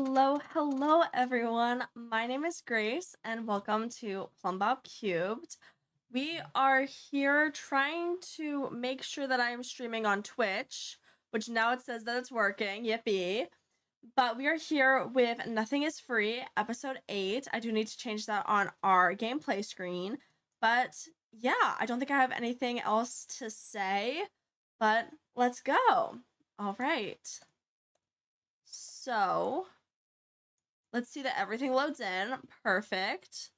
Hello everyone. My name is Grace and welcome to Plumbob Cubed. We are here trying to make sure that I am streaming on Twitch, which now it says that it's working. Yippee. But we are here with Nothing is Free, episode 8. I do need to change that on our gameplay screen. But yeah, I don't think I have anything else to say, but let's go. All right. So let's see that everything loads in. Perfect.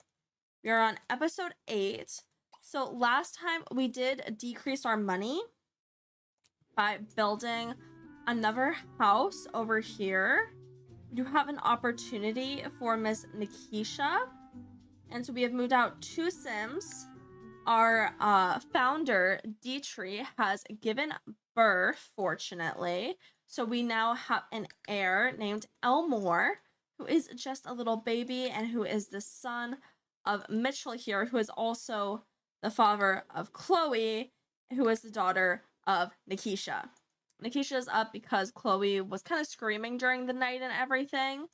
We are on episode 8. So last time we did decrease our money by building another house over here. We do have an opportunity for Miss Nikisha. And so we have moved out 2 Sims. Our founder, Dietrich, has given birth, fortunately. So we now have an heir named Elmore, who is just a little baby and who is the son of Mitchell here, who is also the father of Chloe, who is the daughter of Nikisha. Nikisha is up because Chloe was kind of screaming during the night and everything.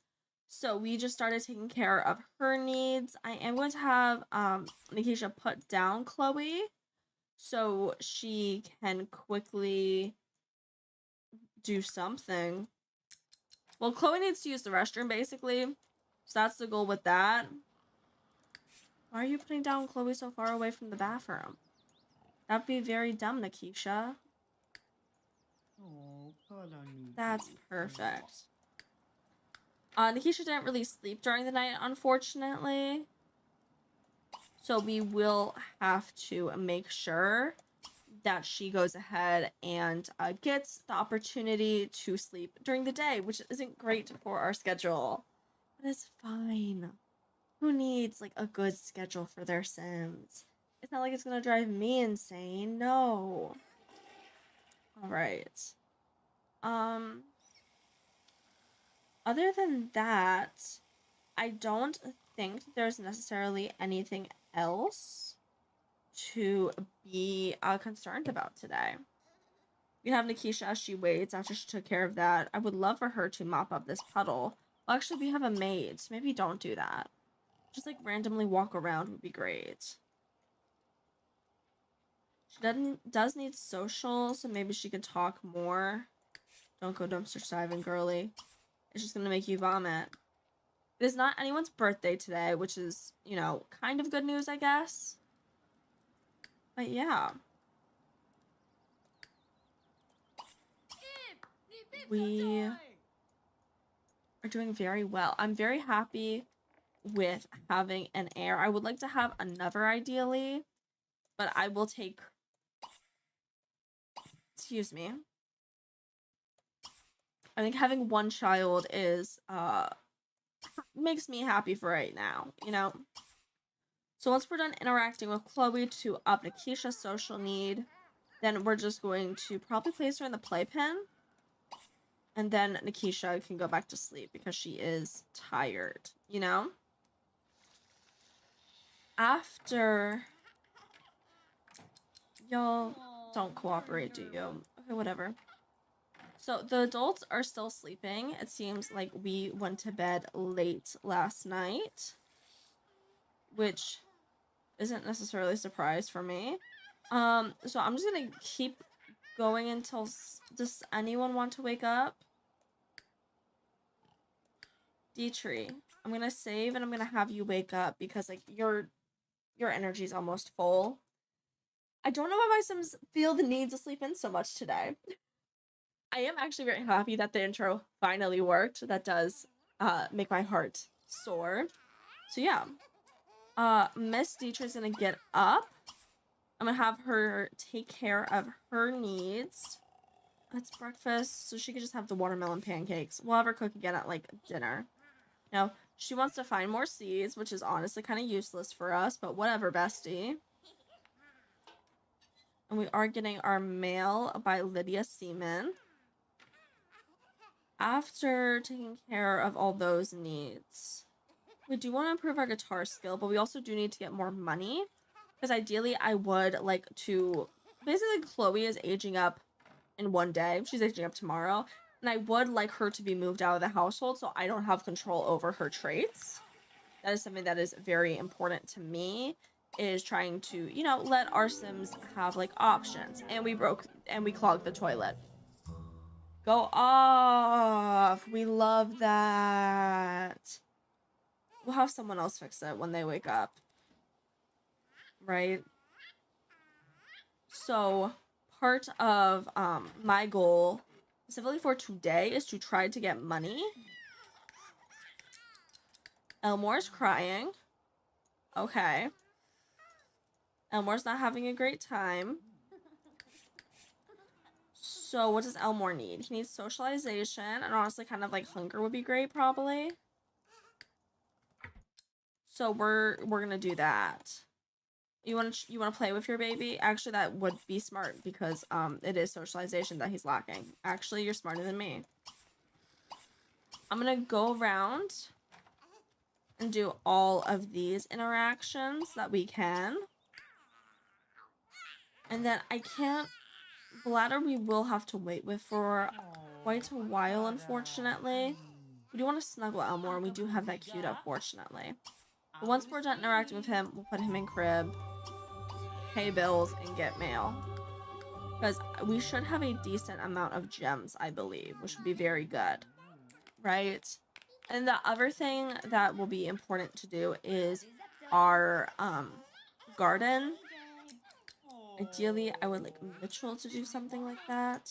So we just started taking care of her needs. I am going to have Nikisha put down Chloe so she can quickly do something. Well, Chloe needs to use the restroom, basically. So that's the goal with that. Why are you putting down Chloe so far away from the bathroom? That'd be very dumb, Nikisha. That's perfect. Nikisha didn't really sleep during the night, unfortunately. So we will have to make sure that she goes ahead and gets the opportunity to sleep during the day, which isn't great for our schedule. But it's fine. Who needs like a good schedule for their Sims? It's not like it's gonna drive me insane. No. All right. Other than that, I don't think there's necessarily anything else to be concerned about today. We have Nikisha as she waits after she took care of that. I would love for her to mop up this puddle. Well, actually, we have a maid, so maybe don't do that. Just like randomly walk around would be great. She does need social, so maybe she can talk more. Don't go dumpster diving, girly. It's just gonna make you vomit. It is not anyone's birthday today, which is, you know, kind of good news, I guess. But yeah. We are doing very well. I'm very happy with having an heir. I would like to have another ideally, but I will take... Excuse me. I think having one child is, makes me happy for right now, you know? So once we're done interacting with Chloe to up Nikisha's social need, then we're just going to probably place her in the playpen. And then Nikisha can go back to sleep because she is tired, you know? After... Y'all don't cooperate, do you? Okay, whatever. So the adults are still sleeping. It seems like we went to bed late last night, which isn't necessarily a surprise for me. So I'm just gonna keep going until... Does anyone want to wake up? Dietrich, I'm gonna save and I'm gonna have you wake up because like your energy is almost full. I don't know why my Sims feel the need to sleep in so much today. I am actually very happy that the intro finally worked. That does make my heart soar. So yeah. Miss Dietrich's gonna get up. I'm gonna have her take care of her needs. It's breakfast, so she could just have the watermelon pancakes. We'll have her cook again at like dinner. Now, she wants to find more seeds, which is honestly kind of useless for us, but whatever, bestie. And we are getting our mail by Lydia Seaman. After taking care of all those needs, we do want to improve our guitar skill, but we also do need to get more money. Because ideally, I would like to... Basically, Chloe is aging up in one day. She's aging up tomorrow. And I would like her to be moved out of the household so I don't have control over her traits. That is something that is very important to me, is trying to, you know, let our Sims have like options. And we clogged the toilet. Go off. We love that. We'll have someone else fix it when they wake up. Right? So part of my goal specifically for today is to try to get money. Elmore's crying. Okay. Elmore's not having a great time. So what does Elmore need? He needs socialization, and honestly kind of like hunger would be great probably. So we're gonna do that. You want to play with your baby? Actually, that would be smart because it is socialization that he's lacking. Actually, you're smarter than me. I'm gonna go around and do all of these interactions that we can. And then I can't... Bladder we will have to wait with for quite a while, unfortunately. We do want to snuggle Elmore, and we do have that queued up, fortunately. But once we're done interacting with him, we'll put him in crib, pay bills, and get mail. Because we should have a decent amount of gems, I believe, which would be very good. Right? And the other thing that will be important to do is our garden. Ideally, I would like Mitchell to do something like that.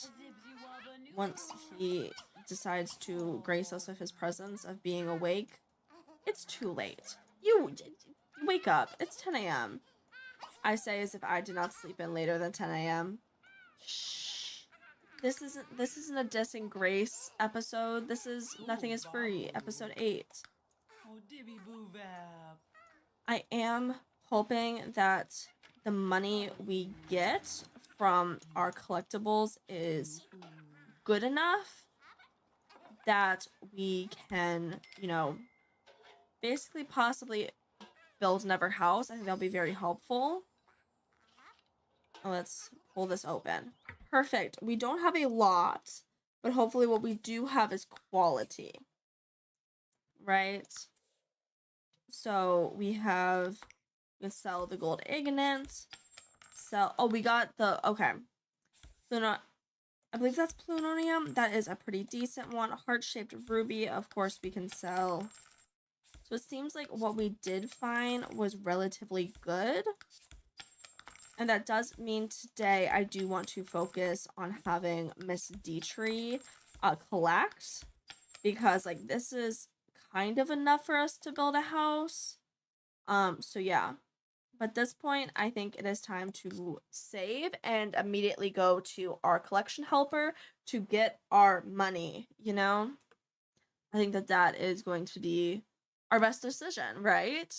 Once he decides to grace us with his presence of being awake. It's too late. You wake up. It's 10 a.m. I say as if I did not sleep in later than 10 a.m. Shh. This isn't a dissing Grace episode. This is Nothing is Free, episode 8. I am hoping that the money we get from our collectibles is good enough that we can, you know, basically possibly build another house. I think that'll be very helpful. Let's pull this open. Perfect. We don't have a lot, but hopefully what we do have is quality. Right? So we can sell the gold ignet. We got the, okay. I believe that's plutonium. That is a pretty decent one. Heart-shaped ruby, of course, we can sell. So it seems like what we did find was relatively good. And that does mean today I do want to focus on having Miss Dietrich collect. Because, like, this is kind of enough for us to build a house. So yeah. But at this point, I think it is time to save and immediately go to our collection helper to get our money, you know? I think that is going to be our best decision, right?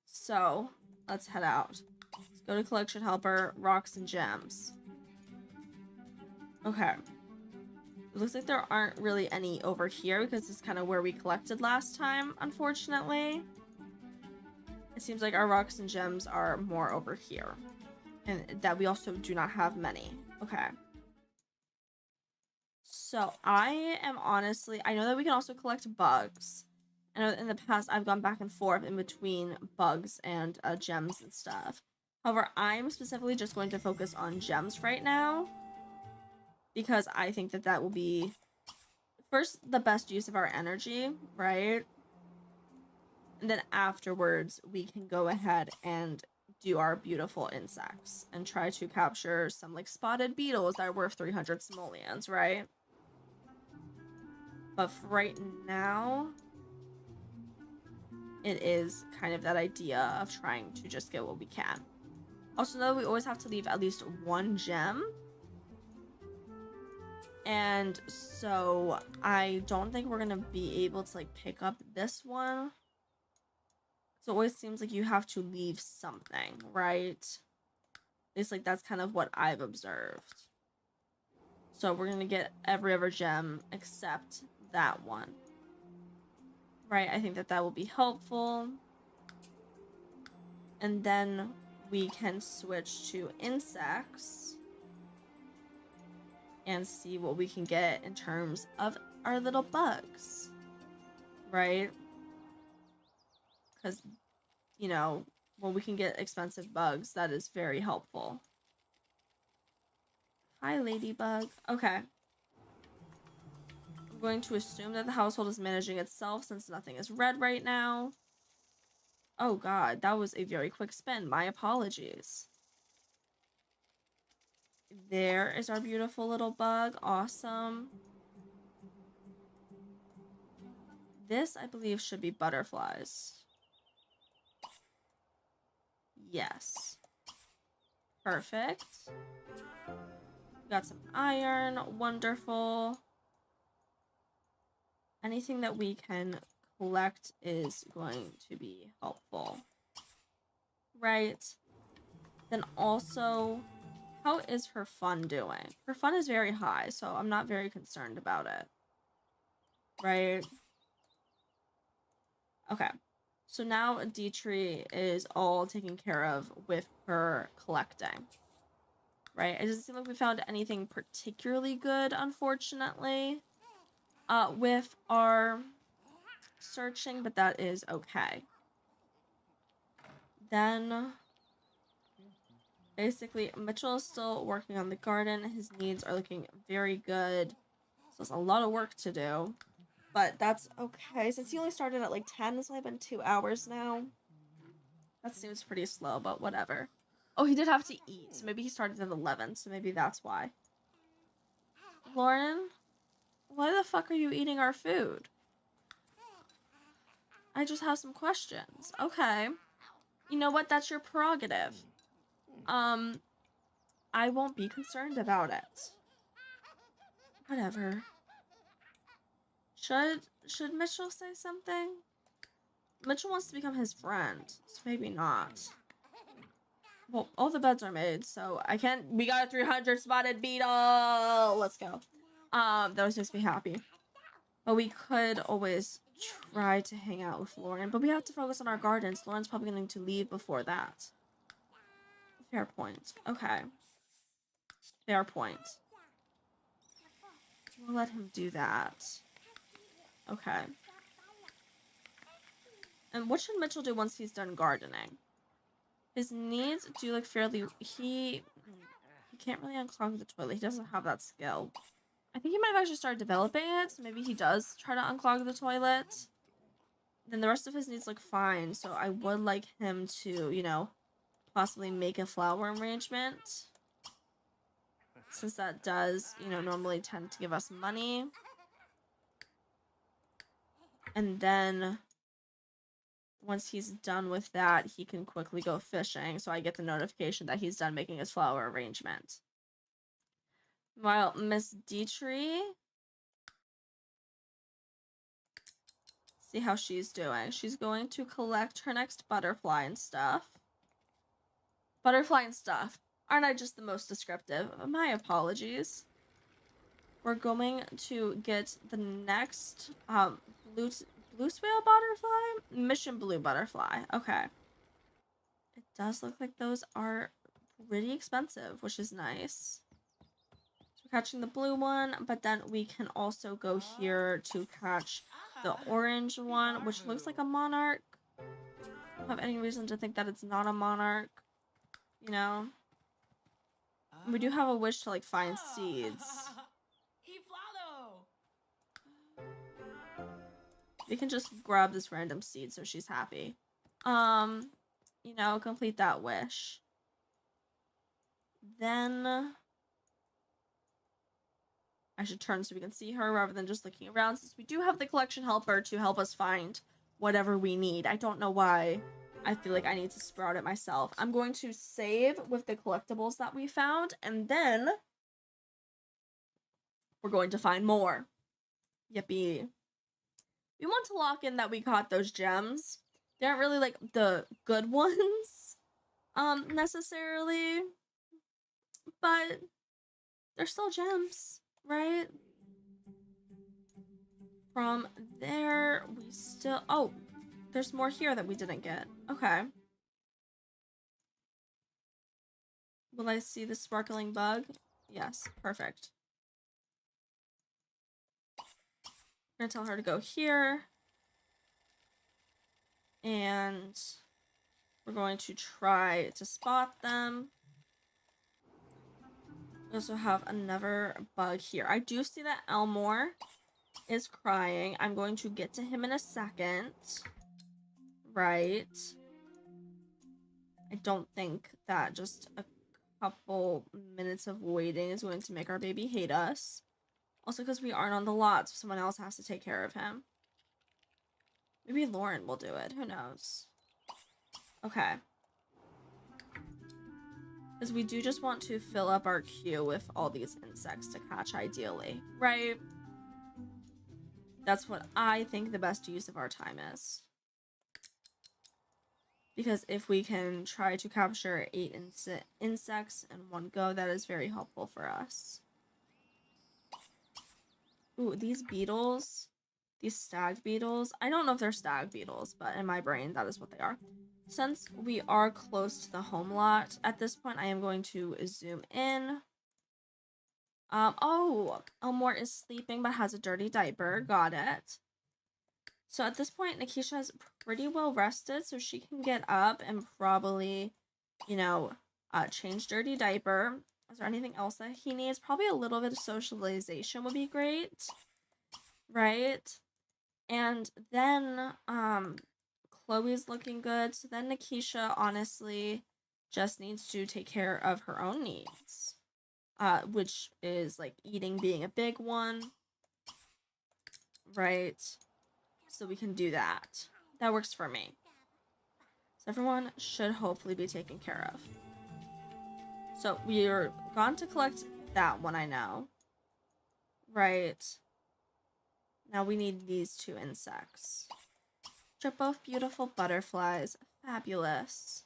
So, let's head out. Let's go to collection helper, rocks and gems. Okay. It looks like there aren't really any over here because this is kind of where we collected last time, unfortunately. It seems like our rocks and gems are more over here. And that we also do not have many. Okay. So, I know that we can also collect bugs. I know in the past I've gone back and forth in between bugs and gems and stuff. However, I'm specifically just going to focus on gems right now. Because I think that will be, first, the best use of our energy, right? And then afterwards, we can go ahead and do our beautiful insects and try to capture some, like, spotted beetles that are worth 300 simoleons, right? But for right now, it is kind of that idea of trying to just get what we can. Also, know we always have to leave at least one gem. And so I don't think we're going to be able to, like, pick up this one. So it always seems like you have to leave something, right? It's like that's kind of what I've observed. So we're going to get every other gem except that one. Right, I think that will be helpful. And then we can switch to insects. and see what we can get in terms of our little bugs, right? Because, you know, when we can get expensive bugs, that is very helpful. Hi, ladybug. Okay. I'm going to assume that the household is managing itself since nothing is red right now. Oh god, that was a very quick spin. My apologies. There is our beautiful little bug. Awesome. This, I believe, should be butterflies. Yes. Perfect. Got some iron. Wonderful. Anything that we can collect is going to be helpful. Right. Then also, how is her fun doing? Her fun is very high, so I'm not very concerned about it. Right. Okay. So now Dietrich is all taken care of with her collecting. Right? It doesn't seem like we found anything particularly good, unfortunately, with our searching, but that is okay. Then, basically, Mitchell is still working on the garden. His needs are looking very good. So there's a lot of work to do. But that's okay. Since he only started at like 10, it's only been 2 hours now. That seems pretty slow, but whatever. Oh, he did have to eat. So maybe he started at 11. So maybe that's why. Lauren, why the fuck are you eating our food? I just have some questions. Okay. You know what? That's your prerogative. I won't be concerned about it. Whatever. Should Mitchell say something? Mitchell wants to become his friend, so maybe not. Well, all the beds are made, so I can't. We got a 300 spotted beetle. Let's go. That was makes me happy. But we could always try to hang out with Lauren, but we have to focus on our gardens. Lauren's probably going to leave before that. Fair point. Okay. Fair point. We'll let him do that. Okay. And what should Mitchell do once he's done gardening? His needs do look fairly... He can't really unclog the toilet. He doesn't have that skill. I think he might have actually started developing it, so maybe he does try to unclog the toilet. Then the rest of his needs look fine, so I would like him to, you know, possibly make a flower arrangement. Since that does, you know, normally tend to give us money. And then once he's done with that, he can quickly go fishing, so I get the notification that he's done making his flower arrangement. While Miss Dietrich, see how she's doing. She's going to collect her next butterfly and stuff. Butterfly and stuff. Aren't I just the most descriptive? My apologies. We're going to get the next blue swale butterfly? Mission blue butterfly. Okay. It does look like those are pretty expensive, which is nice. So we're catching the blue one, but then we can also go here to catch the orange one, which looks like a monarch. I don't have any reason to think that it's not a monarch. You know? We do have a wish to, like, find seeds. We can just grab this random seed so she's happy. You know, complete that wish. Then I should turn so we can see her rather than just looking around, since we do have the collection helper to help us find whatever we need. I don't know why I feel like I need to sprout it myself. I'm going to save with the collectibles that we found, and then we're going to find more. Yippee. We want to lock in that we caught those gems. They aren't really, like, the good ones, necessarily. But they're still gems, right? From there, we still... Oh, there's more here that we didn't get. Okay. Will I see the sparkling bug? Yes, perfect. We're gonna tell her to go here. And we're going to try to spot them. We also have another bug here. I do see that Elmore is crying. I'm going to get to him in a second. Right. I don't think that just a couple minutes of waiting is going to make our baby hate us. Also because we aren't on the lot, so someone else has to take care of him. Maybe Lauren will do it. Who knows? Okay. Because we do just want to fill up our queue with all these insects to catch, ideally. Right? That's what I think the best use of our time is. Because if we can try to capture 8 insects in one go, that is very helpful for us. Ooh, these beetles. These stag beetles. I don't know if they're stag beetles, but in my brain, that is what they are. Since we are close to the home lot, at this point, I am going to zoom in. Oh, Elmore is sleeping but has a dirty diaper. Got it. So at this point, Nikisha is pretty well rested, so she can get up and probably, you know, change dirty diaper. Is there anything else that he needs? Probably a little bit of socialization would be great, right? And then, Chloe's looking good, so then Nikisha honestly just needs to take care of her own needs, which is like eating being a big one, right? So we can do that. That works for me. So everyone should hopefully be taken care of. So we're gone to collect that one, I know. Right. Now we need these 2 insects. Which are both beautiful butterflies. Fabulous.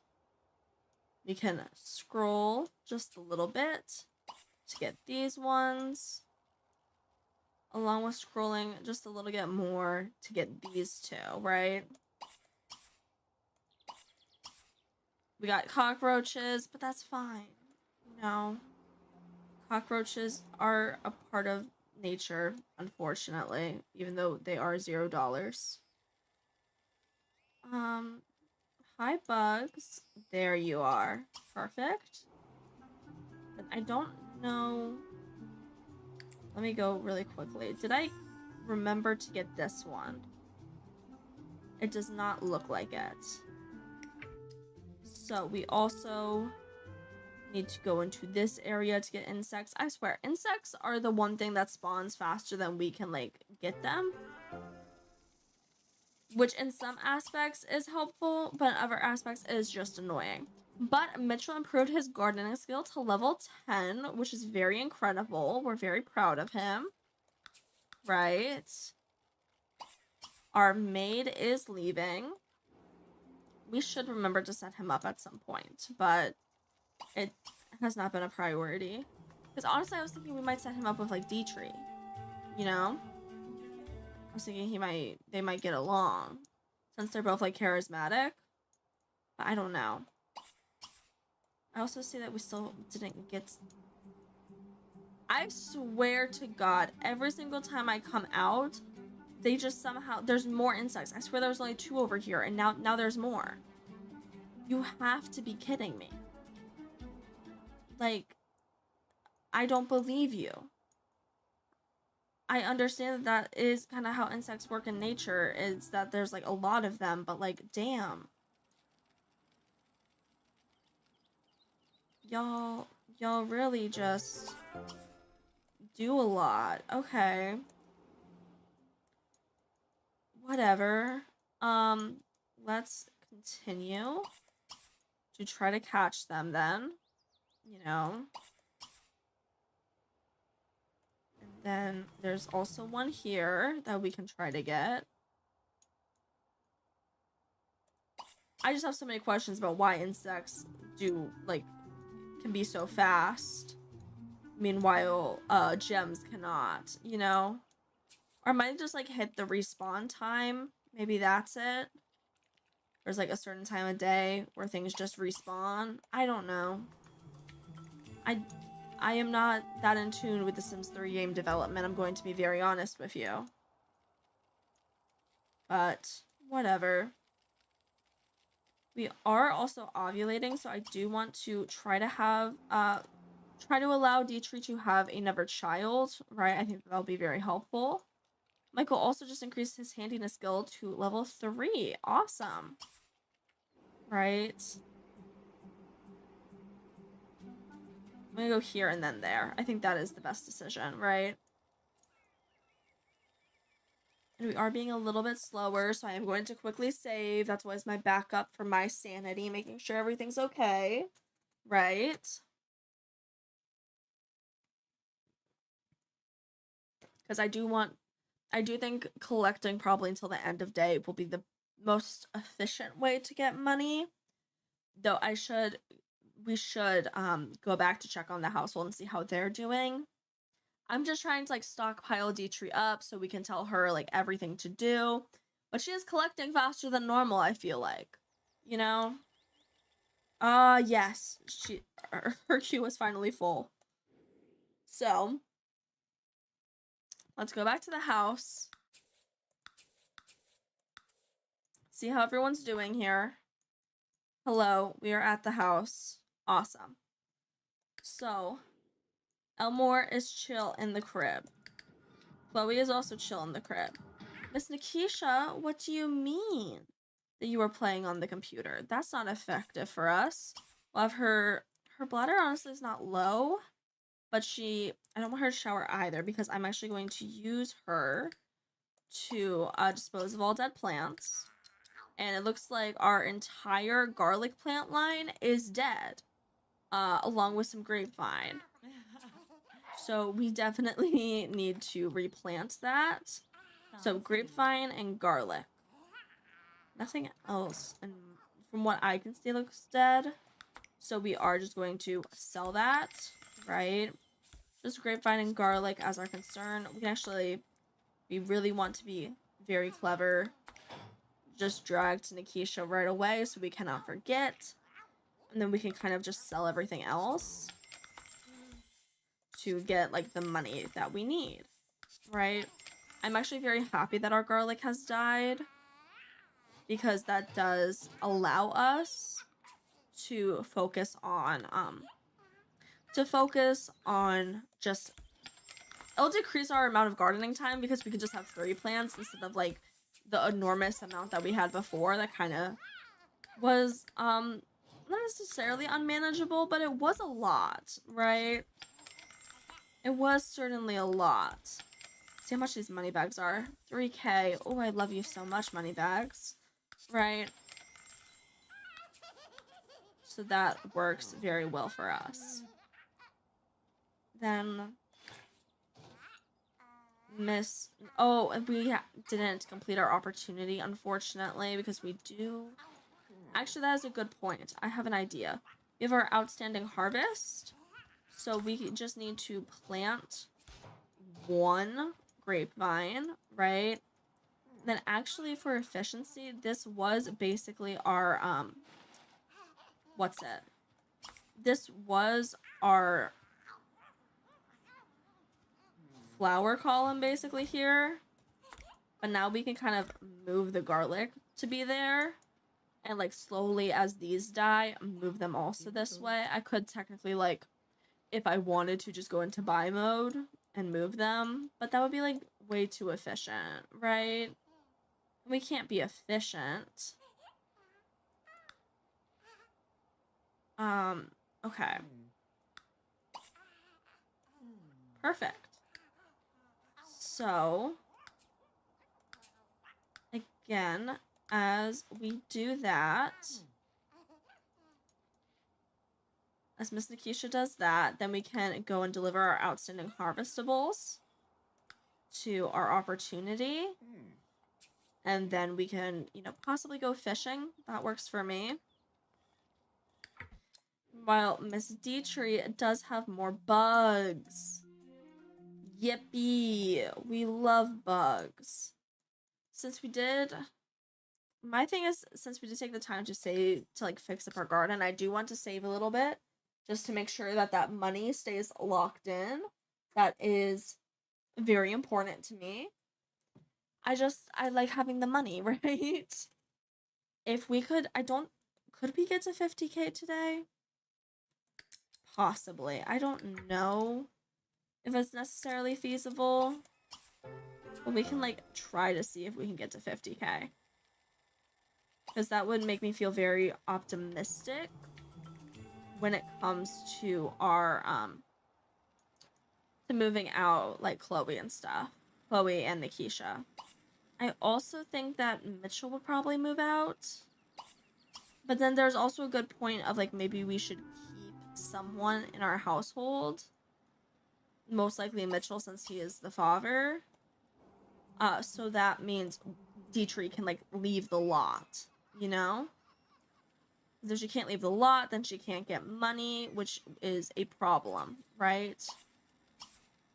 We can scroll just a little bit to get these ones. Along with scrolling just a little bit more to get these 2, right? We got cockroaches, but that's fine. You know, cockroaches are a part of nature, unfortunately, even though they are $0. Hi, bugs. There you are. Perfect. But I don't know. Let me go really quickly. Did I remember to get this one? It does not look like it. So we also need to go into this area to get insects. I swear, insects are the one thing that spawns faster than we can, like, get them. Which in some aspects is helpful, but in other aspects is just annoying. But Mitchell improved his gardening skill to level 10, which is very incredible. We're very proud of him. Right. Our maid is leaving. We should remember to set him up at some point, but it has not been a priority. Because honestly, I was thinking we might set him up with, like, Dietrich. You know? I was thinking they might get along. Since they're both, like, charismatic. But I don't know. I also see that we still didn't get... I swear to God, every single time I come out, they just somehow... There's more insects. I swear there was only 2 over here, and now there's more. You have to be kidding me. Like, I don't believe you. I understand that is kind of how insects work in nature, is that there's, like, a lot of them, but, like, damn. Y'all really just do a lot. Okay. Whatever. Let's continue to try to catch them then. You know. And then there's also one here that we can try to get. I just have so many questions about why insects do, like, can be so fast. Meanwhile, gems cannot, you know? Or might just, like, hit the respawn time. Maybe that's it. There's, like, a certain time of day where things just respawn. I don't know. I am not that in tune with the Sims 3 game development. I'm going to be very honest with you. but whatever. We are also ovulating, so I do want to try to have, try to allow Dietrich to have another child, right? I think that'll be very helpful. Michael also just increased his handiness skill to level 3. Awesome. Right? I'm gonna go here and then there. I think that is the best decision, right? And we are being a little bit slower, so I am going to quickly save. That's always my backup for my sanity, making sure everything's okay, right? Because I do think collecting probably until the end of day will be the most efficient way to get money. Though we should go back to check on the household and see how they're doing. I'm just trying to like stockpile Dietrich up so we can tell her like everything to do. But she is collecting faster than normal, I feel like. You know? Yes. Her queue was finally full. So, let's go back to the house. See how everyone's doing here. Hello, we are at the house. Awesome. So, Elmore is chill in the crib. Chloe is also chill in the crib. Miss Nikisha, what do you mean that you were playing on the computer? That's not effective for us. We'll have her bladder honestly is not low, but I don't want her to shower either because I'm actually going to use her to dispose of all dead plants. And it looks like our entire garlic plant line is dead, along with some grapevine. So we definitely need to replant that. So grapevine and garlic. Nothing else, and from what I can see, looks dead. So we are just going to sell that, right? Just grapevine and garlic as our concern. We really want to be very clever. Just drag to Nikisha right away so we cannot forget. And then we can kind of just sell everything else to get like the money that we need, right? I'm actually very happy that our garlic has died because that does allow us to focus on just, it'll decrease our amount of gardening time because we could just have 3 plants instead of like the enormous amount that we had before that kind of was not necessarily unmanageable, but it was a lot, right? It was certainly a lot. See how much these money bags are. 3K. Oh, I love you so much, money bags. Right? So that works very well for us. Then we didn't complete our opportunity, unfortunately, because we do. Actually, that is a good point. I have an idea. We have our outstanding harvest, so we just need to plant 1 grapevine, right? Then actually for efficiency, this was basically our this was our flower column basically here, but now we can kind of move the garlic to be there, and like slowly as these die, move them also this way. I could technically, like, if I wanted to, just go into buy mode and move them, but that would be like way too efficient, right? We can't be efficient. Okay. Perfect. So, again, as we do that, as Miss Nikisha does that, then we can go and deliver our outstanding harvestables to our opportunity. And then we can, possibly go fishing. That works for me. While Miss Dietrich does have more bugs. Yippee! We love bugs. My thing is, since we did take the time to fix up our garden, I do want to save a little bit just to make sure that money stays locked in. That is very important to me. I like having the money, right? If we could, could we get to 50K today? Possibly. I don't know if it's necessarily feasible, but we can like try to see if we can get to 50K. Because that would make me feel very optimistic when it comes to our, to moving out, like Chloe and stuff. Chloe and Nikisha. I also think that Mitchell would probably move out. But then there's also a good point of like maybe we should keep someone in our household. Most likely Mitchell, since he is the father. So that means Dietrich can like leave the lot, you know? If she can't leave the lot, then she can't get money, which is a problem, right?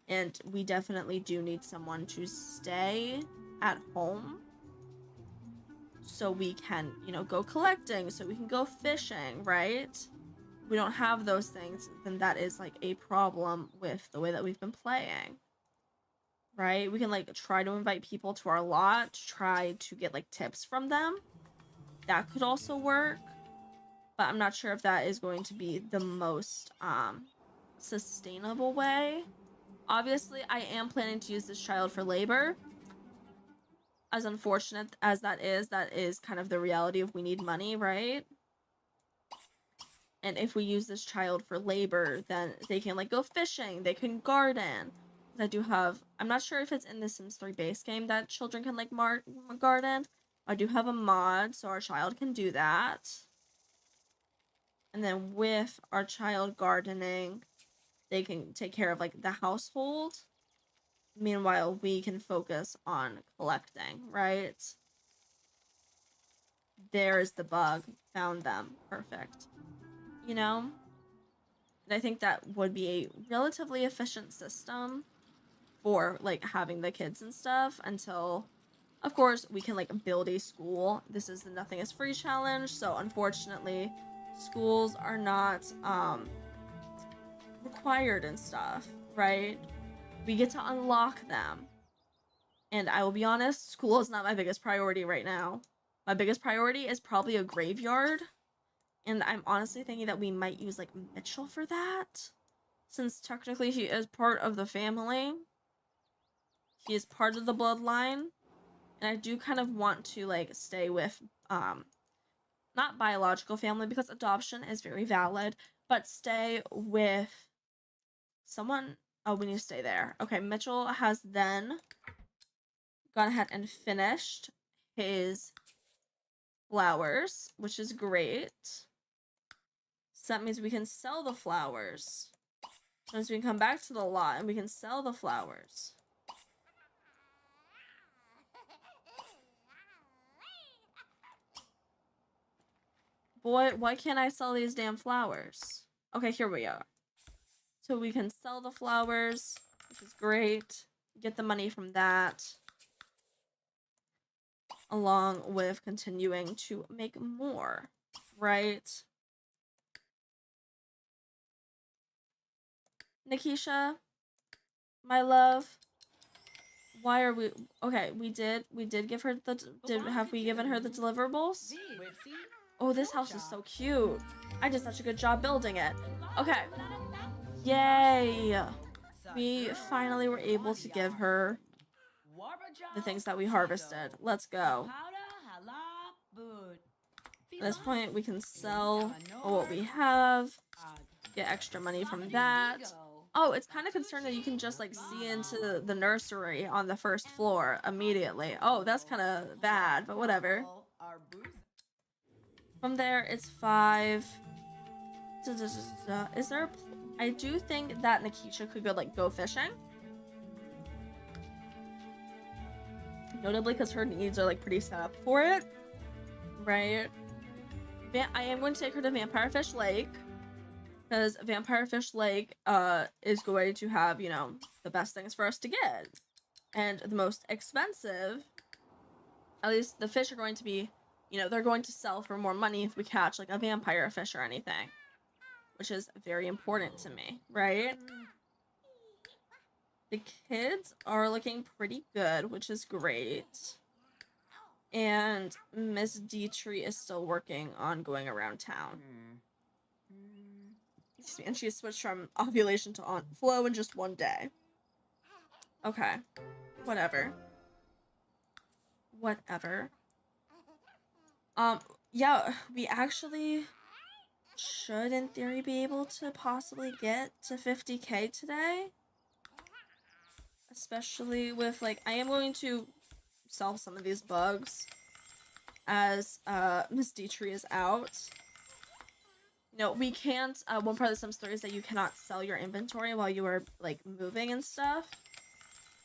And we definitely do need someone to stay at home so we can, you know, go collecting, so we can go fishing, right? We don't have those things, then that is like a problem with the way that we've been playing, right? We can like try to invite people to our lot, try to get like tips from them. That could also work, but I'm not sure if that is going to be the most sustainable way. Obviously, I am planning to use this child for labor. As unfortunate as that is kind of the reality of we need money, right? And if we use this child for labor, then they can like go fishing, they can garden. I do have, I'm not sure if it's in the Sims 3 base game that children can like garden. I do have a mod, so our child can do that. And then with our child gardening, they can take care of like the household. Meanwhile, we can focus on collecting, right? There's the bug. Found them. Perfect. You know? And I think that would be a relatively efficient system for, like, having the kids and stuff until, of course, we can, like, build a school. This is the Nothing is Free challenge, so unfortunately, schools are not, required and stuff, right? We get to unlock them. And I will be honest, school is not my biggest priority right now. My biggest priority is probably a graveyard. And I'm honestly thinking that we might use, like, Mitchell for that. Since technically he is part of the family. He is part of the bloodline. And I do kind of want to, like, stay with, not biological family, because adoption is very valid. But stay with someone. Oh, we need to stay there. Okay, Mitchell has then gone ahead and finished his flowers, which is great. So that means we can sell the flowers. That means we can come back to the lot and we can sell the flowers. Boy, why can't I sell these damn flowers? Okay, here we are. So we can sell the flowers, which is great. Get the money from that. Along with continuing to make more, right? Nikisha, my love, why are we okay? We did give her the have we given her the deliverables? Oh, this house is so cute. I did such a good job building it. Okay, yay! We finally were able to give her the things that we harvested. Let's go. At this point, we can sell what we have, get extra money from that. Oh, it's kind of concerning that you can just, like, see into the nursery on the first floor immediately. Oh, that's kind of bad, but whatever. From there, it's 5. Is there... I do think that Nikisha could go fishing. Notably because her needs are, like, pretty set up for it. Right? I am going to take her to Vampire Fish Lake. Because Vampire Fish Lake is going to have, you know, the best things for us to get. And the most expensive, at least the fish are going to be, you know, they're going to sell for more money if we catch, like, a vampire fish or anything. Which is very important to me, right? The kids are looking pretty good, which is great. And Miss Dietrich is still working on going around town. And she switched from ovulation to on flow in just one day. Okay. Whatever. Yeah, we actually should, in theory, be able to possibly get to 50k today. Especially with, like, I am going to solve some of these bugs as Miss Dietrich is out. No, we can't. One part of the Sims 3 is that you cannot sell your inventory while you are, like, moving and stuff.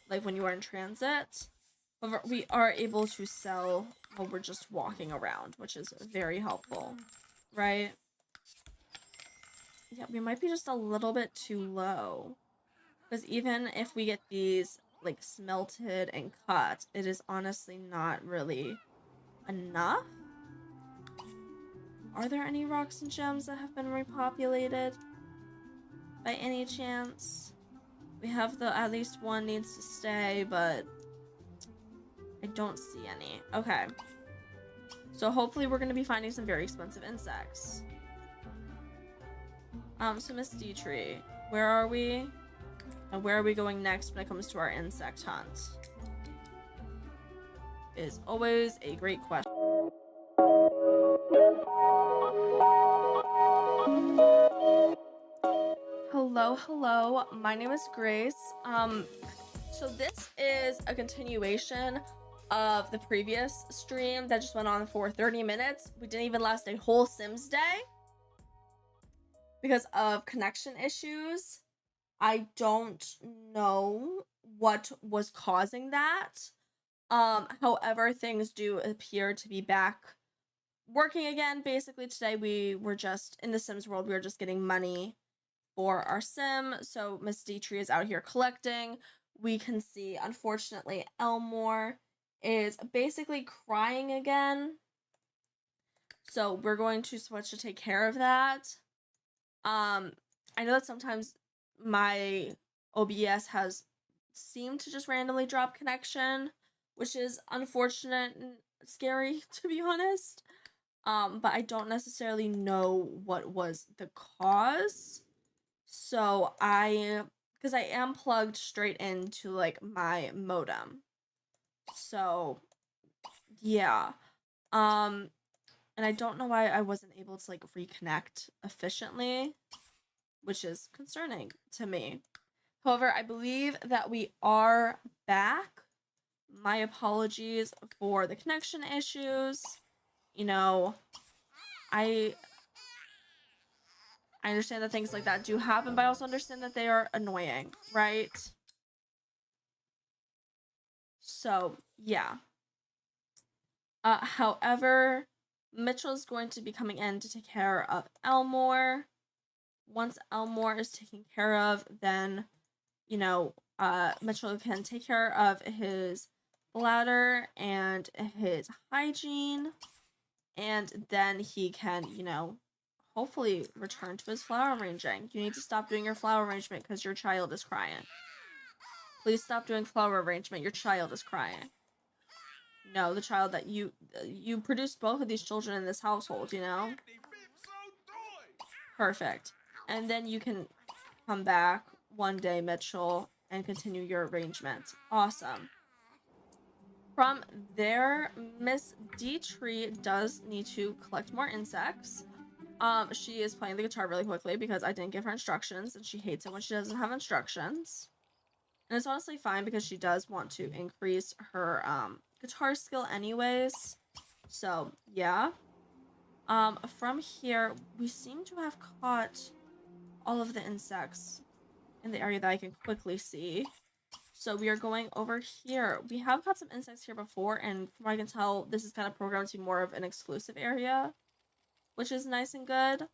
Like, when you are in transit. However, we are able to sell while we're just walking around, which is very helpful. Right? Yeah, we might be just a little bit too low. Because even if we get these, like, smelted and cut, it is honestly not really enough. Are there any rocks and gems that have been repopulated? By any chance? We have at least one needs to stay, but I don't see any. Okay. So hopefully we're going to be finding some very expensive insects. So Miss Dietrich, where are we? And where are we going next when it comes to our insect hunt? Is always a great question. Hello, my name is Grace. So this is a continuation of the previous stream that just went on for 30 minutes. We didn't even last a whole Sims day because of connection issues. I don't know what was causing that. However, things do appear to be back working again. Basically, today we were just in the Sims world. We were just getting money for our sim. So Miss Dietrich is out here collecting. We can see, unfortunately, Elmore is basically crying again. So we're going to switch to take care of that. I know that sometimes my OBS has seemed to just randomly drop connection, which is unfortunate and scary, to be honest. But I don't necessarily know what was the cause. So because I am plugged straight into, like, my modem. So, yeah. And I don't know why I wasn't able to, like, reconnect efficiently, which is concerning to me. However, I believe that we are back. My apologies for the connection issues. You know, I understand that things like that do happen, but I also understand that they are annoying, right? So, yeah. However, Mitchell's going to be coming in to take care of Elmore. Once Elmore is taken care of, then, you know, Mitchell can take care of his bladder and his hygiene. And then he can, you know, hopefully return to his flower arranging. You need to stop doing your flower arrangement because your child is crying. Please stop doing flower arrangement. Your child is crying. No, the child that you produced both of these children in this household, you know? Perfect. And then you can come back one day, Mitchell, and continue your arrangement. Awesome. From there, Miss Dietrich does need to collect more insects. She is playing the guitar really quickly because I didn't give her instructions, and she hates it when she doesn't have instructions. And it's honestly fine because she does want to increase her guitar skill anyways. So, yeah. From here, we seem to have caught all of the insects in the area that I can quickly see. So we are going over here. We have caught some insects here before, and from what I can tell, this is kind of programmed to be more of an exclusive area, which is nice and good.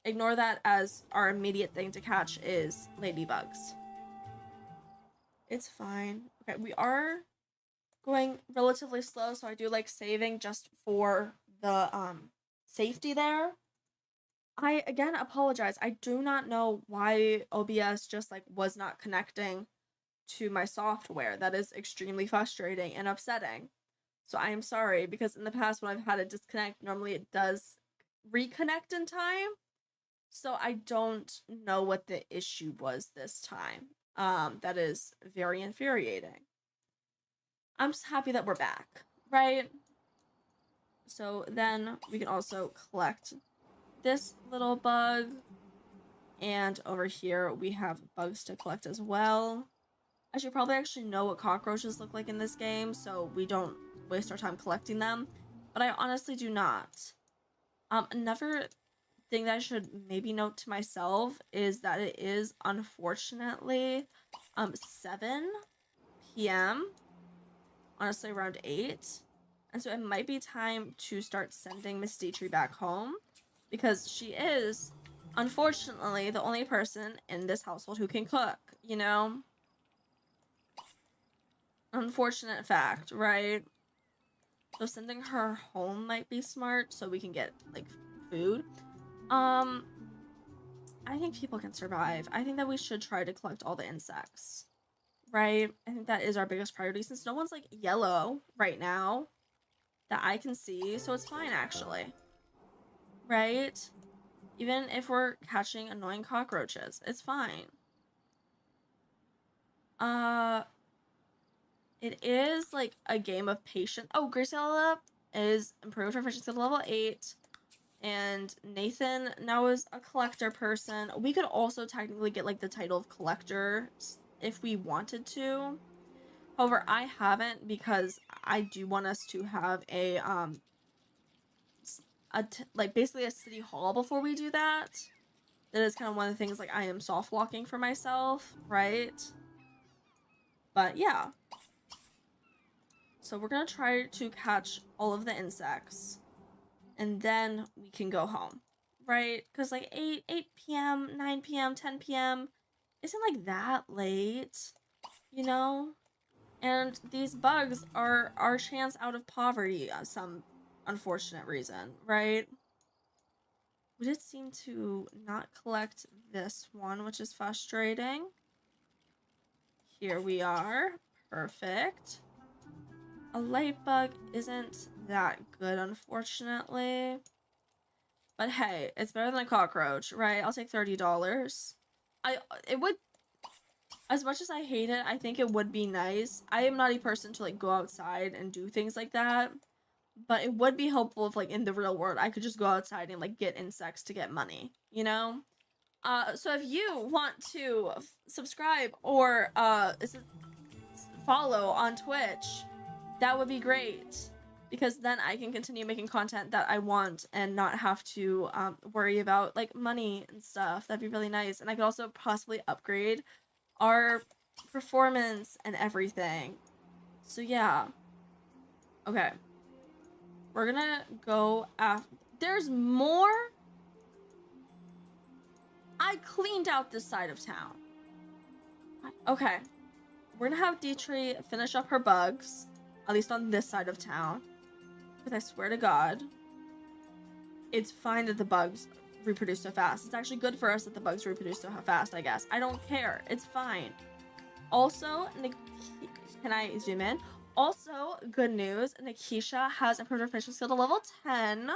Ignore that, as our immediate thing to catch is ladybugs. It's fine. Okay, we are going relatively slow, so I do like saving just for the safety there. I again apologize. I do not know why OBS just, like, was not connecting to my software. That is extremely frustrating and upsetting. So I am sorry, because in the past when I've had it disconnect, normally it does reconnect in time. So I don't know what the issue was this time. That is very infuriating. I'm just happy that we're back, right? So then we can also collect this little bug. And over here we have bugs to collect as well. I should probably actually know what cockroaches look like in this game so we don't waste our time collecting them. But I honestly do not. Another thing that I should maybe note to myself is that it is unfortunately 7 p.m. honestly around 8, and so it might be time to start sending Miss Dietrich back home, because she is unfortunately the only person in this household who can cook, you know? Unfortunate fact, right? So sending her home might be smart so we can get like food. I think people can survive. I think that we should try to collect all the insects, right? I think that is our biggest priority, since no one's like yellow right now that I can see, so it's fine actually, right? Even if we're catching annoying cockroaches, it's fine. It is like a game of patience. Oh, Grace level up is improved proficiency to level 8. And Nathan now is a collector person. We could also technically get like the title of collector if we wanted to. However, I haven't, because I do want us to have like basically a city hall before we do that. That is kind of one of the things, like I am soft walking for myself, right? But yeah. So we're gonna try to catch all of the insects, and then we can go home, right? Because like 8 p.m., 9 p.m., 10 p.m. isn't like that late, you know? And these bugs are our chance out of poverty on some unfortunate reason, right? We did seem to not collect this one, which is frustrating. Here we are. Perfect. A light bug isn't that good, unfortunately. But hey, it's better than a cockroach, right? I'll take $30. It would, as much as I hate it, I think it would be nice. I am not a person to like go outside and do things like that. But it would be helpful if like in the real world I could just go outside and like get insects to get money, you know? So if you want to subscribe or follow on Twitch, that would be great, because then I can continue making content that I want and not have to worry about like money and stuff. That'd be really nice. And I could also possibly upgrade our performance and everything. So yeah. Okay. We're gonna go after. There's more? I cleaned out this side of town. Okay. We're gonna have Dietrich finish up her bugs, at least on this side of town. Because I swear to God, it's fine that the bugs reproduce so fast. It's actually good for us that the bugs reproduce so fast, I guess. I don't care. It's fine. Also, can I zoom in? Also, good news, Nikisha has improved her fishing skill to level 10,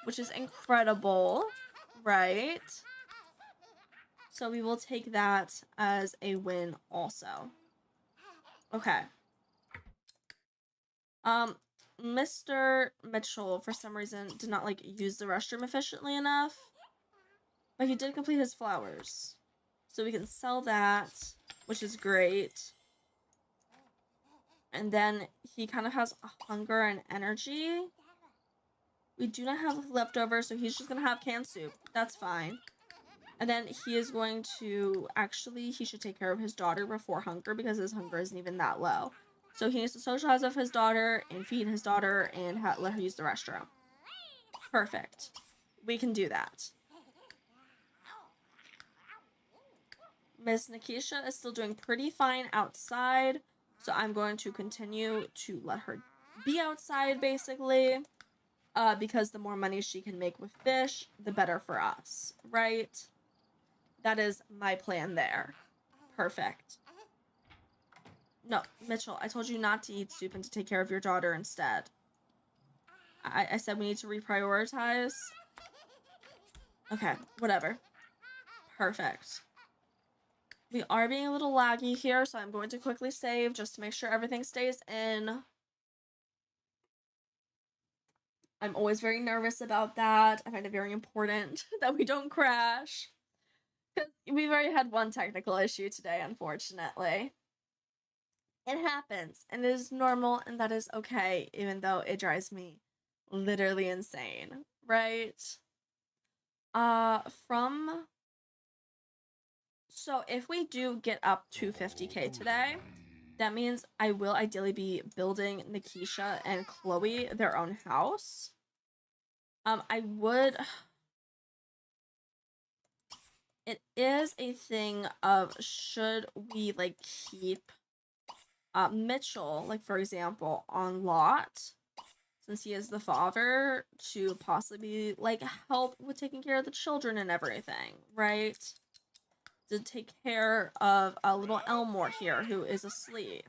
which is incredible, right? So we will take that as a win also. Okay. Mr. Mitchell, for some reason, did not, like, use the restroom efficiently enough. But he did complete his flowers. So we can sell that, which is great. And then he kind of has hunger and energy. We do not have leftovers, so he's just going to have canned soup. That's fine. And then he is going to, actually, he should take care of his daughter before hunger, because his hunger isn't even that low. So he needs to socialize with his daughter and feed his daughter and let her use the restroom. Perfect. We can do that. Miss Nikisha is still doing pretty fine outside, so I'm going to continue to let her be outside, basically, because the more money she can make with fish, the better for us, right? That is my plan there. Perfect. No, Mitchell, I told you not to eat soup and to take care of your daughter instead. I said we need to reprioritize. Okay, whatever. Perfect. We are being a little laggy here, so I'm going to quickly save just to make sure everything stays in. I'm always very nervous about that. I find it very important that we don't crash. Because we've already had one technical issue today, unfortunately. It happens, and it is normal, and that is okay, even though it drives me literally insane, right? So if we do get up to 50k today, that means I will ideally be building Nikisha and Chloe their own house. I would... It is a thing of should we, like, keep Mitchell, like, for example, on lot, since he is the father, to possibly, like, help with taking care of the children and everything, right? To take care of a little Elmore here who is asleep.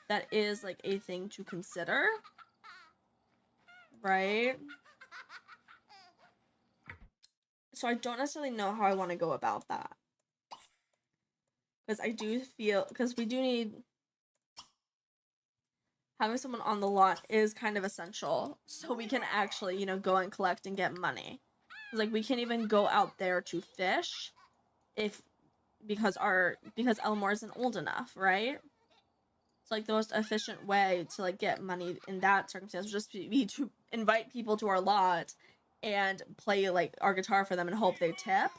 That is, like, a thing to consider, right? So I don't necessarily know how I want to go about that. Because I do feel, because we do need, having someone on the lot is kind of essential. So we can actually, you know, go and collect and get money. Like, we can't even go out there to fish because Elmore isn't old enough, right? It's like the most efficient way to, like, get money in that circumstance would just be to invite people to our lot and play, like, our guitar for them and hope they tip.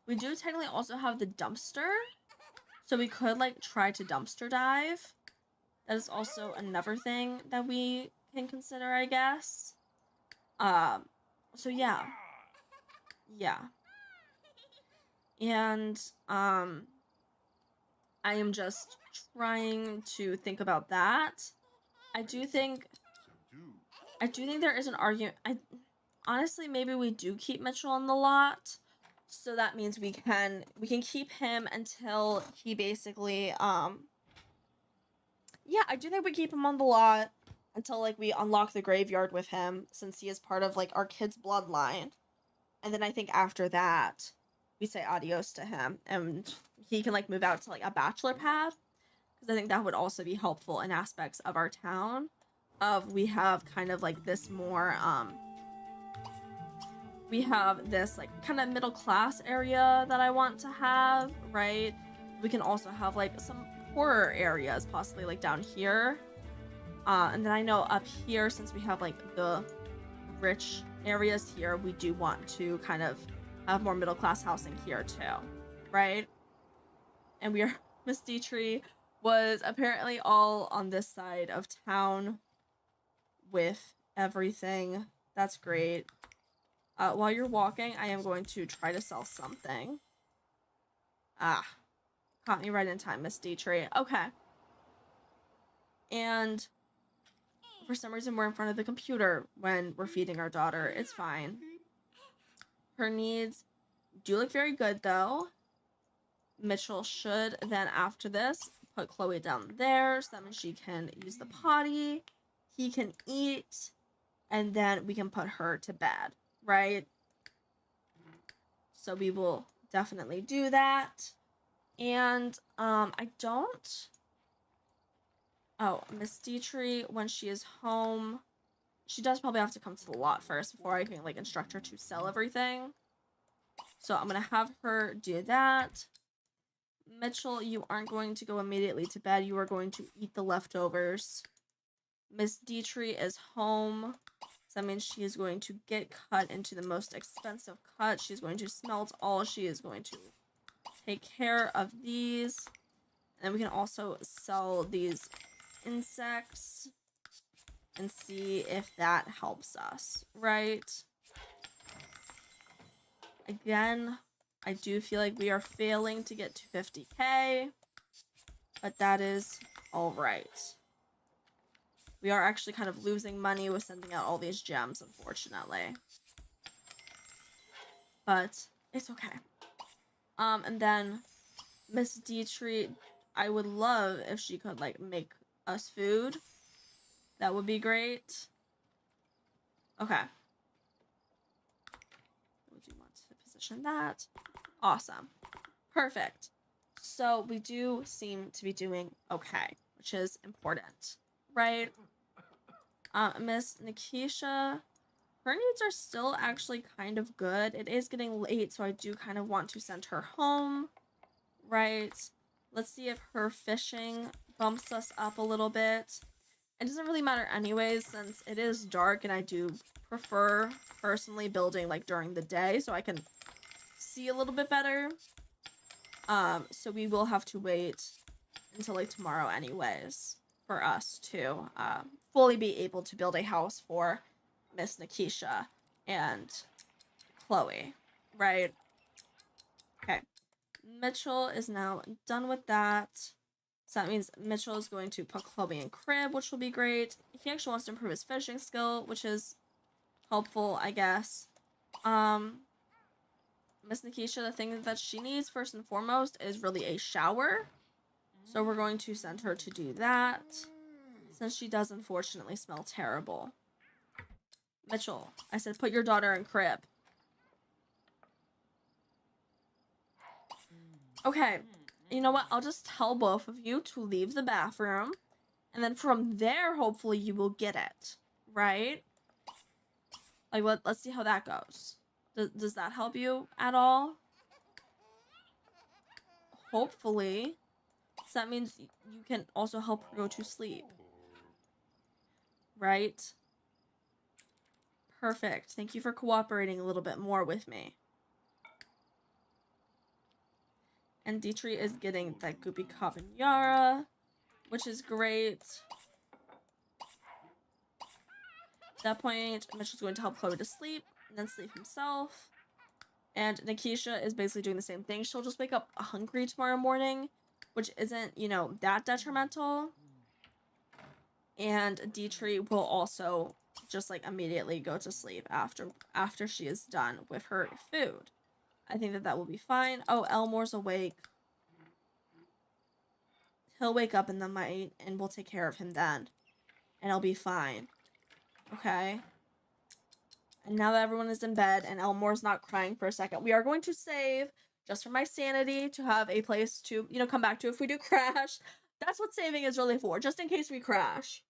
We do technically also have the dumpster, so we could, like, try to dumpster dive. That is also another thing that we can consider, I guess. So yeah. Yeah. And, I am just trying to think about that. I do think there is an argument. Honestly, maybe we do keep Mitchell on the lot. So that means we can keep him until he basically, yeah, I do think we keep him on the lot until, like, we unlock the graveyard with him, since he is part of, like, our kid's bloodline. And then I think after that, we say adios to him, and he can, like, move out to, like, a bachelor pad. Because I think that would also be helpful in aspects of our town. We have kind of, like, this more, we have this, like, kind of middle class area that I want to have, right? We can also have, like, some poorer areas, possibly, like, down here. And then I know up here, since we have, like, the rich areas here, we do want to kind of have more middle class housing here too, right? And we are Miss Dietrich was apparently all on this side of town with everything. That's great. While you're walking, I am going to try to sell something. Caught me right in time, Miss Dietrich. Okay. And for some reason, we're in front of the computer when we're feeding our daughter. It's fine. Her needs do look very good, though. Mitchell should then, after this, put Chloe down there, so that means she can use the potty. He can eat, and then we can put her to bed, right? So we will definitely do that. And, I don't... Oh, Miss Dietrich, when she is home, she does probably have to come to the lot first before I can, like, instruct her to sell everything. So I'm gonna have her do that. Mitchell, you aren't going to go immediately to bed. You are going to eat the leftovers. Miss Dietrich is home. So that means she is going to get cut into the most expensive cut. She's going to smelt all. She is going to take care of these. And we can also sell these insects and see if that helps us, right? Again, I do feel like we are failing to get to 50k, but that is all right. We are actually kind of losing money with sending out all these gems, unfortunately. But it's okay. And then Miss Dietrich, I would love if she could, like, make us food. That would be great. Okay. Would you want to position that? Awesome. Perfect. So we do seem to be doing okay, which is important, right? Miss Nikisha, her needs are still actually kind of good. It is getting late, so I do kind of want to send her home, right? Let's see if her fishing bumps us up a little bit. It doesn't really matter anyways, since it is dark, and I do prefer personally building like during the day so I can see a little bit better. So we will have to wait until like tomorrow anyways for us to fully be able to build a house for Miss Nikisha and Chloe, right? Okay. Mitchell is now done with that. So that means Mitchell is going to put Chloe in crib, which will be great. He actually wants to improve his fishing skill, which is helpful, I guess. Miss Nikisha, the thing that she needs first and foremost is really a shower. So we're going to send her to do that, since she does unfortunately smell terrible. Mitchell, I said put your daughter in crib. Okay, you know what? I'll just tell both of you to leave the bathroom, and then from there, hopefully you will get it, right? Like, let's see how that goes. Does that help you at all? Hopefully. So that means you can also help her go to sleep. Right? Perfect. Thank you for cooperating a little bit more with me. And Dietrich is getting that Goopy Carbonara, which is great. At that point, Mitchell's going to help Chloe to sleep, and then sleep himself. And Nikisha is basically doing the same thing. She'll just wake up hungry tomorrow morning, which isn't, you know, that detrimental. And Dietrich will also just, like, immediately go to sleep after she is done with her food. I think that will be fine. Oh, Elmore's awake. He'll wake up in the night, and we'll take care of him then. And I'll be fine. Okay? And now that everyone is in bed and Elmore's not crying for a second, we are going to save, just for my sanity, to have a place to, you know, come back to if we do crash. That's what saving is really for, just in case we crash.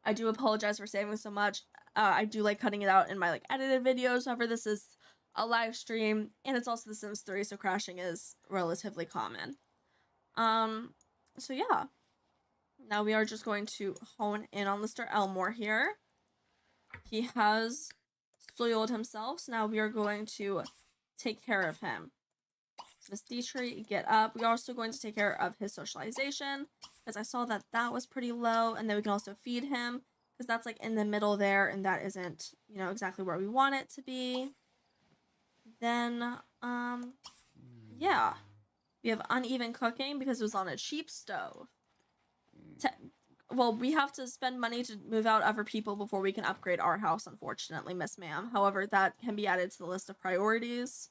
I do apologize for saving so much. I do like cutting it out in my, like, edited videos. However, this is a live stream, and it's also The Sims 3, so crashing is relatively common. So yeah. Now we are just going to hone in on Mr. Elmore here. He has soiled himself, so now we are going to take care of him. Miss Dietrich, get up. We're also going to take care of his socialization, because I saw that that was pretty low, and then we can also feed him, because that's, like, in the middle there, and that isn't, you know, exactly where we want it to be. Then, yeah. We have uneven cooking, because it was on a cheap stove. Well, we have to spend money to move out other people before we can upgrade our house, unfortunately, Miss Ma'am. However, that can be added to the list of priorities.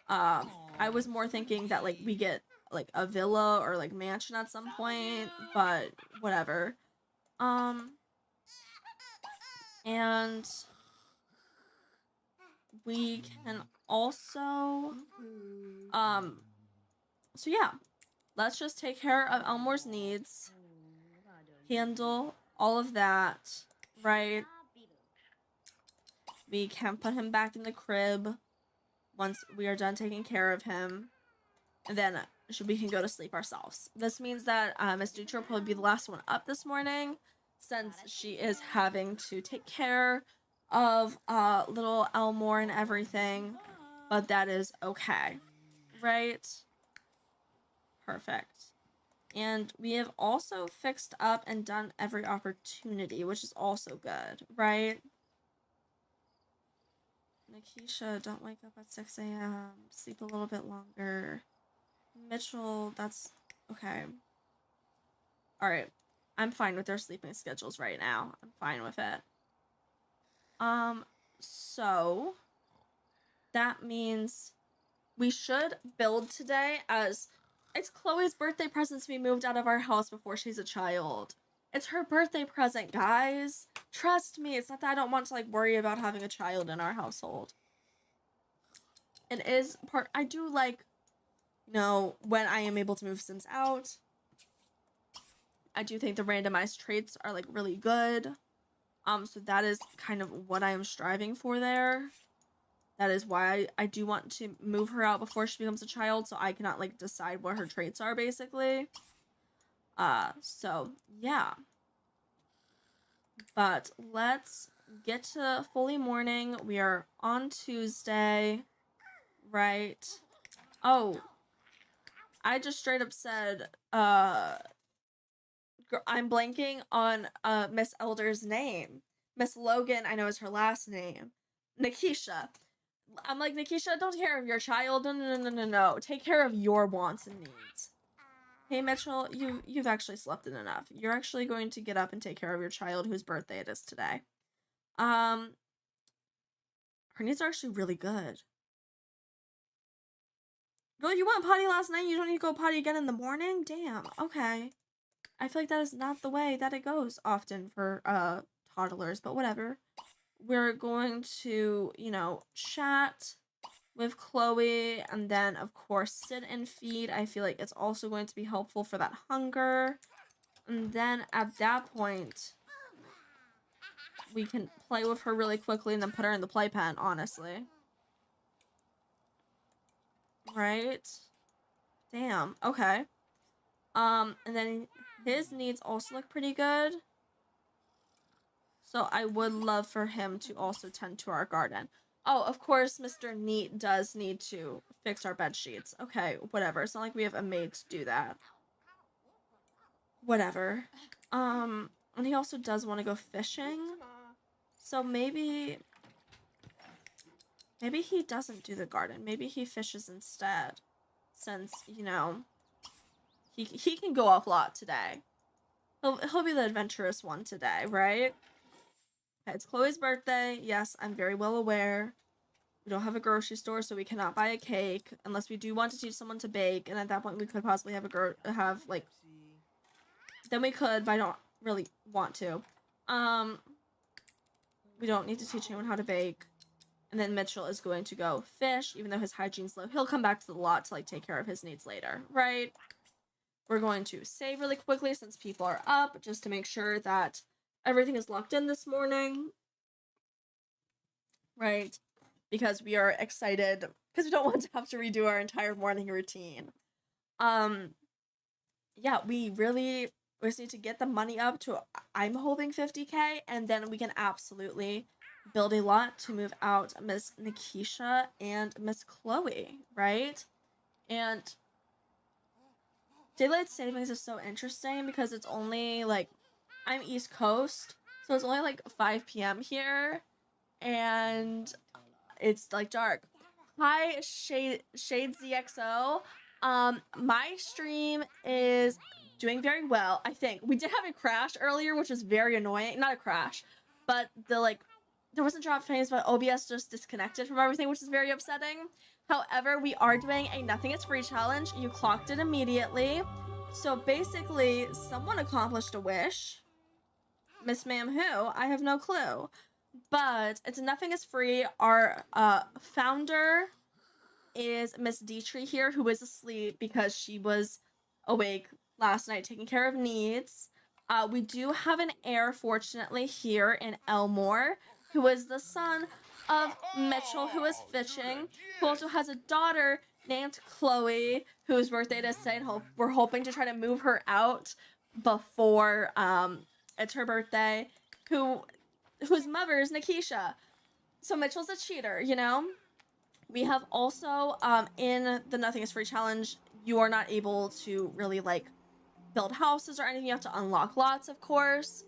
I was more thinking that, like, we get, like, a villa or, like, mansion at some point, but whatever. And we can also, so yeah, let's just take care of Elmore's needs. Handle all of that, right? We can put him back in the crib once we are done taking care of him, and then we can go to sleep ourselves. This means that Miss Dietrich will probably be the last one up this morning, since she is having to take care of little Elmore and everything, but that is okay, right? Perfect. And we have also fixed up and done every opportunity, which is also good, right? Nikisha, don't wake up at 6 a.m. Sleep a little bit longer. Mitchell, that's okay. Alright. I'm fine with their sleeping schedules right now. I'm fine with it. So that means we should build today as It's Chloe's birthday present to be moved out of our house before she's a child. It's her birthday present, guys. Trust me, it's not that I don't want to, like, worry about having a child in our household. It is part, I do like, you know, when I am able to move Sims out. I do think the randomized traits are, like, really good. So that is kind of what I am striving for there. That is why I do want to move her out before she becomes a child, so I cannot, like, decide what her traits are, basically. So, yeah. But let's get to fully morning. We are on Tuesday, right? Oh, I just straight up said, I'm blanking on Miss Elder's name. Miss Logan, I know is her last name. Nikisha. I'm like, Nikisha, don't take care of your child. No. Take care of your wants and needs. Hey, Mitchell, you've actually slept in enough. You're actually going to get up and take care of your child whose birthday it is today. Her needs are actually really good. Girl, you went potty last night? You don't need to go potty again in the morning? Damn, okay. I feel like that is not the way that it goes often for toddlers, but whatever. We're going to, you know, chat with Chloe and then, of course, sit and feed. I feel like it's also going to be helpful for that hunger. And then at that point, we can play with her really quickly and then put her in the playpen, honestly. Right? Damn, okay. And then his needs also look pretty good. So I would love for him to also tend to our garden. Oh, of course, Mr. Neat does need to fix our bed sheets. Okay, whatever. It's not like we have a maid to do that. Whatever. And he also does want to go fishing. So maybe he doesn't do the garden. Maybe he fishes instead. Since, you know, he can go off lot today. He'll be the adventurous one today, right? Okay, it's Chloe's birthday. Yes, I'm very well aware. We don't have a grocery store, so we cannot buy a cake unless we do want to teach someone to bake. And at that point, we could possibly have then we could, but I don't really want to. We don't need to teach anyone how to bake. And then Mitchell is going to go fish, even though his hygiene's low. He'll come back to the lot to, like, take care of his needs later, right? We're going to save really quickly since people are up, just to make sure that everything is locked in this morning. Right? Because we are excited, because we don't want to have to redo our entire morning routine. Yeah, we just need to get the money up to, I'm hoping 50K, and then we can absolutely build a lot to move out Miss Nikisha and Miss Chloe, right? And daylight savings is so interesting because it's only, like, I'm East Coast, so it's only, like, 5 p.m. here, and it's, like, dark. Hi, ShadesZXO. My stream is doing very well, I think. We did have a crash earlier, which was very annoying. Not a crash, but there wasn't drop frames, but OBS just disconnected from everything, which is very upsetting. However, we are doing a Nothing is Free challenge. You clocked it immediately. So basically, someone accomplished a wish. Miss Ma'am who? I have no clue. But it's Nothing is Free. Our founder is Miss Dietrich here, who is asleep because she was awake last night taking care of needs. We do have an heir, fortunately, here in Elmore, who is the son of Mitchell, who is fishing, who also has a daughter named Chloe, whose birthday it is today, and we're hoping to try to move her out before it's her birthday, whose mother is Nikisha. So Mitchell's a cheater, you know? We have also, in the Nothing is Free challenge, you are not able to really, like, build houses or anything. You have to unlock lots, of course.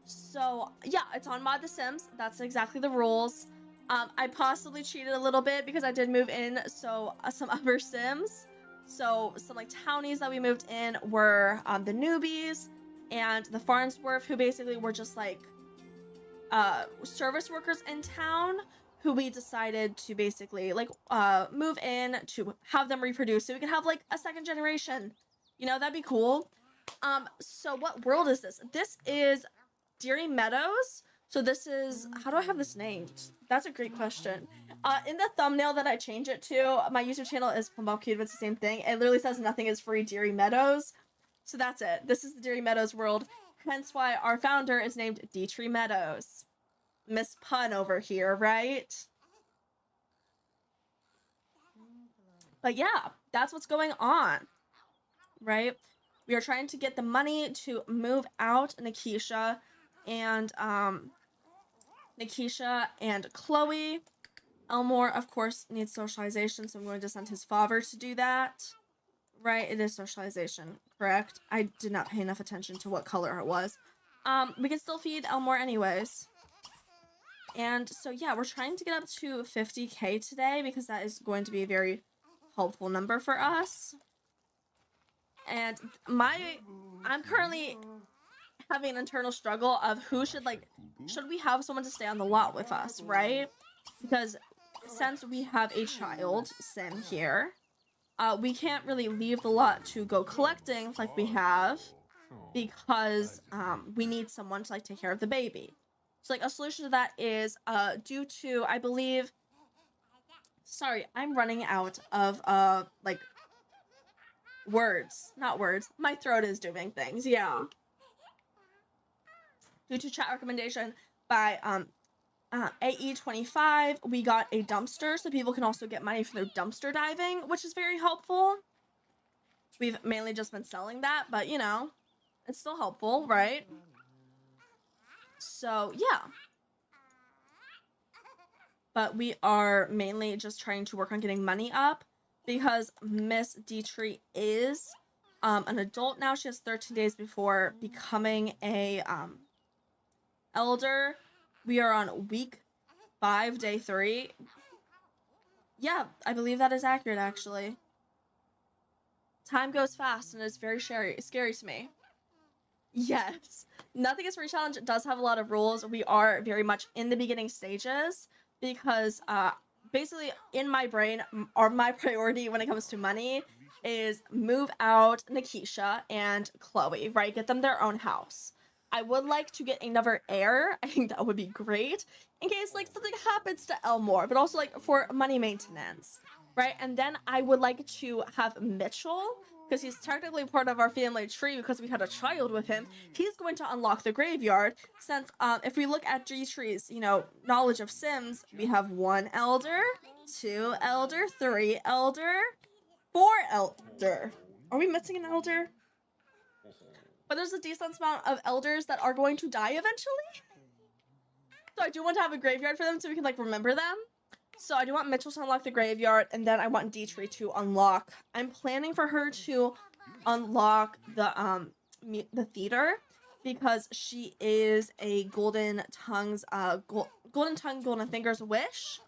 So, yeah, it's on Mod The Sims. That's exactly the rules. I possibly cheated a little bit because I did move in, so some other Sims. So, some, like, townies that we moved in were the newbies and the Farnsworth, who basically were just, like, service workers in town who we decided to basically like move in to have them reproduce so we can have like a second generation. You know, that'd be cool. So what world is this? This is Deary Meadows. So this is, how do I have this named? That's a great question. In the thumbnail that I change it to, my YouTube channel is Pumblecube, but it's the same thing. It literally says nothing is free Deary Meadows. So that's it. This is the Deary Meadows world. Hence why our founder is named Deary Meadows. Miss Pun over here, right? But yeah, that's what's going on, right? We are trying to get the money to move out Nikisha and Chloe. Elmore, of course, needs socialization, so I'm going to send his father to do that. Right, it is socialization, correct? I did not pay enough attention to what color it was. We can still feed Elmore anyways. And so yeah, we're trying to get up to 50k today because that is going to be a very helpful number for us. And I'm currently having an internal struggle of who should we have someone to stay on the lot with us, right? Because since we have a child, Sim, here, we can't really leave the lot to go collecting like we have because we need someone to like take care of the baby. So like a solution to that is due to, I believe, sorry, I'm running out of like words, not words. My throat is doing things, yeah. Due to chat recommendation by AE25, we got a dumpster so people can also get money for their dumpster diving, which is very helpful. We've mainly just been selling that, but you know, it's still helpful, right? So yeah. But we are mainly just trying to work on getting money up because Miss Deary is an adult now. She has 13 days before becoming a elder. We are on week 5, day 3. Yeah, I believe that is accurate, actually. Time goes fast, and it's very scary to me. Yes. Nothing is Free Challenge does have a lot of rules. We are very much in the beginning stages because basically in my brain, my priority when it comes to money is move out Nikisha and Chloe, right? Get them their own house. I would like to get another heir. I think that would be great in case like something happens to Elmore, but also like for money maintenance, right? And then I would like to have Mitchell because he's technically part of our family tree because we had a child with him. He's going to unlock the graveyard since if we look at Tree's, you know, knowledge of Sims, we have 1 elder, 2 elder, 3 elder, 4 elder. Are we missing an elder? But there's a decent amount of elders that are going to die eventually. So I do want to have a graveyard for them so we can like remember them. So I do want Mitchell to unlock the graveyard, and then I want Deary to unlock. I'm planning for her to unlock the theater because she is a golden tongue, golden fingers wish,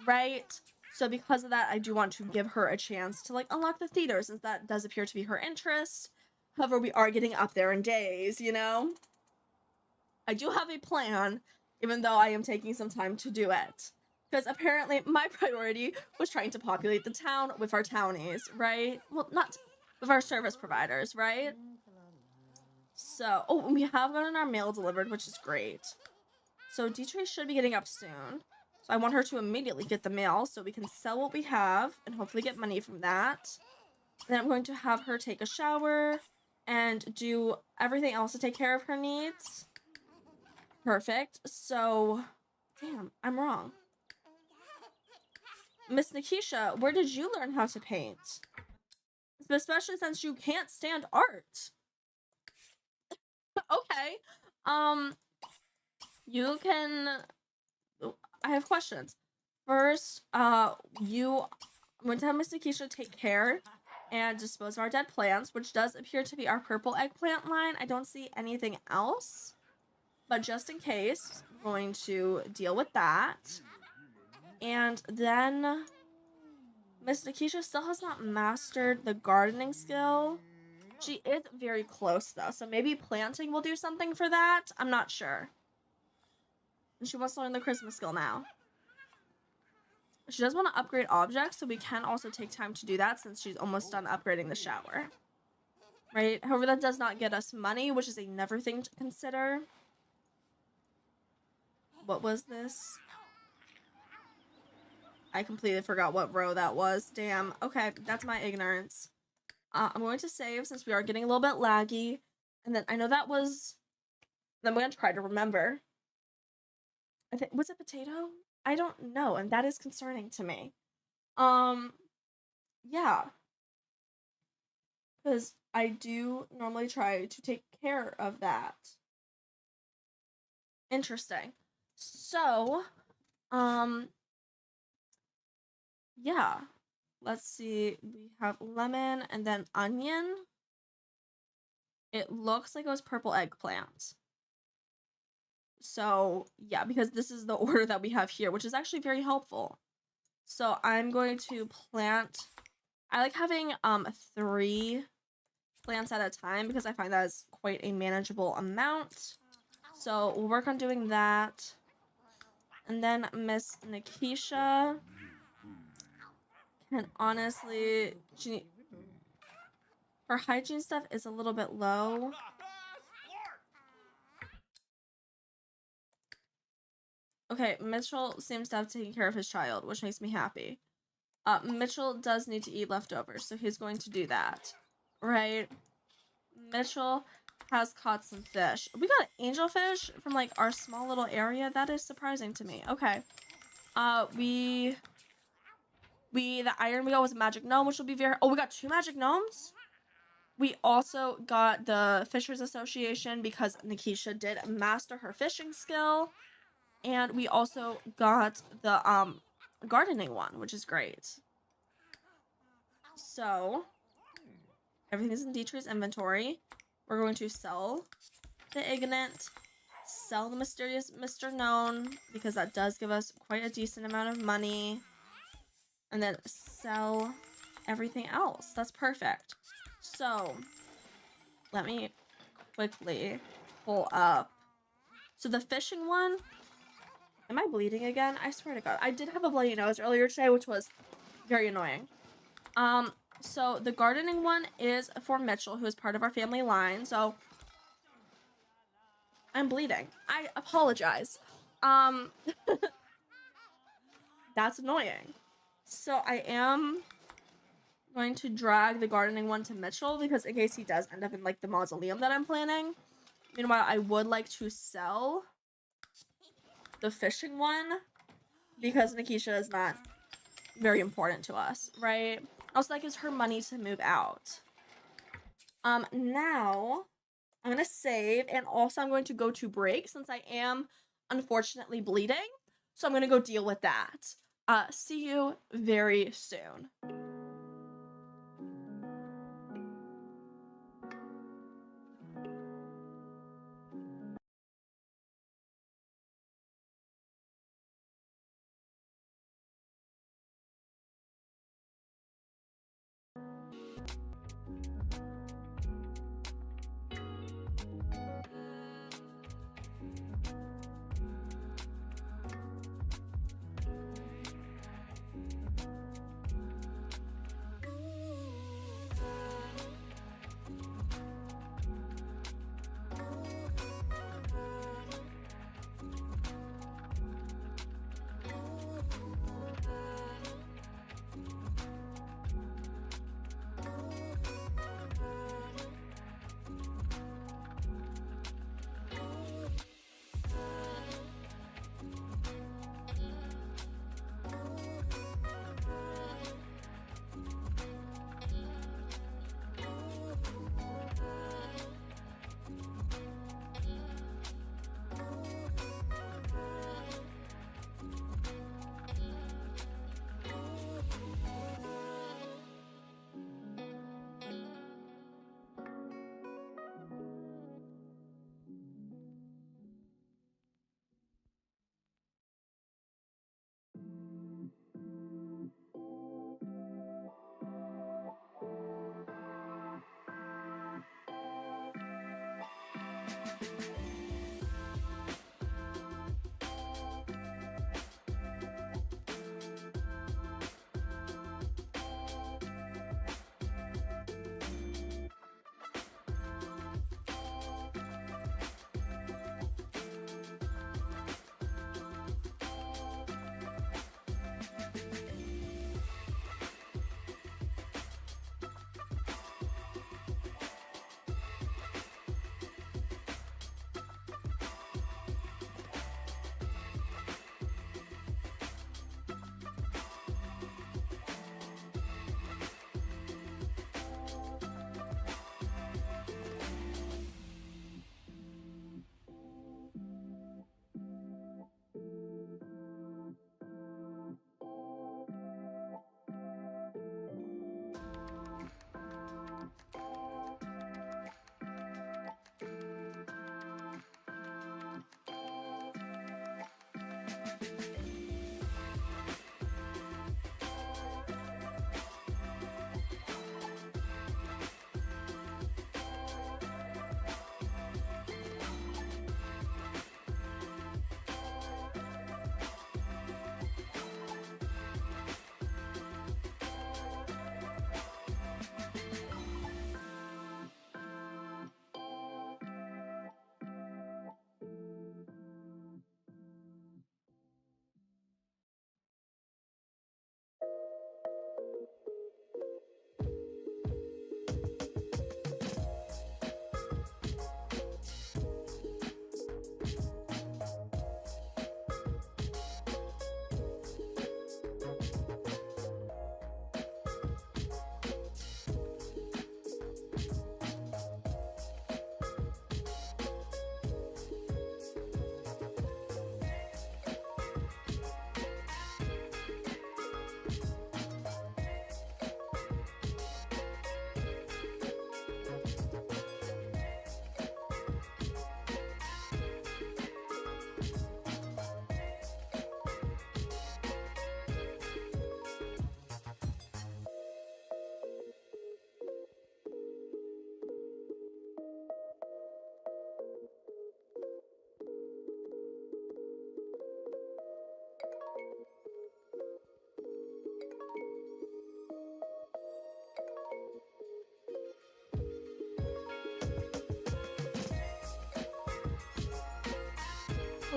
right? So because of that, I do want to give her a chance to like unlock the theater since that does appear to be her interest. However, we are getting up there in days, you know? I do have a plan, even though I am taking some time to do it. Because apparently my priority was trying to populate the town with our townies, right? Well, not with our service providers, right? So, oh, we have gotten our mail delivered, which is great. So Deary should be getting up soon. So I want her to immediately get the mail so we can sell what we have and hopefully get money from that. Then I'm going to have her take a shower and do everything else to take care of her needs. Perfect. So, damn, I'm wrong. Miss Nikisha, where did you learn how to paint? Especially since you can't stand art. Okay. You can... I have questions. First, I'm going to have Miss Nikisha take care and dispose of our dead plants, which does appear to be our purple eggplant line. I don't see anything else. But just in case, I'm going to deal with that. And then Miss Nikisha still has not mastered the gardening skill. She is very close though, so maybe planting will do something for that. I'm not sure. And she wants to learn the Christmas skill now. She does want to upgrade objects, so we can also take time to do that since she's almost done upgrading the shower. Right? However, that does not get us money, which is another thing to consider. What was this? I completely forgot what row that was. Damn. Okay, that's my ignorance. I'm going to save since we are getting a little bit laggy. And then I know that was... Then I'm going to try to remember. I think... Was it potato? I don't know, and that is concerning to me. Yeah. Because I do normally try to take care of that. Interesting. So, yeah. Let's see. We have lemon and then onion. It looks like it was purple eggplant. So, yeah, because this is the order that we have here, which is actually very helpful. So, I'm going to plant... I like having 3 plants at a time because I find that is quite a manageable amount. So, we'll work on doing that. And then Miss Nikisha can honestly... Her hygiene stuff is a little bit low. Okay, Mitchell seems to have taken care of his child, which makes me happy. Mitchell does need to eat leftovers, so he's going to do that. Right? Mitchell has caught some fish. We got angelfish from, like, our small little area. That is surprising to me. Okay. The iron we got was a magic gnome, which will be very... Oh, we got 2 magic gnomes? We also got the Fishers Association because Nikisha did master her fishing skill. And we also got the gardening one, which is great. So, everything is in Dietrich's inventory. We're going to sell the Ignite, sell the Mysterious Mr. Known, because that does give us quite a decent amount of money. And then sell everything else. That's perfect. So, let me quickly pull up. So, the fishing one... Am I bleeding again? I swear to God. I did have a bloody nose earlier today, which was very annoying. So the gardening one is for Mitchell, who is part of our family line. So I'm bleeding. I apologize. That's annoying. So I am going to drag the gardening one to Mitchell because in case he does end up in like the mausoleum that I'm planning. Meanwhile, I would like to sell the fishing one because Nikisha is not very important to us, right? Also, that gives her money to move out. Now I'm gonna save, and also I'm going to go to break since I am unfortunately bleeding. So I'm gonna go deal with that. See you very soon.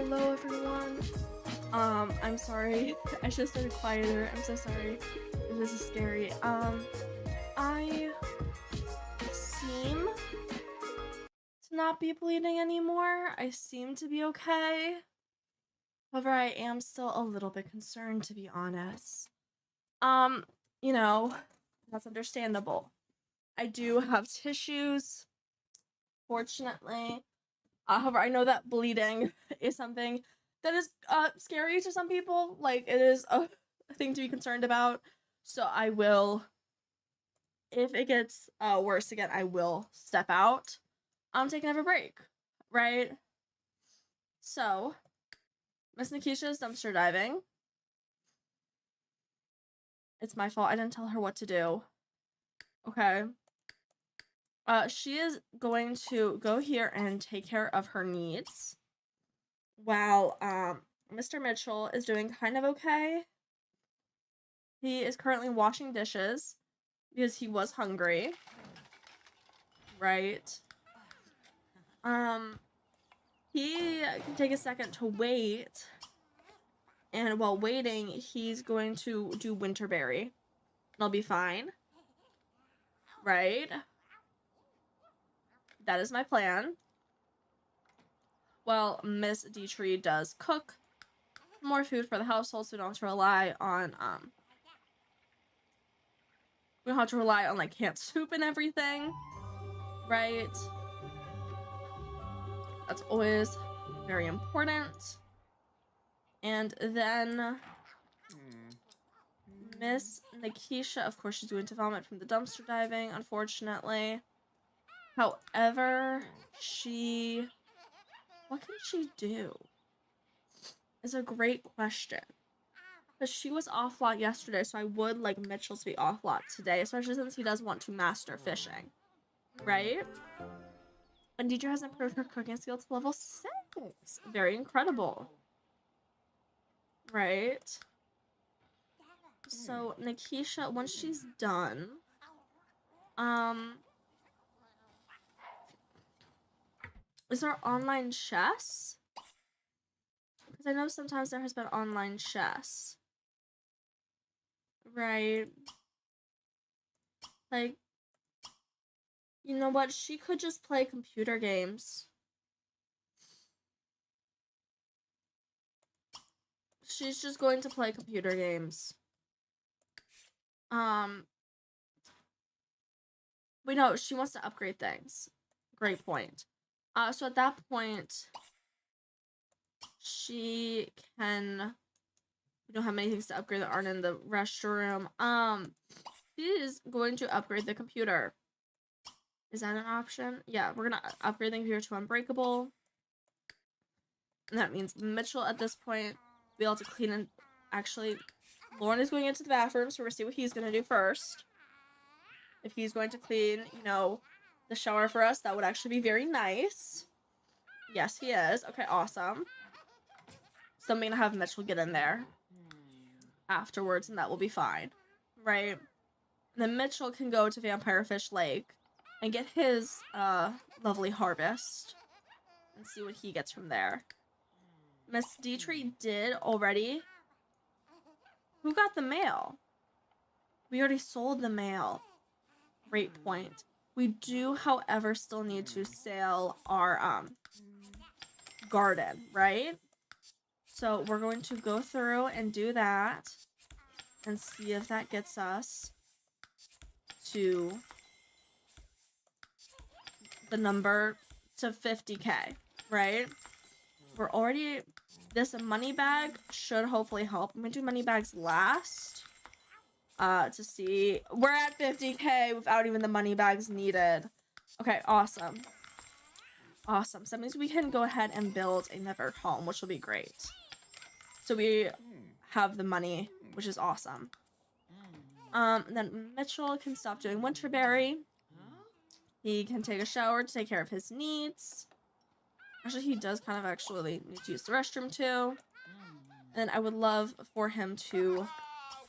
Hello everyone. I'm sorry. I should have started quieter. I'm so sorry. This is scary. I seem to not be bleeding anymore. I seem to be okay. However, I am still a little bit concerned, to be honest. You know, that's understandable. I do have tissues, fortunately. However, I know that bleeding is something that is scary to some people. Like, it is a thing to be concerned about. So I will, if it gets worse again, I will step out. I'm taking a break, right? So, Miss Nikisha's dumpster diving. It's my fault. I didn't tell her what to do. Okay. She is going to go here and take care of her needs. While, Mr. Mitchell is doing kind of okay. He is currently washing dishes because he was hungry. Right. He can take a second to wait. And while waiting, he's going to do Winterberry. I'll be fine. Right? That is my plan. Well, Miss Dietrich does cook more food for the household, so we don't have to rely on, we don't have to rely on, like, canned soup and everything. Right? That's always very important. And then Miss Nikisha, of course, she's doing to vomit from the dumpster diving, unfortunately. However, what can she do? Is a great question. Because she was off lot yesterday, so I would like Mitchell to be off lot today, especially since he does want to master fishing. Right? And Deidre has improved her cooking skill to level 6. Very incredible. Right? So, Nikisha, once she's done, is there online chess? Because I know sometimes there has been online chess. Right? Like, you know what? She could just play computer games. She's just going to play computer games. Wait, no, she wants to upgrade things. Great point. So at that point, she can... We don't have many things to upgrade that aren't in the restroom. She is going to upgrade the computer. Is that an option? Yeah, we're gonna upgrade the computer to unbreakable. And that means Mitchell at this point be able to clean and actually, Lauren is going into the bathroom, so we're gonna see what he's gonna do first. If he's going to clean, you know, the shower for us, that would actually be very nice. Yes, he is. Okay, awesome. So I'm gonna have Mitchell get in there afterwards, and that will be fine, right? And then Mitchell can go to Vampire Fish Lake and get his lovely harvest and see what he gets from there. Miss Dietrich did already. Who got the mail? We already sold the mail. Great point. We do, however, still need to sell our garden, right? So we're going to go through and do that and see if that gets us to the number to 50K, right? We're already, this money bag should hopefully help. I'm gonna do money bags last to see. We're at 50K without even the money bags needed. Okay, awesome. Awesome. So that means we can go ahead and build another home, which will be great. So we have the money, which is awesome. Then Mitchell can stop doing Winterberry. He can take a shower to take care of his needs. Actually, he does kind of actually need to use the restroom too. And I would love for him to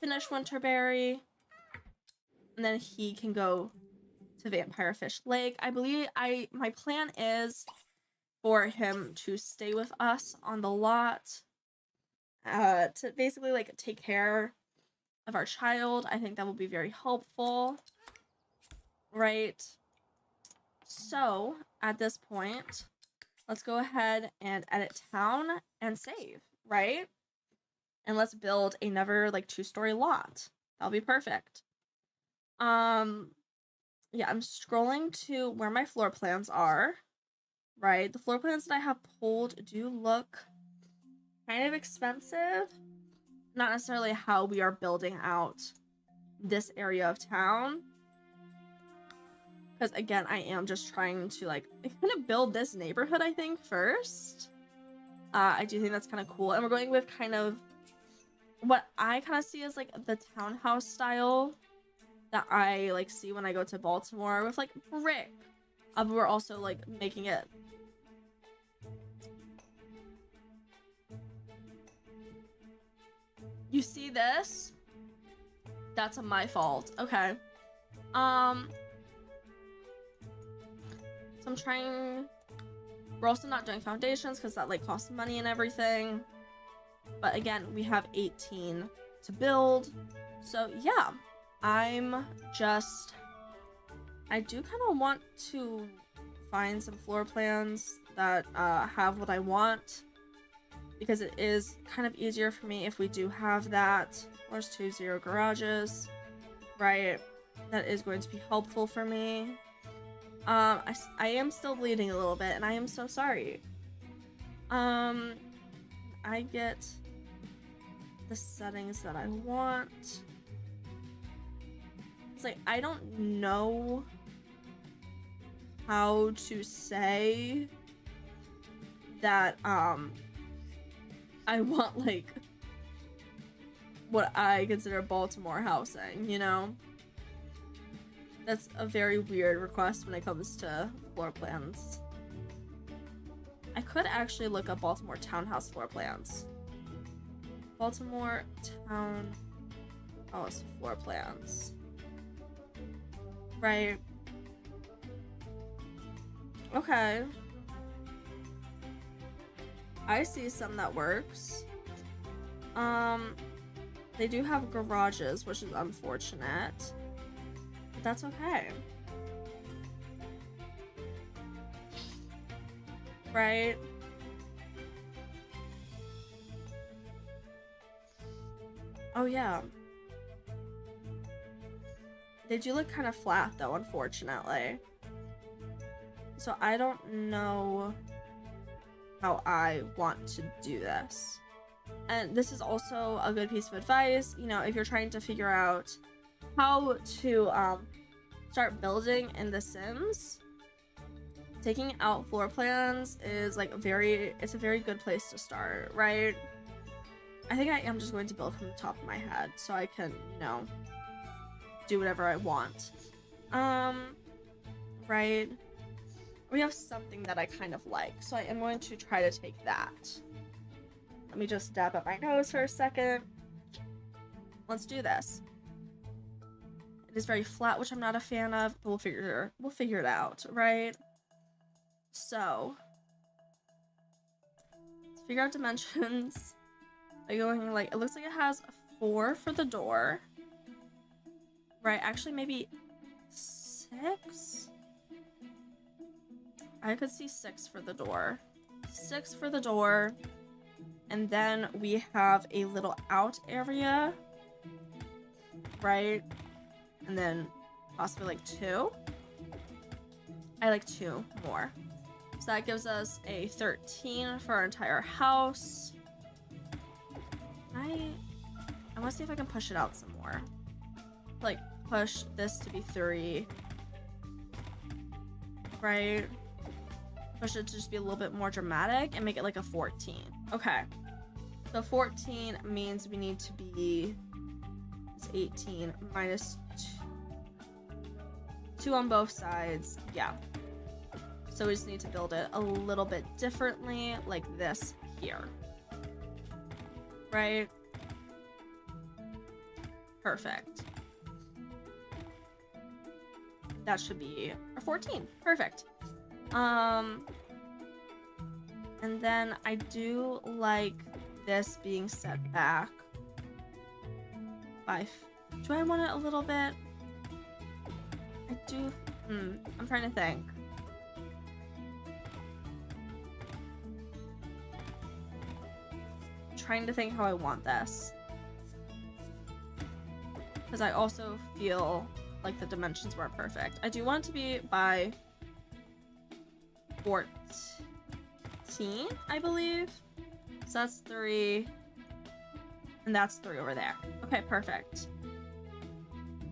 finish Winterberry. And then he can go to Vampire Fish Lake. I believe my plan is for him to stay with us on the lot. To basically like take care of our child. I think that will be very helpful. Right? So, at this point, let's go ahead and edit town and save, right? And let's build another like 2-story lot. That'll be perfect. Yeah, I'm scrolling to where my floor plans are, right? The floor plans that I have pulled do look kind of expensive. Not necessarily how we are building out this area of town. Because again, I am just trying to like kind of build this neighborhood, I think, first. I do think that's kind of cool. And we're going with kind of what I kind of see as like the townhouse style that I like see when I go to Baltimore with like brick. But we're also like making it. You see this? That's my fault. Okay. So I'm trying. We're also not doing foundations because that like costs money and everything. But again, we have 18 to build. So yeah, I do kind of want to find some floor plans that have what I want. Because it is kind of easier for me if we do have that. There's 2 0 garages, right? That is going to be helpful for me. I am still bleeding a little bit, and I am so sorry. I get the settings that I want. It's like, I don't know how to say that, I want, like, what I consider Baltimore housing, you know? That's a very weird request when it comes to floor plans. I could actually look up Baltimore townhouse floor plans. Baltimore townhouse floor plans. Right. Okay. I see some that works. They do have garages, which is unfortunate. But that's okay. Right? Oh yeah. They do look kind of flat though, unfortunately. So I don't know how I want to do this. And this is also a good piece of advice, you know, if you're trying to figure out how to start building in The Sims, taking out floor plans is like it's a very good place to start, right? I think I am just going to build from the top of my head so I can, you know, do whatever I want. Right. We have something that I kind of like, so I am going to try to take that. Let me just dab up my nose for a second. Let's do this. It is very flat, which I'm not a fan of, but we'll figure it out, right? So let's figure out dimensions. Are you going like, it looks like it has 4 for the door. Right, actually maybe 6? I could see 6 for the door. 6 for the door. And then we have a little out area. Right? And then possibly like 2. I like 2 more. So that gives us a 13 for our entire house. I want to see if I can push it out some more. Like, push this to be 3. Right? Push it to just be a little bit more dramatic and make it like a 14. Okay. So 14 means we need to be 18 minus 2 on both sides. Yeah. So we just need to build it a little bit differently, like this here. Right? Perfect. That should be a 14. Perfect. And then I do like this being set back by... Do I want it a little bit? I do... I'm trying to think. Trying to think how I want this. Because I also feel like the dimensions weren't perfect. I do want it to be by 14, I believe. So that's 3. And that's 3 over there. Okay, perfect.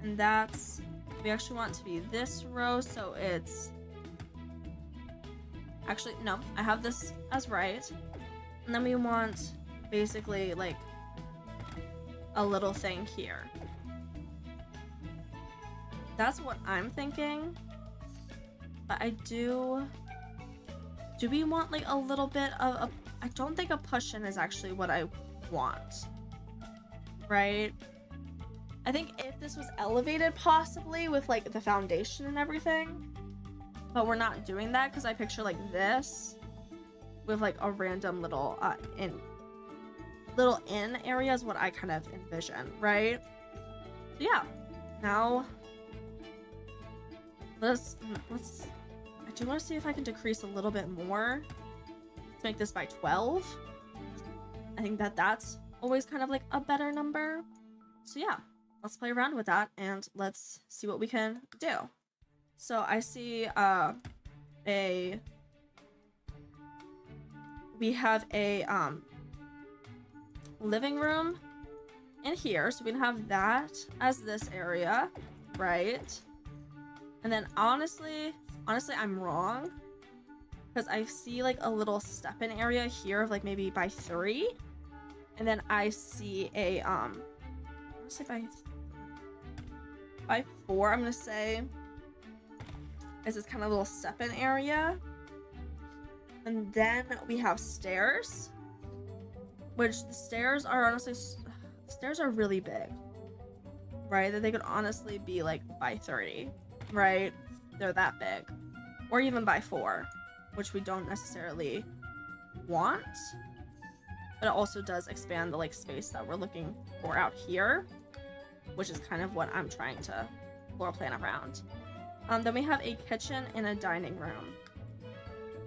And that's... We actually want it to be this row, so it's... Actually, no. I have this as right. And then we want basically like a little thing here. That's what I'm thinking. But I do we want like a little bit of a... I don't think a push-in is actually what I want. Right? I think if this was elevated possibly with like the foundation and everything. But we're not doing that because I picture like this with like a random little in area is what I kind of envision, right? So yeah. Now let's I do want to see if I can decrease a little bit more to make this by 12. I think that's always kind of like a better number. So yeah, let's play around with that and let's see what we can do. So I see we have a living room in here, so we can have that as this area, right? And then honestly I'm wrong because I see like a little step-in area here of like maybe by 3, and then I see a I'm gonna say by 4. I'm gonna say is this kind of little step-in area, and then we have stairs, which the stairs are honestly stairs are really big, right? That they could honestly be like by 30, right? They're that big, or even by 4, which we don't necessarily want, but it also does expand the like space that we're looking for out here, which is kind of what I'm trying to floor plan around. Then we have a kitchen and a dining room.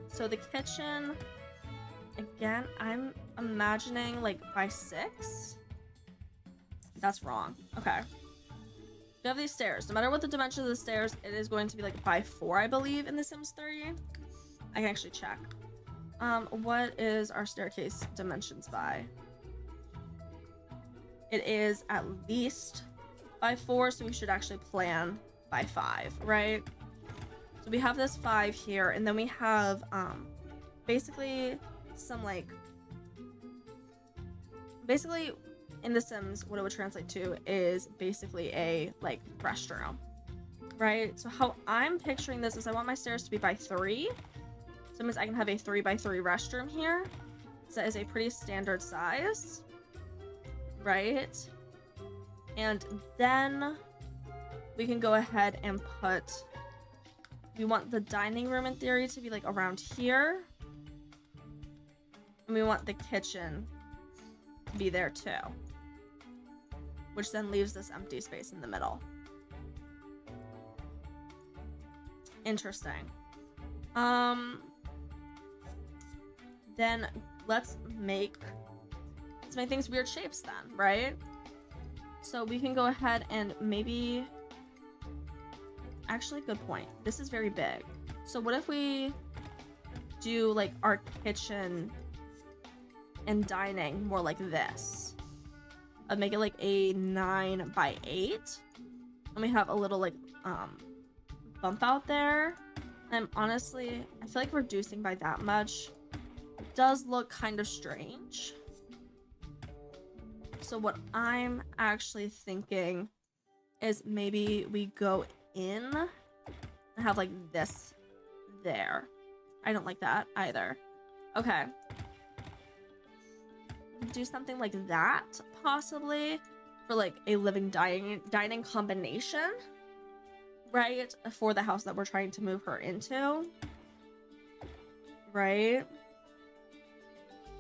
So the kitchen, again, I'm imagining like by 6. That's wrong. Okay. We have these stairs. No matter what the dimension of the stairs, it is going to be like by 4, I believe, in The Sims 3. I can actually check. What is our staircase dimensions by? It is at least by 4, so we should actually plan by 5, right? So we have this 5 here, and then we have basically some like basically in The Sims, what it would translate to is basically a like restroom, right? So how I'm picturing this is I want my stairs to be by 3. So that means I can have a 3x3 restroom here. So that is a pretty standard size, right? And then we can go ahead and put, we want the dining room in theory to be like around here. And we want the kitchen to be there too. Which then leaves this empty space in the middle. Interesting. Then let's make things weird shapes then, right? So we can go ahead and maybe, actually good point. This is very big. So what if we do like our kitchen and dining more like this? I'd make it like a 9x8. And we have a little like bump out there. And honestly, I feel like reducing by that much does look kind of strange. So what I'm actually thinking is maybe we go in and have like this there. I don't like that either. Okay. Do something like that possibly for like a living dining combination, right? For the house that we're trying to move her into, right?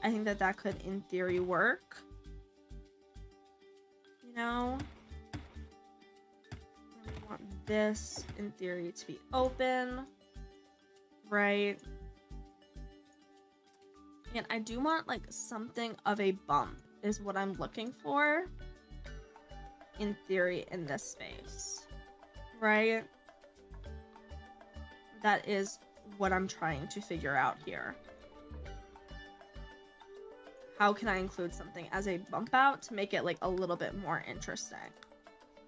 I think that that could in theory work, you know. And we want this in theory to be open, right? And I do want like something of a bump is what I'm looking for in theory in this space, right? That is what I'm trying to figure out here. How can I include something as a bump out to make it like a little bit more interesting?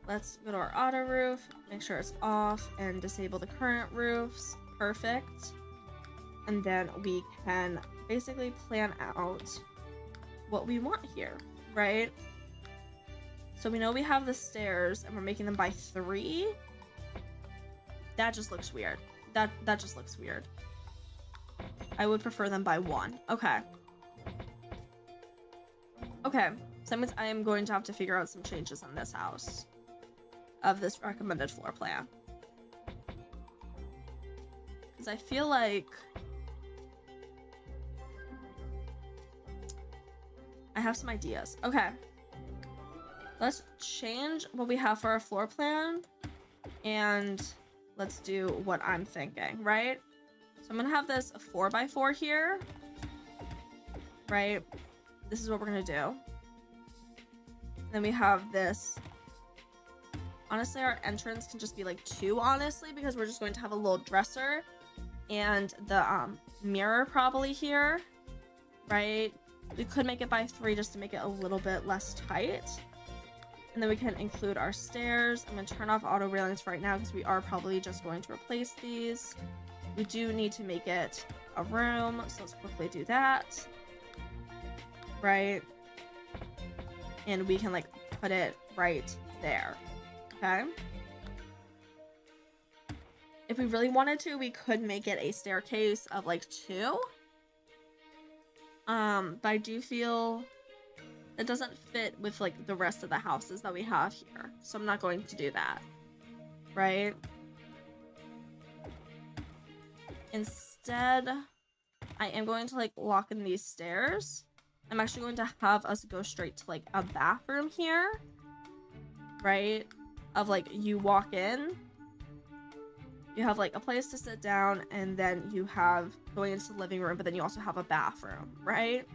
Let's go to our auto roof, make sure it's off, and disable the current roofs. Perfect. And then we can basically plan out what we want here, right? So we know we have the stairs and we're making them by 3. That just looks weird. That just looks weird. I would prefer them by 1. Okay. Okay, so that means I am going to have to figure out some changes on this house of this recommended floor plan. Because I feel like I have some ideas. Okay. Let's change what we have for our floor plan and let's do what I'm thinking, right? So I'm gonna have this a 4x4 here, right? This is what we're gonna do. Then we have this. Honestly, our entrance can just be like 2, honestly, because we're just going to have a little dresser and the mirror probably here, right? We could make it by 3 just to make it a little bit less tight. And then we can include our stairs. I'm gonna turn off auto railings right now because we are probably just going to replace these. We do need to make it a room, so let's quickly do that. Right? And we can like put it right there. Okay? If we really wanted to, we could make it a staircase of like 2. But I do feel it doesn't fit with like the rest of the houses that we have here. So I'm not going to do that. Right? Instead, I am going to like lock in these stairs. I'm actually going to have us go straight to like a bathroom here, right? Of like you walk in, you have like a place to sit down, and then you have going into the living room, but then you also have a bathroom, right?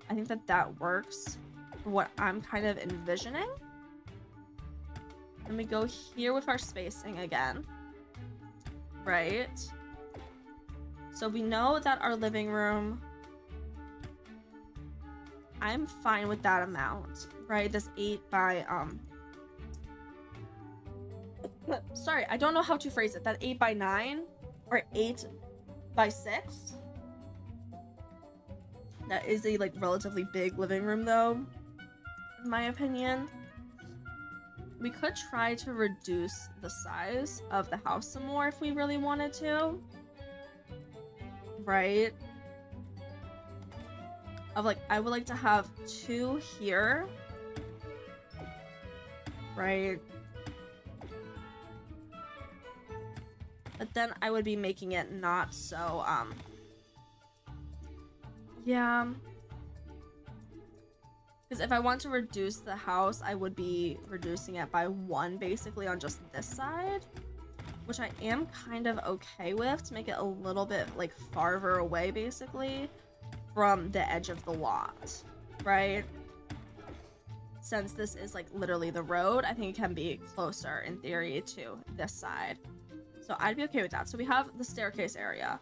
I think that that works for what I'm kind of envisioning. And we go here with our spacing again, right? So we know that our living room, I'm fine with that amount, right? This 8 by, sorry, I don't know how to phrase it. That 8 by 9 or 8 by 6. That is a like relatively big living room though. in my opinion. We could try to reduce the size of the house some more if we really wanted to. Right? Of like, I would like to have 2 here. Right? But then I would be making it not so, yeah. Because if I want to reduce the house, I would be reducing it by 1 basically on just this side, which I am kind of okay with, to make it a little bit like farther away basically from the edge of the lot, right? Since this is like literally the road, I think it can be closer in theory to this side. So I'd be okay with that. So we have the staircase area.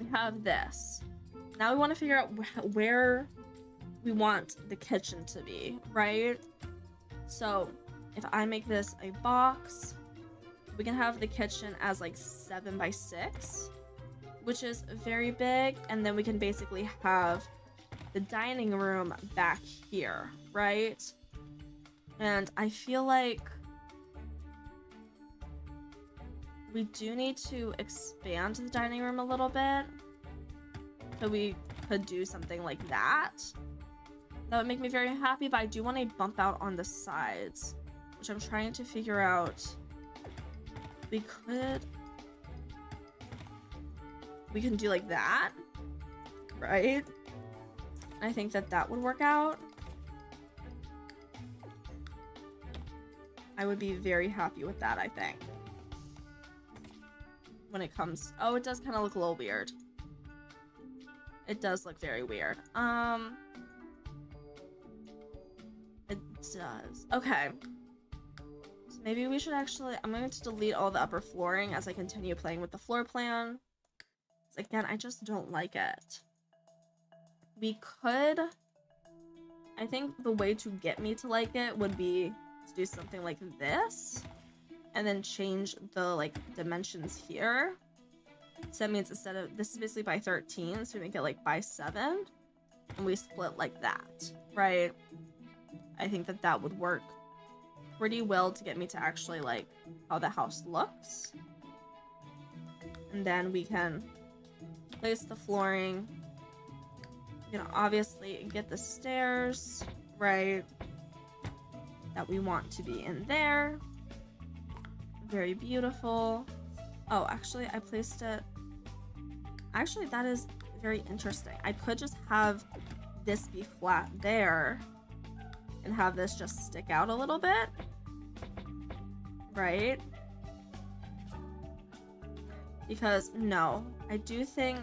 We have this. Now we want to figure out where we want the kitchen to be, right? So if I make this a box, we can have the kitchen as like 7 by 6, which is very big. And then we can basically have the dining room back here, right? And I feel like we do need to expand the dining room a little bit. So we could do something like that. That would make me very happy, but I do want a bump out on the sides, which I'm trying to figure out. We can do like that, right? I think that that would work out. I would be very happy with that, I think. When it comes, oh, it does kind of look a little weird. It does look very weird. It does. Okay. So maybe we should actually, I'm going to delete all the upper flooring as I continue playing with the floor plan. Again, I just don't like it. We could, I think the way to get me to like it would be to do something like this. And then change the like dimensions here. So that means instead of, this is basically by 13, so we make it like by 7. And we split like that, right? I think that that would work pretty well to get me to actually like how the house looks. And then we can place the flooring. You know, obviously get the stairs, right? That we want to be in there. Very beautiful. Oh, actually, I placed it. Actually, that is very interesting. I could just have this be flat there and have this just stick out a little bit. Right? Because, no, I do think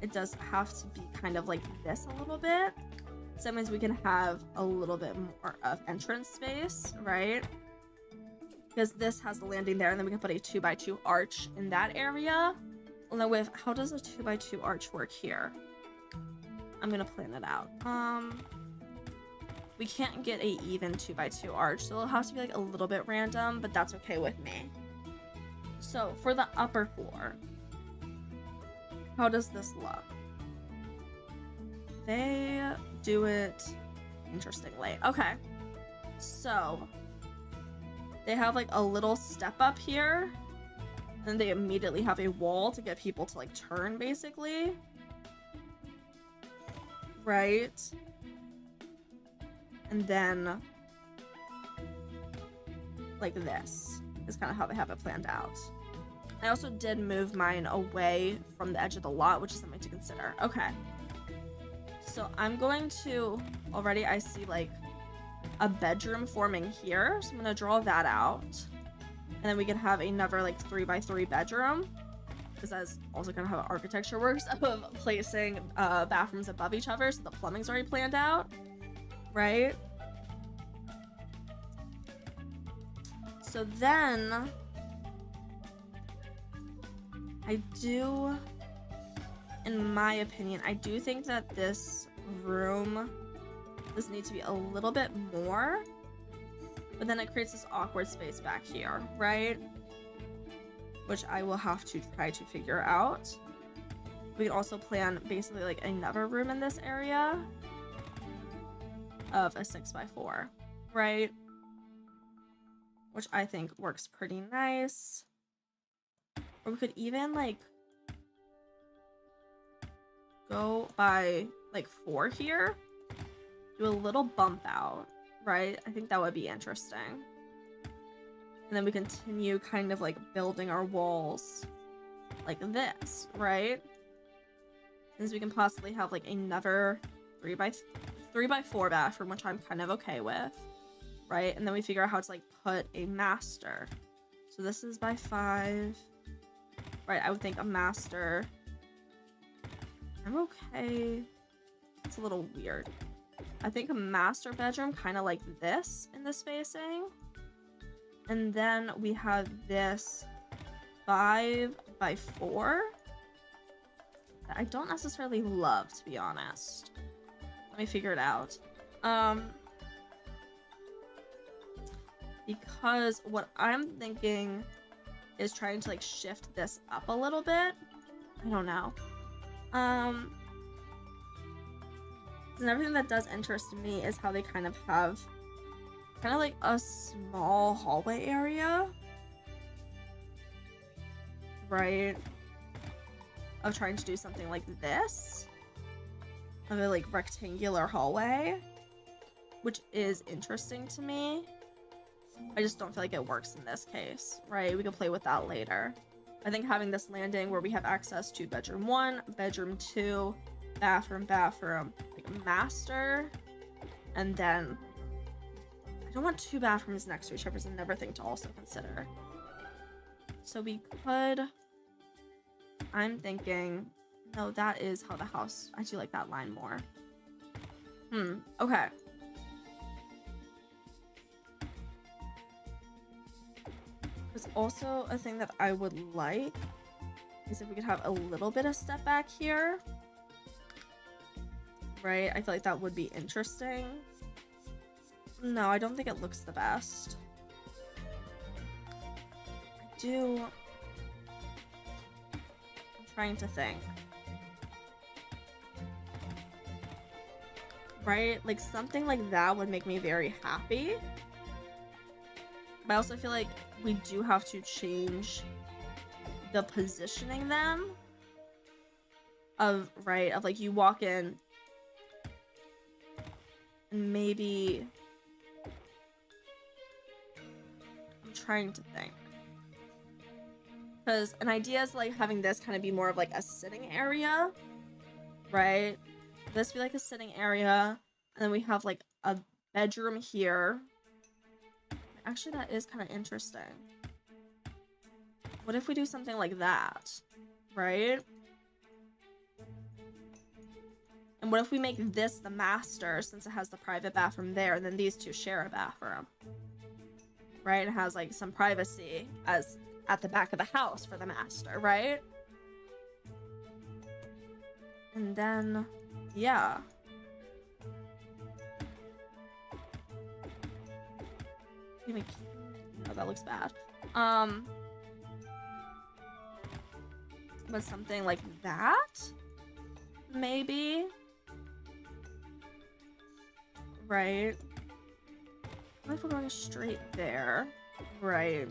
it does have to be kind of like this a little bit. So that means we can have a little bit more of entrance space, right? Because this has the landing there, and then we can put a 2x2 arch in that area. Although with, how does a 2x2 arch work here? I'm gonna plan it out. We can't get a even 2x2 arch, so it'll have to be like a little bit random, but that's okay with me. So for the upper floor, how does this look? They do it interestingly. Okay, so they have like a little step up here, and they immediately have a wall to get people to like turn basically. Right? And then like this is kind of how they have it planned out. I also did move mine away from the edge of the lot, which is something to consider. Okay. So I'm going to, already I see like a bedroom forming here. So I'm going to draw that out. And then we can have another like 3x3 bedroom. Because that's also kind of how architecture works, of placing bathrooms above each other. So the plumbing's already planned out. Right? So then I do, in my opinion, I do think that this room, this needs to be a little bit more, but then it creates this awkward space back here, right? Which I will have to try to figure out. We can also plan basically like another room in this area. of a 6x4, right? Which I think works pretty nice. Or we could even like go by like 4 here, do a little bump out, right? I think that would be interesting. And then we continue kind of like building our walls like this, right? Since we can possibly have like another 3x4 bathroom, which I'm kind of okay with, right? And then we figure out how to like put a master. So this is by 5, right? I would think a master. I'm okay. It's a little weird. I think a master bedroom kind of like this in the spacing. And then we have this 5x4 that I don't necessarily love, to be honest. Let me figure it out. Because what I'm thinking is trying to like shift this up a little bit. I don't know. And everything that does interest me is how they kind of have kind of like a small hallway area, right? Of trying to do something like this, of a like rectangular hallway, which is interesting to me. I just don't feel like it works in this case, right? We can play with that later. I think having this landing where we have access to bedroom 1, bedroom 2, bathroom, like master, and then I don't want 2 bathrooms next to each other is another thing to also consider. So we could, I'm thinking, no, that is how the house, I do like that line more. Okay. There's also a thing that I would like is if we could have a little bit of step back here. Right? I feel like that would be interesting. No, I don't think it looks the best. I'm trying to think. Right? Like something like that would make me very happy. But I also feel like we do have to change the positioning them of, right, of like you walk in and maybe I'm trying to think, because an idea is like having this kind of be more of like a sitting area, right? This be like a sitting area, and then we have like a bedroom here. Actually, that is kind of interesting. What if we do something like that, right? And what if we make this the master, since it has the private bathroom there, and then these two share a bathroom, right? It has like some privacy as at the back of the house for the master, right? And then, yeah. No, that looks bad. But something like that, maybe, right? What if we're going straight there, right?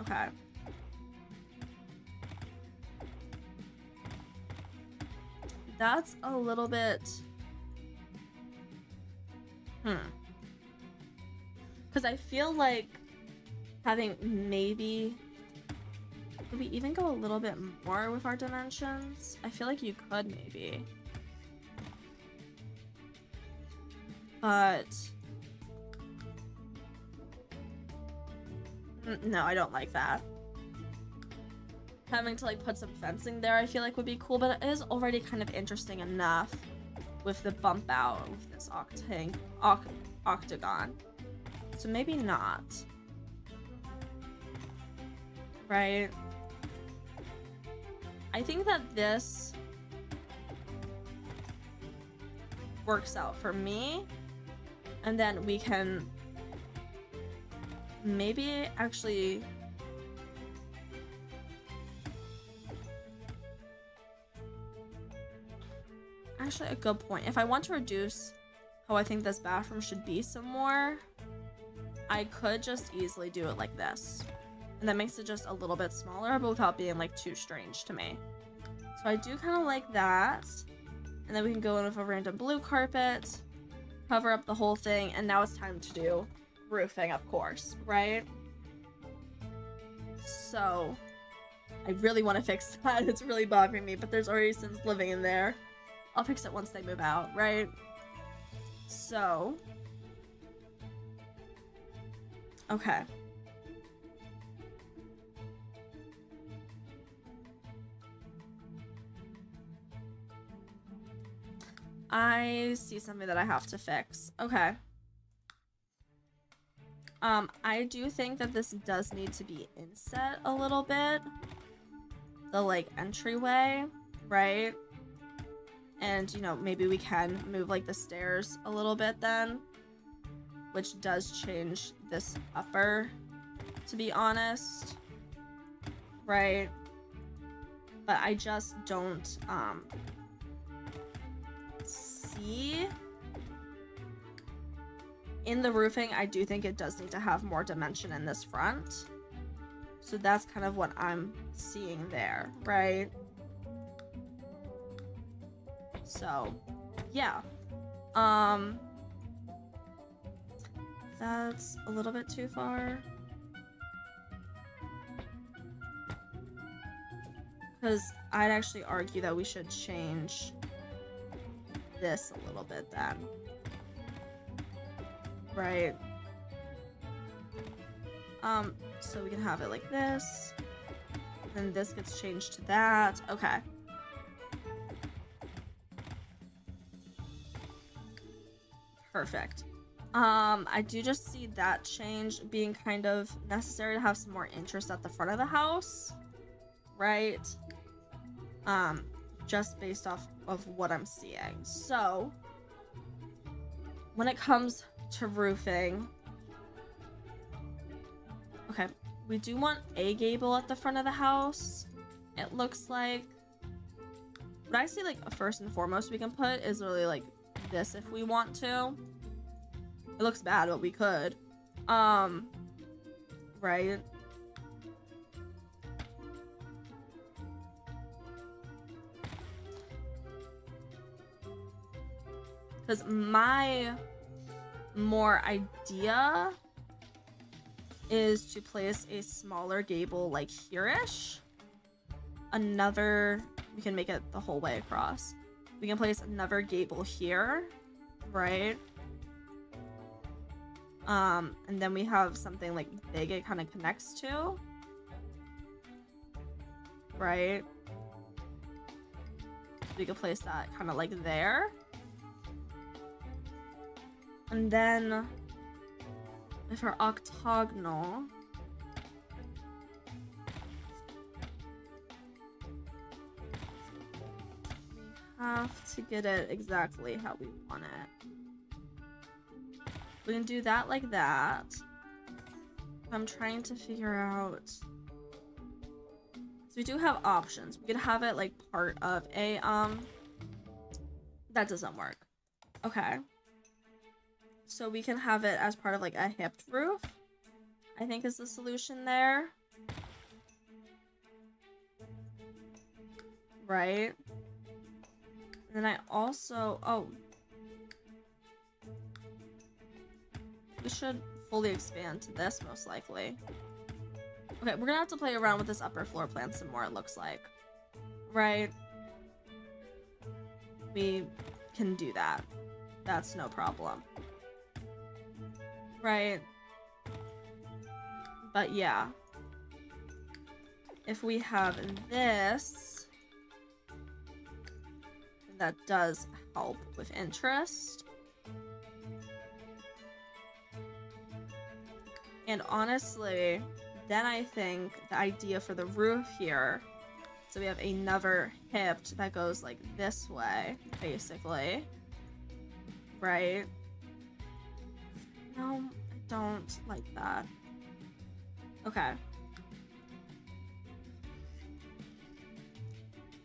Okay. That's a little bit, because I feel like having maybe, could we even go a little bit more with our dimensions? I feel like you could maybe, but no, I don't like that. Having to like put some fencing there I feel like would be cool, but it is already kind of interesting enough with the bump out with this octagon. So maybe not. Right? I think that this works out for me, and then we can maybe actually actually a good point. If I want to reduce how I think this bathroom should be some more, I could just easily do it like this. And that makes it just a little bit smaller, but without being like too strange to me. So I do kind of like that. And then we can go in with a random blue carpet, cover up the whole thing, and now it's time to do roofing, of course, right? So I really want to fix that. It's really bothering me, but there's already Sims living in there. I'll fix it once they move out, right? So, okay. I see something that I have to fix. Okay. I do think that this does need to be inset a little bit. The, like, entryway, right? And, you know, maybe we can move, like, the stairs a little bit then. Which does change this upper, to be honest. Right? But I just don't, see... In the roofing, I do think it does need to have more dimension in this front. So that's kind of what I'm seeing there, right? So, yeah. That's a little bit too far. Because I'd actually argue that we should change this a little bit then. Right. So we can have it like this. And this gets changed to that. Okay. Perfect. I do just see that change being kind of necessary to have some more interest at the front of the house. Right? Just based off of what I'm seeing. So, when it comes to roofing, okay, we do want a gable at the front of the house. It looks like what I see, like, first and foremost we can put is really like this if we want to. It looks bad, but we could. Right? Because my more idea is to place a smaller gable like here-ish. Another, we can make it the whole way across. We can place another gable here, right? And then we have something like big it kind of connects to, right? We could place that kind of like there. And then if our octagonal, we have to get it exactly how we want it. We can do that like that. I'm trying to figure out, so we do have options. We could have it like part of a that doesn't work. Okay. So we can have it as part of like a hipped roof, I think is the solution there. Right? And then I also, oh, we should fully expand to this most likely. Okay, we're gonna have to play around with this upper floor plan some more, it looks like. Right? We can do that. That's no problem. Right? But yeah. If we have this, that does help with interest. And honestly, then I think the idea for the roof here, so we have another hipped that goes like this way, basically. Right? No, I don't like that. Okay.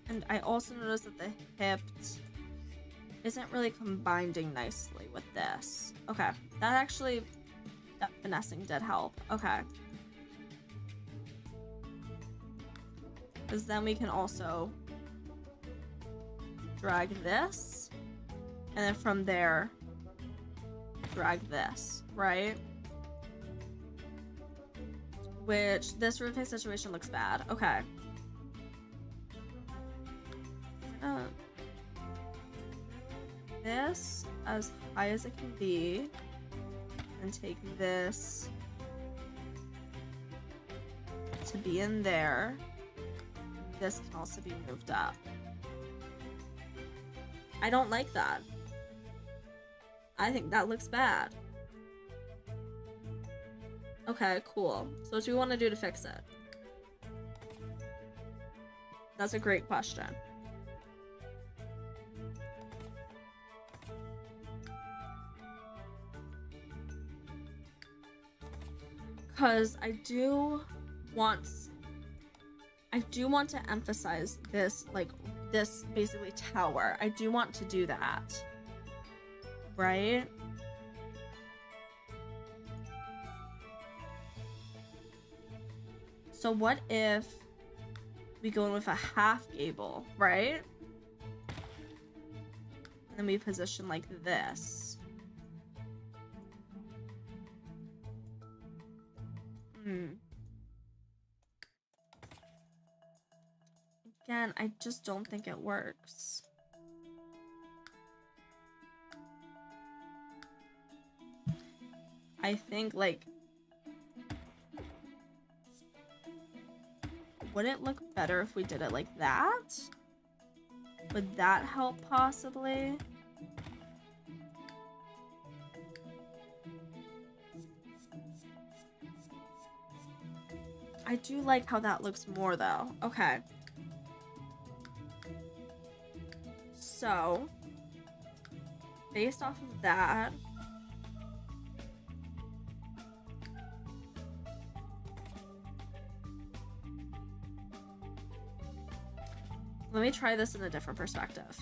And I also noticed that the hipped isn't really combining nicely with this. Okay, that finessing did help. Okay. Because then we can also drag this, and then from there, drag this, right? Which, this roofing situation looks bad. Okay. This as high as it can be, and take this to be in there. This can also be moved up. I don't like that. I think that looks bad. Okay, cool. So what do we want to do to fix it? That's a great question. Because I do want to emphasize this, like, this basically tower. I do want to do that. Right? So what if we go in with a half gable, right? And then we position like this. Again, I just don't think it works. I think, like, would it look better if we did it like that? Would that help possibly? I do like how that looks more though. Okay. So, based off of that, let me try this in a different perspective.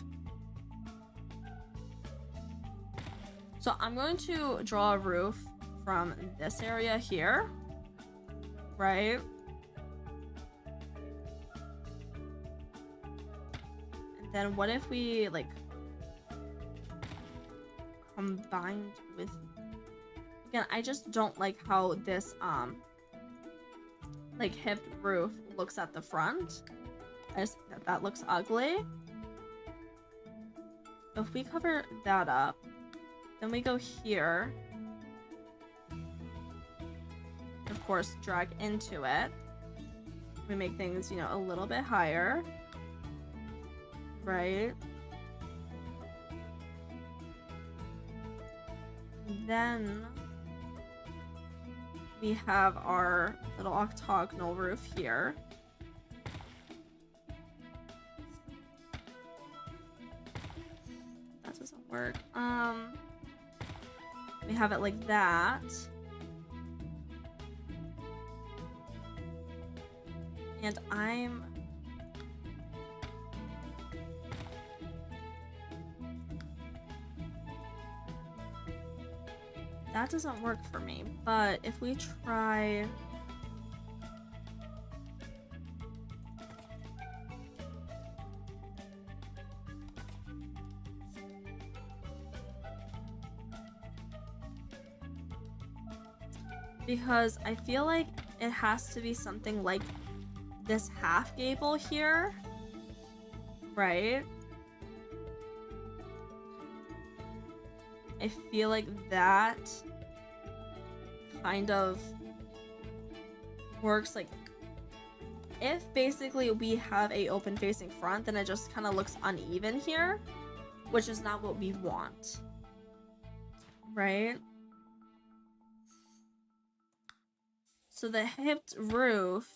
So I'm going to draw a roof from this area here, right? And then what if we, like, combined with... Again, I just don't like how this, like, hipped roof looks at the front. I just think that looks ugly. If we cover that up, then we go here. Of course, drag into it. We make things, you know, a little bit higher. Right? Then we have our little octagonal roof here. That doesn't work. We have it like that. And that doesn't work for me, but if we try... Because I feel like it has to be something like this half gable here, right? I feel like that kind of works. Like, if basically we have a open facing front, then it just kind of looks uneven here, which is not what we want, right? So the hipped roof,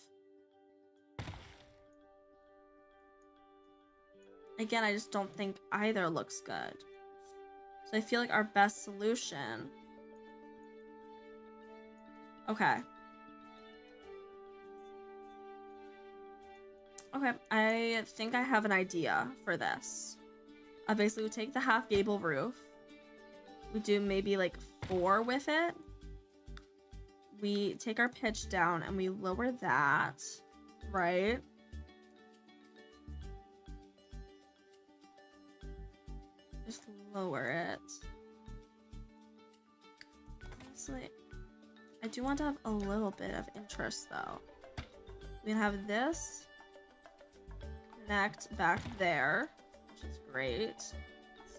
again, I just don't think either looks good. So I feel like our best solution... Okay. Okay, I think I have an idea for this. Basically, we take the half gable roof. We do maybe like 4 with it. We take our pitch down and we lower that, right? Just lower it. Honestly, I do want to have a little bit of interest though. We have this connect back there, which is great. It's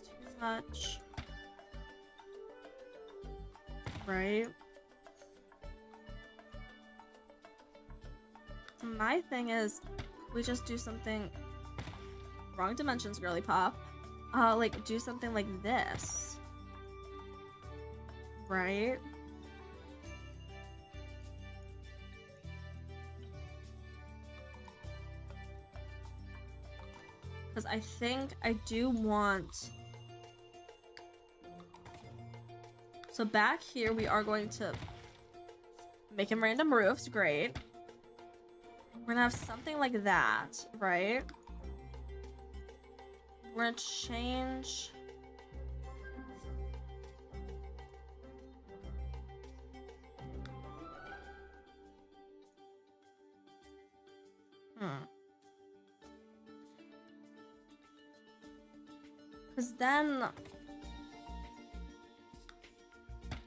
too much. Right? My thing is, we just do something. Wrong dimensions, girly pop. Like do something like this, right? Because I think I do want. So back here, we are going to make him random roofs. Great. We're gonna have something like that, right? We're gonna change. Because then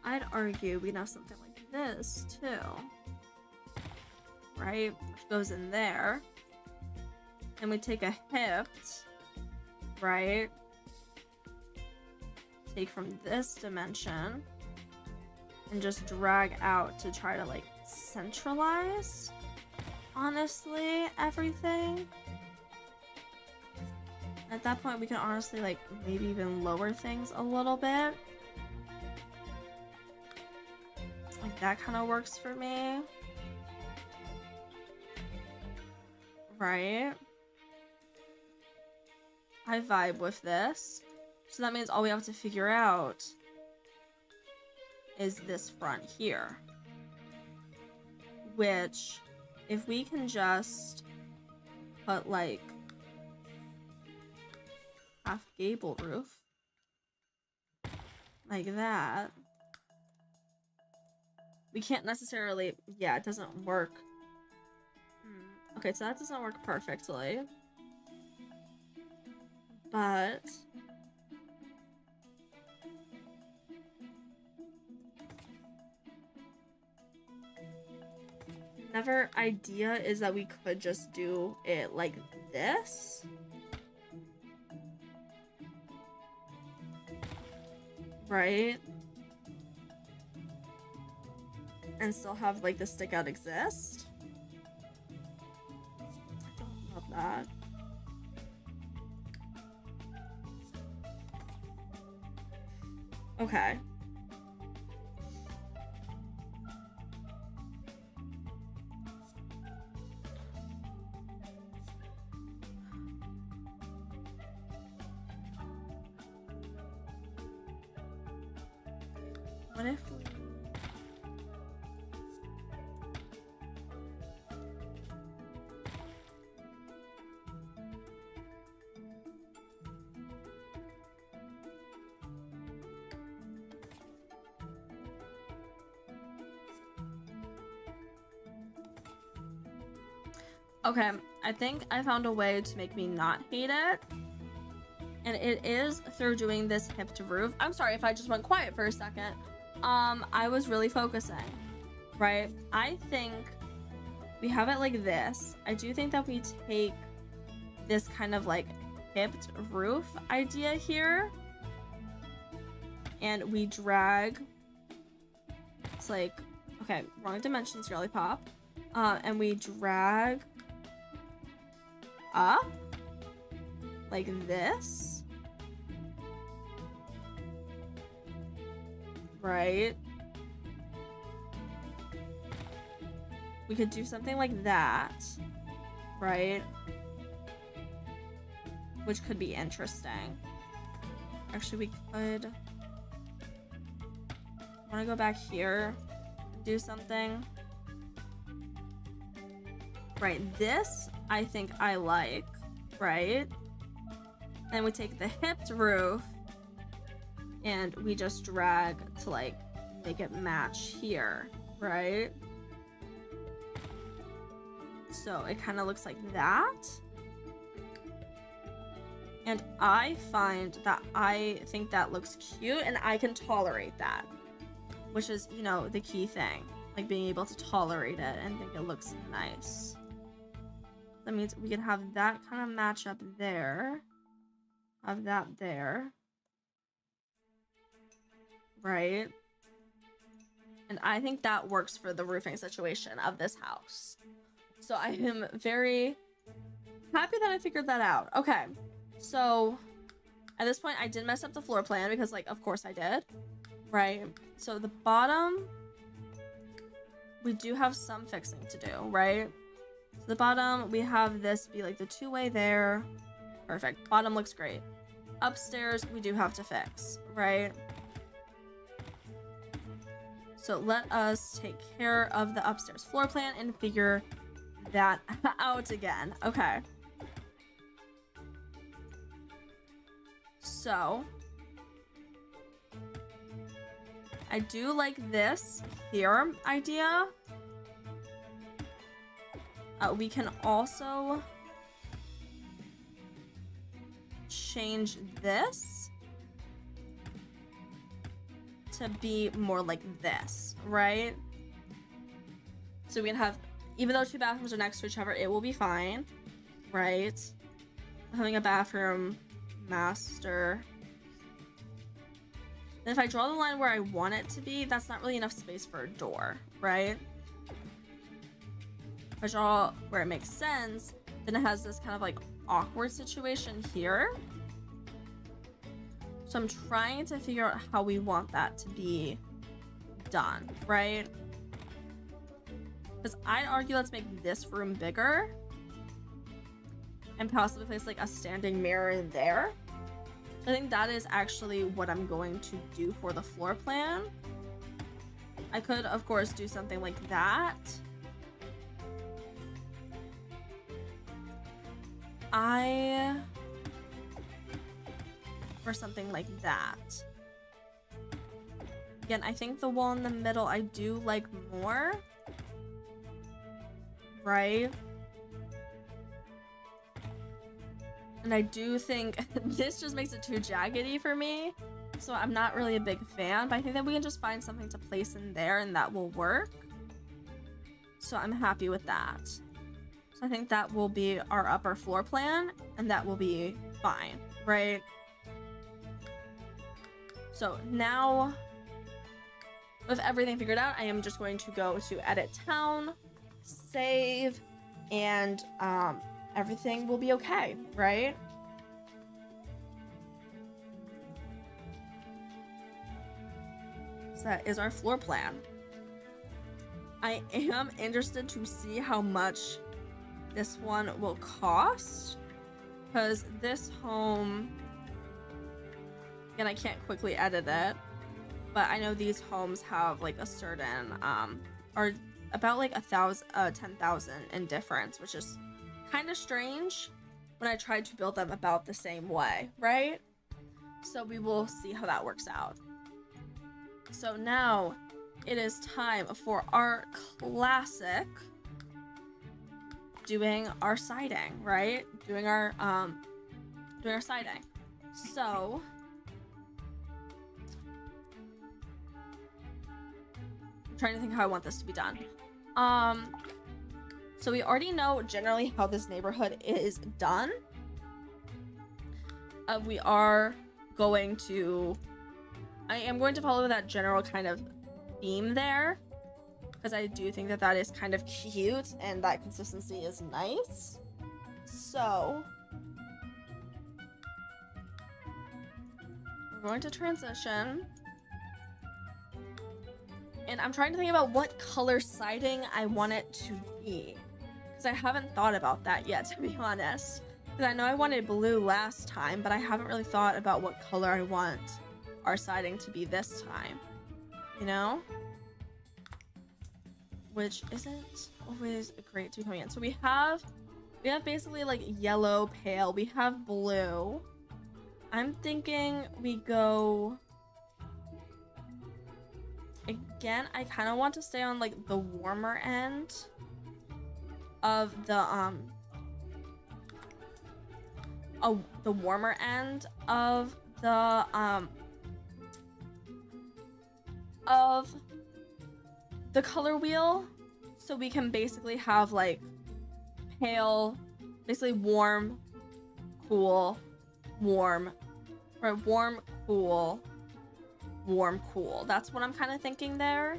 I'd argue we'd have something like this too. Right? Which goes in there. And we take a hip, right? Take from this dimension and just drag out to try to like centralize, honestly, everything. At that point, we can honestly like maybe even lower things a little bit. Like that kind of works for me. Right? I vibe with this. So that means all we have to figure out is this front here. Which, if we can just put like half gable roof like that, we can't necessarily, yeah, it doesn't work. Okay, so that doesn't work perfectly. But another idea is that we could just do it like this. Right? And still have like the stick out exist. I don't love that. Okay. What if we... Okay, I think I found a way to make me not hate it. And it is through doing this hipped roof. I'm sorry if I just went quiet for a second. I was really focusing, right? I think we have it like this. I do think that we take this kind of like hipped roof idea here and we drag. It's like, okay, wrong dimensions, girly pop. And we drag up like this, right? We could do something like that, right? Which could be interesting. Actually, we could... I want to go back here and do something. Right, this I think I like, right? And we take the hipped roof and we just drag to like make it match here, right? So it kind of looks like that. And I find that I think that looks cute and I can tolerate that, which is, you know, the key thing, like being able to tolerate it and think it looks nice. That means we can have that kind of match up there, have that there, right? And I think that works for the roofing situation of this house. So I am very happy that I figured that out. Okay, so at this point I did mess up the floor plan because, like, of course I did, right? So the bottom, we do have some fixing to do, right? So the bottom, we have this be like the two-way there. Perfect. Bottom looks great. Upstairs, we do have to fix, right? So let us take care of the upstairs floor plan and figure that out again. Okay. So I do like this here idea. We can also change this to be more like this, right? So we can have, even though two bathrooms are next to each other, it will be fine, right? Having a bathroom master. Then if I draw the line where I want it to be, that's not really enough space for a door, right? If I draw where it makes sense, then it has this kind of like awkward situation here. So I'm trying to figure out how we want that to be done, right? Because I'd argue let's make this room bigger and possibly place like a standing mirror in there. So I think that is actually what I'm going to do for the floor plan. I could, of course, do something like that. Or something like that. Again, I think the wall in the middle I do like more. Right? And I do think this just makes it too jaggedy for me. So I'm not really a big fan, but I think that we can just find something to place in there and that will work. So I'm happy with that. So I think that will be our upper floor plan and that will be fine, right? So now with everything figured out, I am just going to go to edit town, save, and everything will be okay, right? So that is our floor plan. I am interested to see how much this one will cost, because this home, again, I can't quickly edit it, but I know these homes have like a certain are about like 10,000 in difference, which is kind of strange when I tried to build them about the same way, right? So we will see how that works out. So now it is time for our classic doing our siding, right? Doing our siding. So I'm trying to think how I want this to be done. So we already know generally how this neighborhood is done. We are going to, I am going to follow that general kind of theme there, because I do think that that is kind of cute and that consistency is nice. So we're going to transition. And I'm trying to think about what color siding I want it to be, because I haven't thought about that yet, to be honest. Because I know I wanted blue last time, but I haven't really thought about what color I want our siding to be this time, you know? Which isn't always great to be coming in. So we have basically like yellow, pale, we have blue, I'm thinking we go... Again, I kind of want to stay on, like, the warmer end of the warmer end of the color wheel, so we can basically have like pale, basically warm, cool, warm, or warm, cool, warm, cool. That's what I'm kind of thinking there.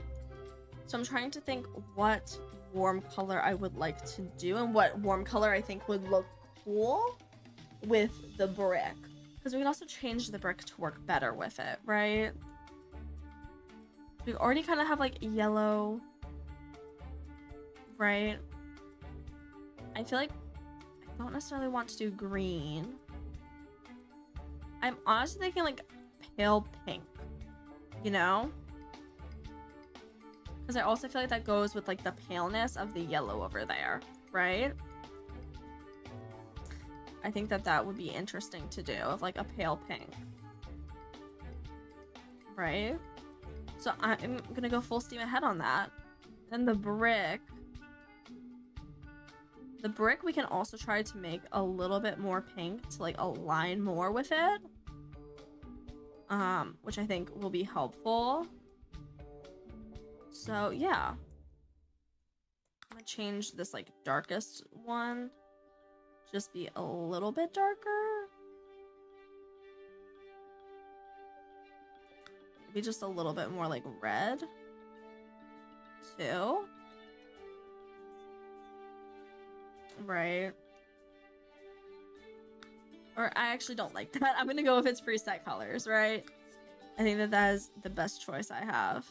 So I'm trying to think what warm color I would like to do and what warm color I think would look cool with the brick, because we can also change the brick to work better with it, right? We already kind of have like yellow, right? I feel like I don't necessarily want to do green. I'm honestly thinking like pale pink, you know? Because I also feel like that goes with like the paleness of the yellow over there, right? I think that that would be interesting to do, of like a pale pink, right? So I'm gonna go full steam ahead on that. Then the brick we can also try to make a little bit more pink to like align more with it, which I think will be helpful. So yeah, I'm gonna change this like darkest one, just be a little bit darker. Maybe just a little bit more like red too. Right. Or I actually don't like that. I'm gonna go with its preset colors, right? I think that that is the best choice I have.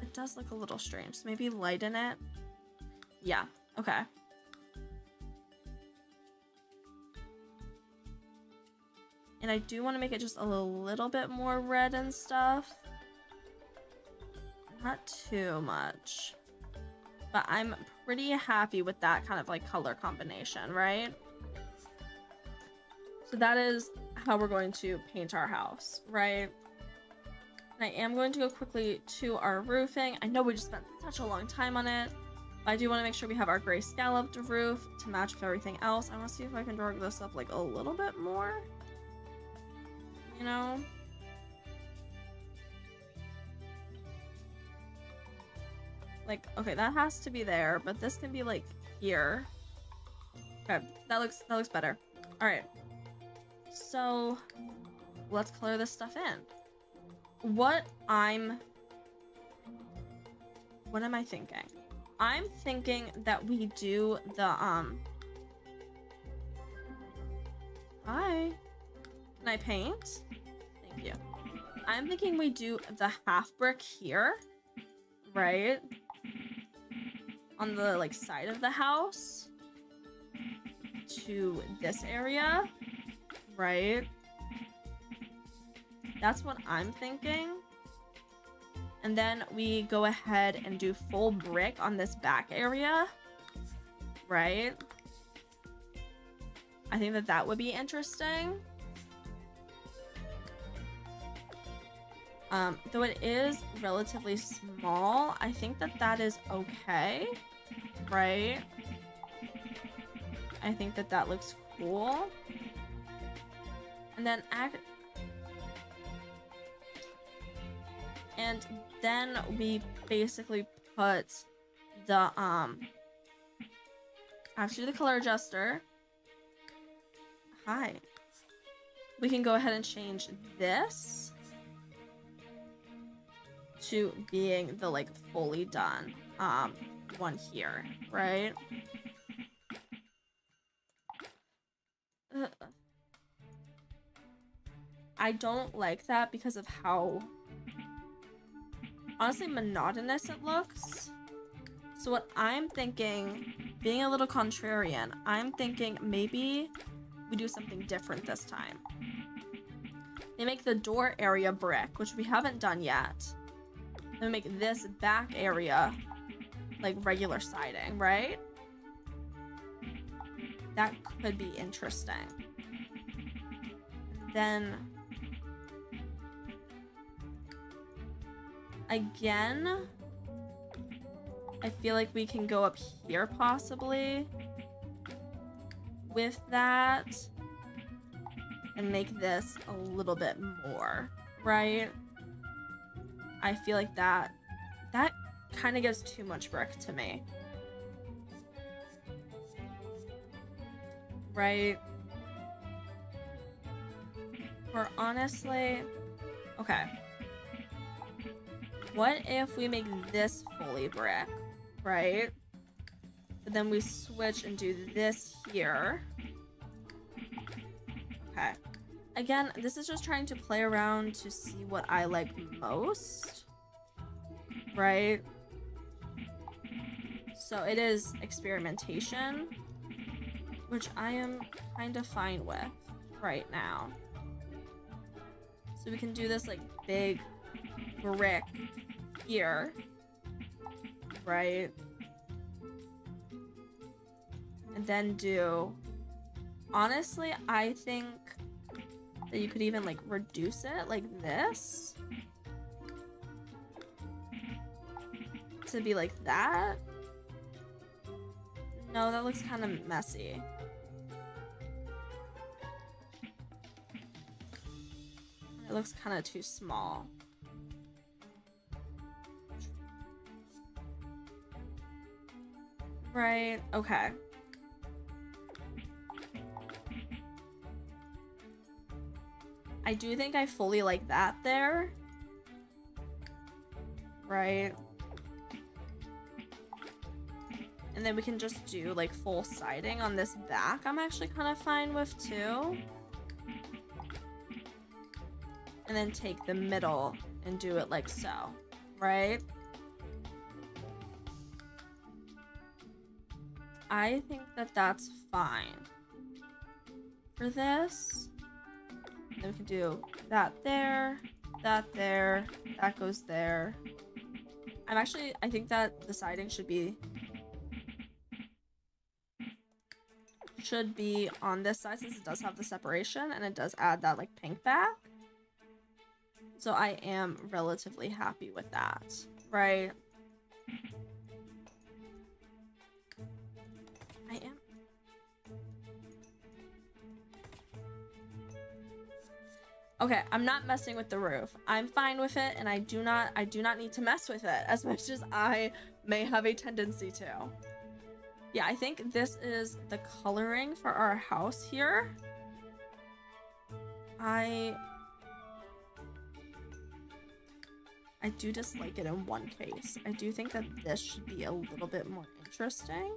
It does look a little strange, so maybe lighten it. Yeah, okay. And I do want to make it just a little bit more red and stuff. Not too much. But I'm pretty happy with that kind of like color combination, right? So that is how we're going to paint our house, right? And I am going to go quickly to our roofing. I know we just spent such a long time on it, but I do want to make sure we have our gray scalloped roof to match with everything else. I want to see if I can dark this up like a little bit more. You know? Like, okay, that has to be there, but this can be like here. Okay, that looks better. All right. So let's color this stuff in. What am I thinking? I'm thinking that we do the Hi. Can I paint? Thank you. I'm thinking we do the half brick here, right? On the like side of the house to this area, right? That's what I'm thinking. And then we go ahead and do full brick on this back area, right? I think that that would be interesting. Though it is relatively small, I think that that is okay, right? I think that that looks cool. And then we basically put the after the color adjuster. Hi. We can go ahead and change this to being the like fully done one here, right? I don't like that because of how honestly monotonous it looks. So what I'm thinking, being a little contrarian, I'm thinking maybe we do something different this time. They make the door area brick, which we haven't done yet. Then make this back area like regular siding, right? that could be interesting. Then again, I feel like we can go up here possibly with that and make this a little bit more, right? I feel like that kind of gives too much brick to me. Right? Or honestly, okay. What if we make this fully brick, right? But then we switch and do this here. Okay. Again, this is just trying to play around to see what I like most, right? So it is experimentation, which I am kind of fine with right now. So we can do this like big brick here, right? And then do, honestly, I think that you could even like reduce it like this to be like that. No, that looks kind of messy. It looks kind of too small. Right, okay. I do think I fully like that there. Right. And then we can just do like full siding on this back. I'm actually kind of fine with too. And then take the middle and do it like so, right? I think that that's fine for this. And then we can do that there, that there, that goes there. I think that the siding should be on this side since it does have the separation and it does add that like pink back. So I am relatively happy with that, right? I am. Okay, I'm not messing with the roof. I'm fine with it, and I do not need to mess with it as much as I may have a tendency to. Yeah, I think this is the coloring for our house here. I do dislike it in one case. I do think that this should be a little bit more interesting.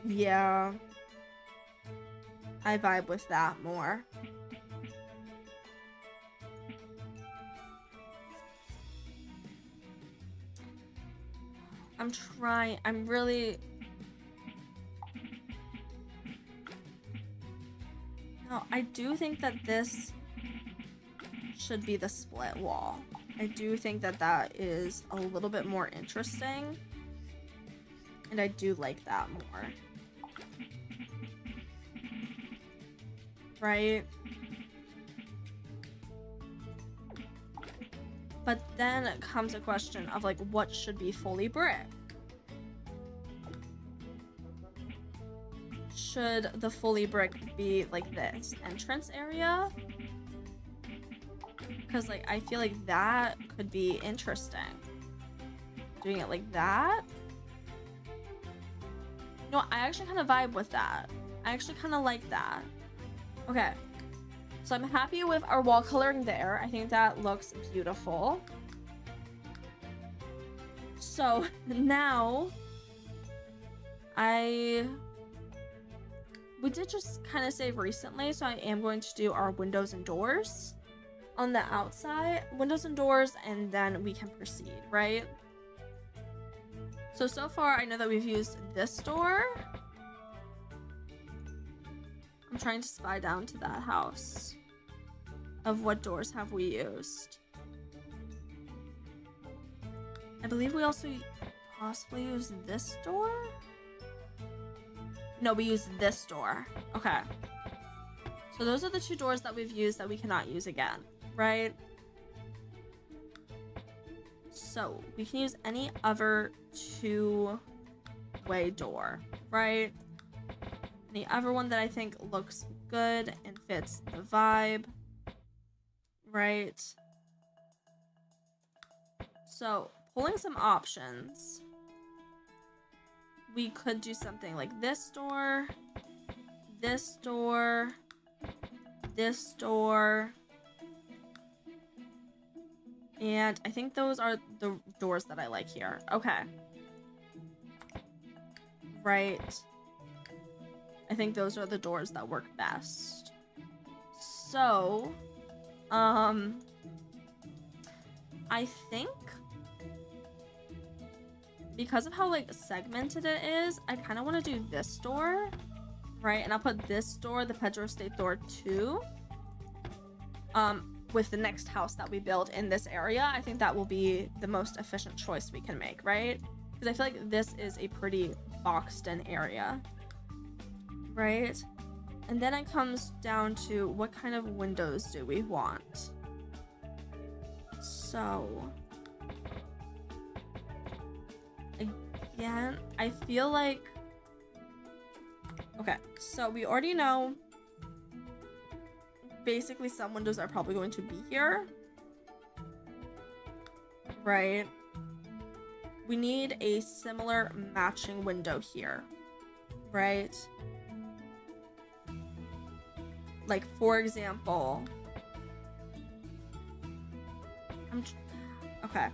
Yeah. I vibe with that more. I'm really... No, I do think that this should be the split wall. I do think that that is a little bit more interesting. And I do like that more. Right? But then it comes a question of like what should be fully brick? Should the fully brick be like this entrance area? Because like I feel like that could be interesting. Doing it like that? No, I actually kind of vibe with that. I actually kind of like that. Okay. So I'm happy with our wall coloring there. I think that looks beautiful. So now we did just kind of save recently, so I am going to do our windows and doors on the outside. Windows and doors, and then we can proceed, right? So far I know that we've used this door. I'm trying to spy down to that house of what doors have we used. I believe we also possibly used this door. No, we use this door. Okay. So those are the 2 doors that we've used that we cannot use again, right? So we can use any other 2-way door, right? Any other one that I think looks good and fits the vibe, right? So pulling some options, we could do something like this door, this door, this door, and I think those are the doors that I like here. Okay. Right. I think those are the doors that work best. So, I think because of how like segmented it is, I kind of want to do this door, right? And I'll put this door, the Pedro State door, too, with the next house that we build in this area. I think that will be the most efficient choice we can make, right? Because I feel like this is a pretty boxed in area, right? And then it comes down to what kind of windows do we want. So again, I feel like, okay, so we already know basically some windows are probably going to be here, right? We need a similar matching window here, right? Like, for example, okay.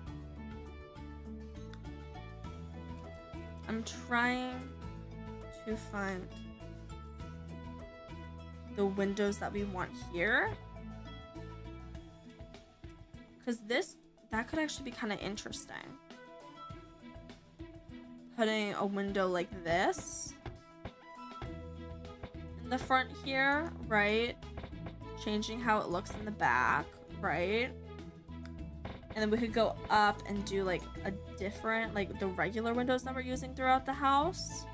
I'm trying to find the windows that we want here, because that could actually be kind of interesting. Putting a window like this in the front here, right? Changing how it looks in the back, right? And then we could go up and do like a different, like the regular windows that we're using throughout the house.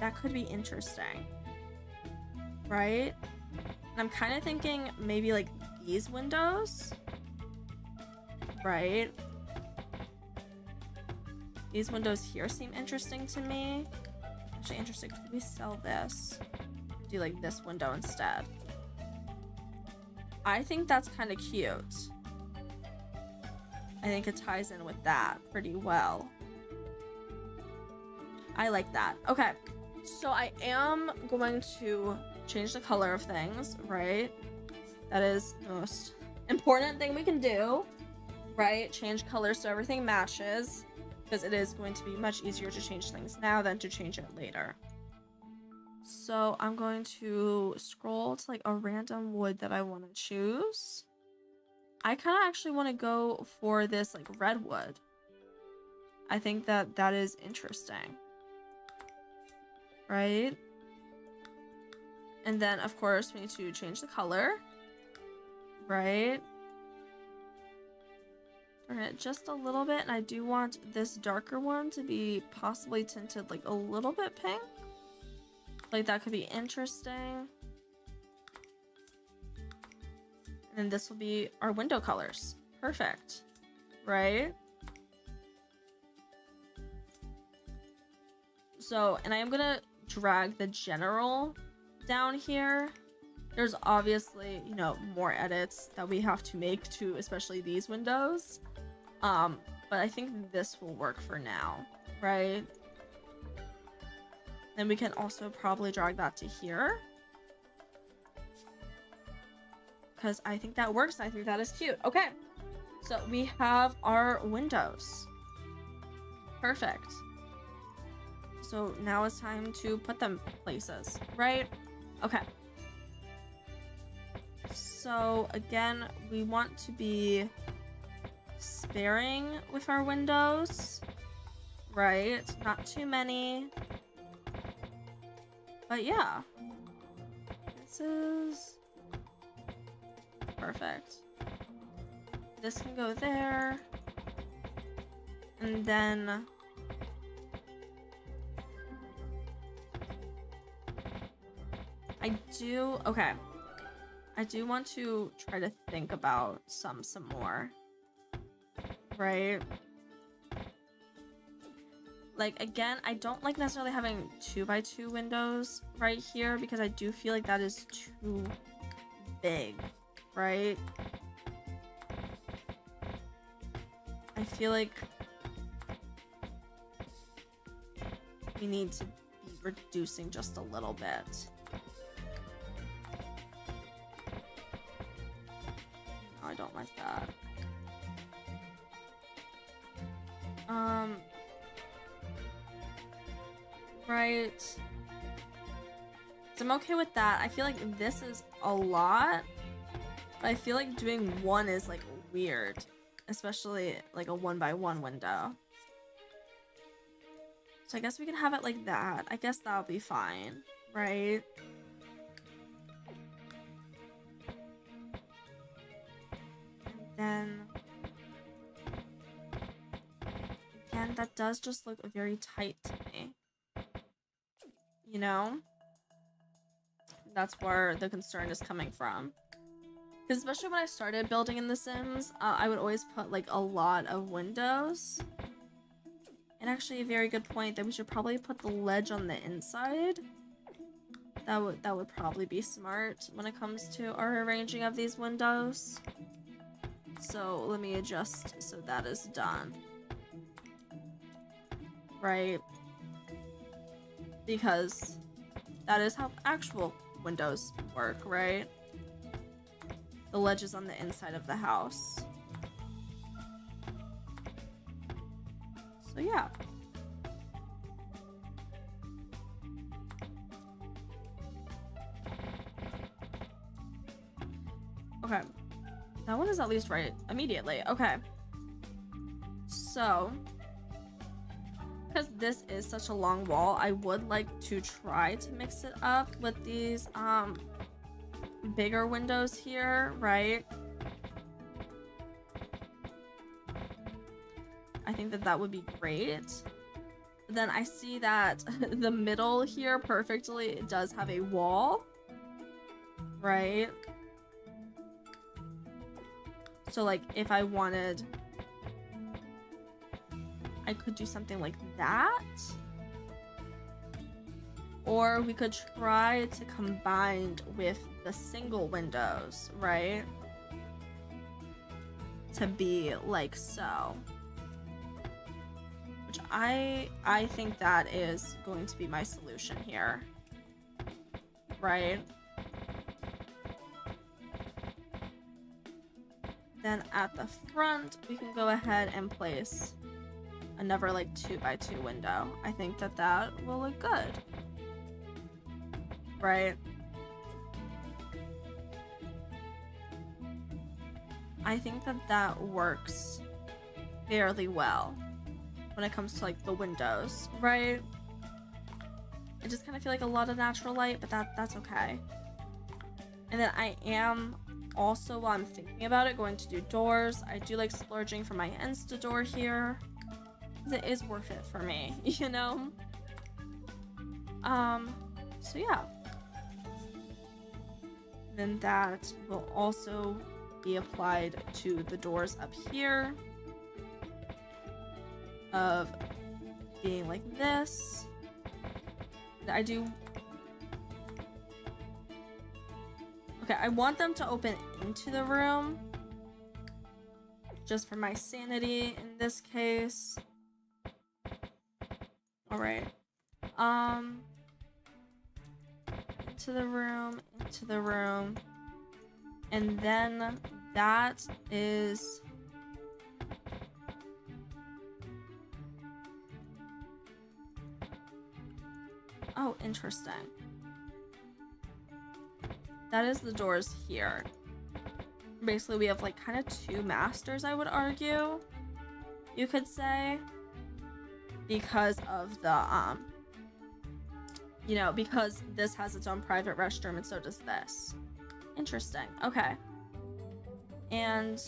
That could be interesting, right? And I'm kind of thinking maybe like these windows, right? These windows here seem interesting to me. Actually interesting. Could we sell this? Do like this window instead. I think that's kind of cute. I think it ties in with that pretty well. I like that. Okay, so I am going to change the color of things, right? That is the most important thing we can do, right? Change colors so everything matches, because it is going to be much easier to change things now than to change it later. So I'm going to scroll to like a random wood that I want to choose. I kind of actually want to go for this like redwood. I think that is interesting, right? And then of course we need to change the color, right? Turn it just a little bit, and I do want this darker one to be possibly tinted like a little bit pink. Like that could be interesting. And this will be our window colors. Perfect, right? So, and I am gonna drag the general down here. There's obviously, you know, more edits that we have to make to especially these windows. But I think this will work for now, right? Then we can also probably drag that to here, because I think that works. I think that is cute. Okay, so we have our windows. Perfect. So now it's time to put them places, right? Okay. So again, we want to be sparing with our windows, right? Not too many. But yeah, this is perfect. This can go there. And then Okay. I do want to try to think about some more. Right? Like, again, I don't like necessarily having 2x2 windows right here because I do feel like that is too big, right? I feel like we need to be reducing just a little bit. No, I don't like that. Right. So I'm okay with that. I feel like this is a lot. But I feel like doing one is like weird. Especially like a 1x1 window. So I guess we can have it like that. I guess that'll be fine. Right? And then... again, that does just look very tight to me. You know? That's where the concern is coming from. Because especially when I started building in The Sims, I would always put like a lot of windows. And actually a very good point that we should probably put the ledge on the inside. That would probably be smart when it comes to our arranging of these windows. So let me adjust so that is done. Right? Because that is how actual windows work, right? The ledge is on the inside of the house. So yeah. Okay. That one is at least right immediately. Okay. So, because this is such a long wall, I would like to try to mix it up with these bigger windows here, right? I think that would be great. But then I see that the middle here perfectly does have a wall, right? So like if I wanted, I could do something like that. Or we could try to combine with the single windows, right? To be like so. Which I think that is going to be my solution here. Right? Then at the front, we can go ahead and place another like 2x2 window. I think that will look good. Right? I think that works fairly well when it comes to like the windows, right? I just kind of feel like a lot of natural light, but that's okay. And then I am also, while I'm thinking about it, going to do doors. I do like splurging for my Insta door here. It is worth it for me, you know? So yeah. Then that will also be applied to the doors up here. Of being like this. I do... okay, I want them to open into the room. Just for my sanity in this case. Alright. Into the room. And then that is... oh, interesting. That is the doors here. Basically, we have like kind of two masters, I would argue. You could say. Because of the, you know, because this has its own private restroom and so does this. Interesting. Okay. And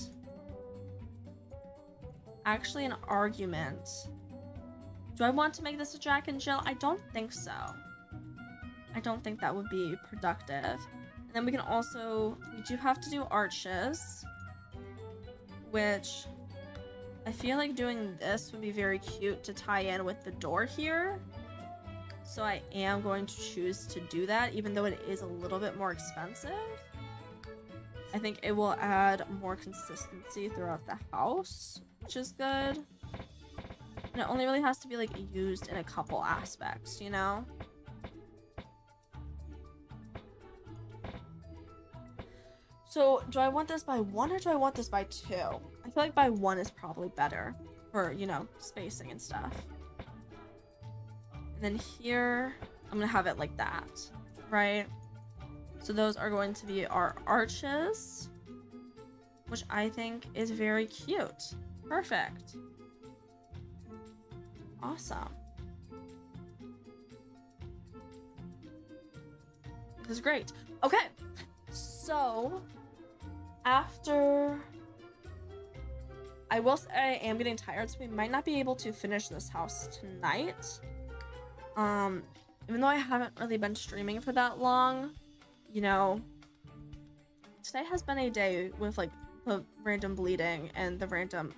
actually an argument. Do I want to make this a Jack and Jill? I don't think so. I don't think that would be productive. And then we can also, we do have to do arches, which I feel like doing this would be very cute to tie in with the door here. So I am going to choose to do that, even though it is a little bit more expensive. I think it will add more consistency throughout the house, which is good. And it only really has to be like used in a couple aspects, you know? So do I want this by 1 or do I want this by 2? I feel like by 1 is probably better for, you know, spacing and stuff. And then here, I'm gonna have it like that, right? So those are going to be our arches, which I think is very cute. Perfect. Awesome. This is great. Okay, so after, I will say I am getting tired, so we might not be able to finish this house tonight. Even though I haven't really been streaming for that long, you know, today has been a day with like the random bleeding and the random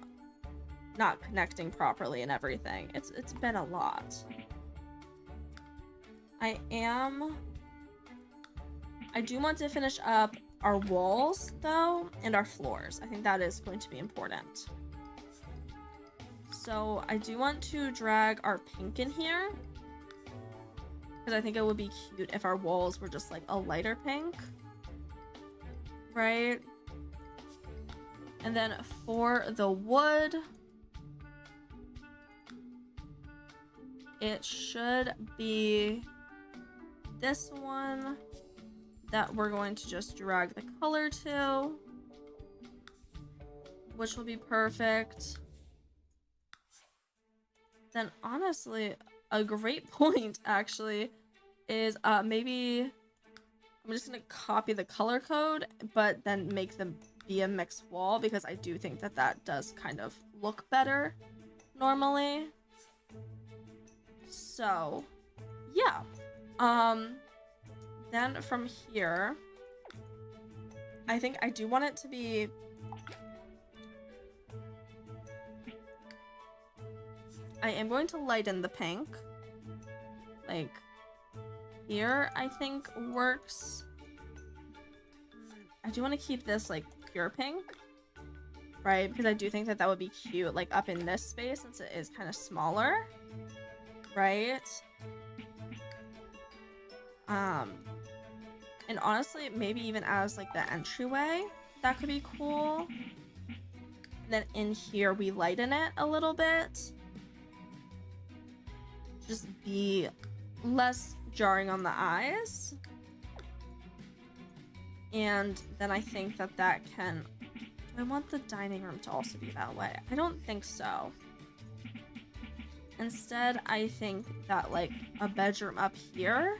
not connecting properly and everything. It's been a lot. I do want to finish up our walls though and our floors. I think that is going to be important. So I do want to drag our pink in here, because I think it would be cute if our walls were just like a lighter pink, right? And then for the wood, it should be this one that we're going to just drag the color to, which will be perfect. Then honestly, a great point actually is maybe I'm just gonna copy the color code but then make them be a mixed wall, because I do think that that does kind of look better normally. So yeah, then from here I think I do want it to be, I am going to lighten the pink. Like here, I think works. I do want to keep this like pure pink, right? Because I do think that that would be cute like up in this space since it is kind of smaller, right? And honestly, maybe even as like the entryway, that could be cool. And then in here, we lighten it a little bit. Just be less jarring on the eyes. And then I think that that can, do I want the dining room to also be that way? I don't think so. Instead, I think that like a bedroom up here,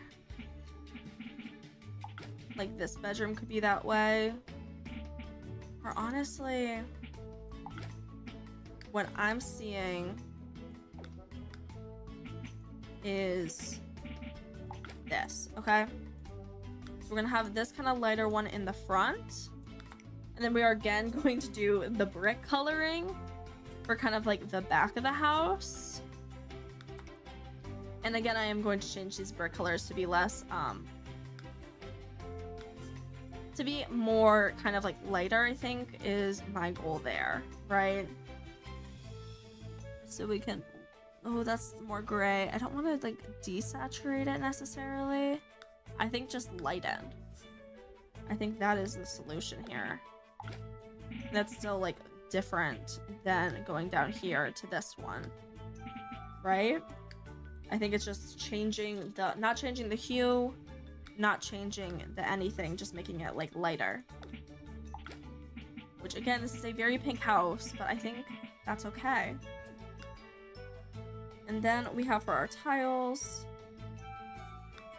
like this bedroom could be that way. Or honestly, what I'm seeing is this, okay? We're gonna have this kind of lighter one in the front, and then we are again going to do the brick coloring for kind of like the back of the house. And again, I am going to change these brick colors to be less to be more kind of like lighter, I think is my goal there, right? So we can, oh, that's more gray. I don't want to like desaturate it necessarily. I think just lighten. I think that is the solution here. That's still like different than going down here to this one, right? I think it's just changing the, not changing the hue, not changing the anything, just making it like lighter. Which again, this is a very pink house, but I think that's okay. And then we have for our tiles,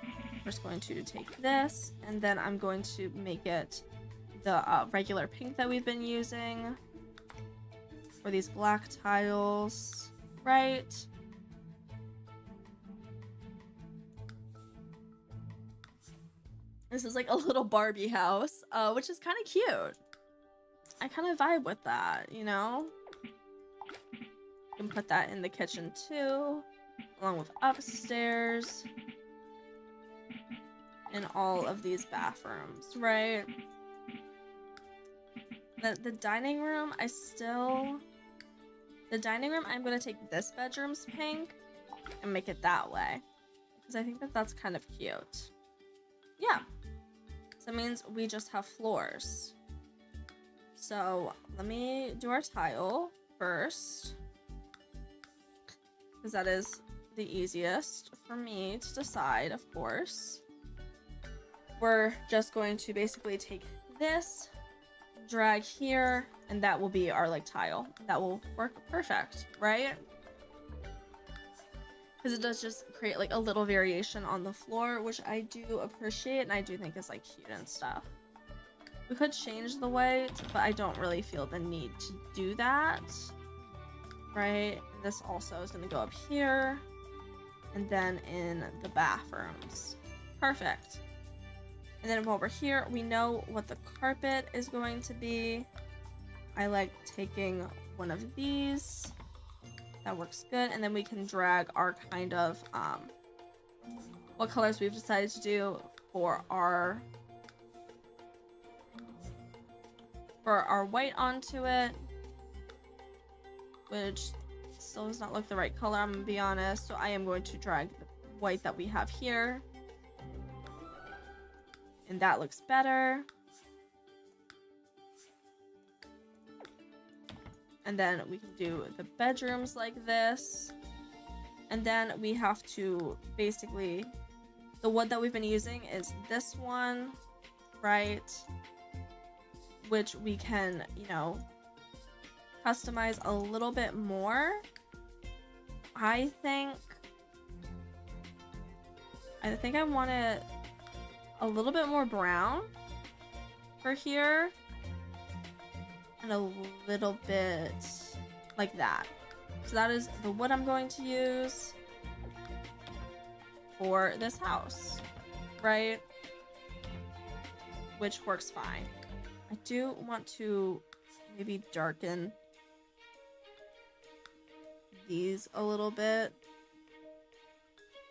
we're just going to take this, and then I'm going to make it the regular pink that we've been using for these black tiles, right? This is like a little Barbie house, which is kind of cute. I kind of vibe with that, you know? You can put that in the kitchen too, along with upstairs. In all of these bathrooms, right? The dining room, the dining room, I'm going to take this bedroom's pink and make it that way. Because I think that that's kind of cute. Yeah. So that means we just have floors. So let me do our tile first. Because that is the easiest for me to decide, of course. We're just going to basically take this, drag here, and that will be our like tile. That will work perfect, right? Because it does just create like a little variation on the floor, which I do appreciate and I do think is like cute and stuff. We could change the weight, but I don't really feel the need to do that, right? This also is going to go up here and then in the bathrooms. Perfect. And then while we're here, we know what the carpet is going to be. I like taking one of these. That works good. And then we can drag our kind of, what colors we've decided to do for our white onto it. Which still does not look the right color, I'm gonna be honest. So I am going to drag the white that we have here. And that looks better. And then we can do the bedrooms like this. And then we have to basically, the wood that we've been using is this one, right? Which we can, you know, customize a little bit more. I think I want it a little bit more brown for here. And a little bit like that. So that is the wood I'm going to use for this house, right? Which works fine. I do want to maybe darken these a little bit.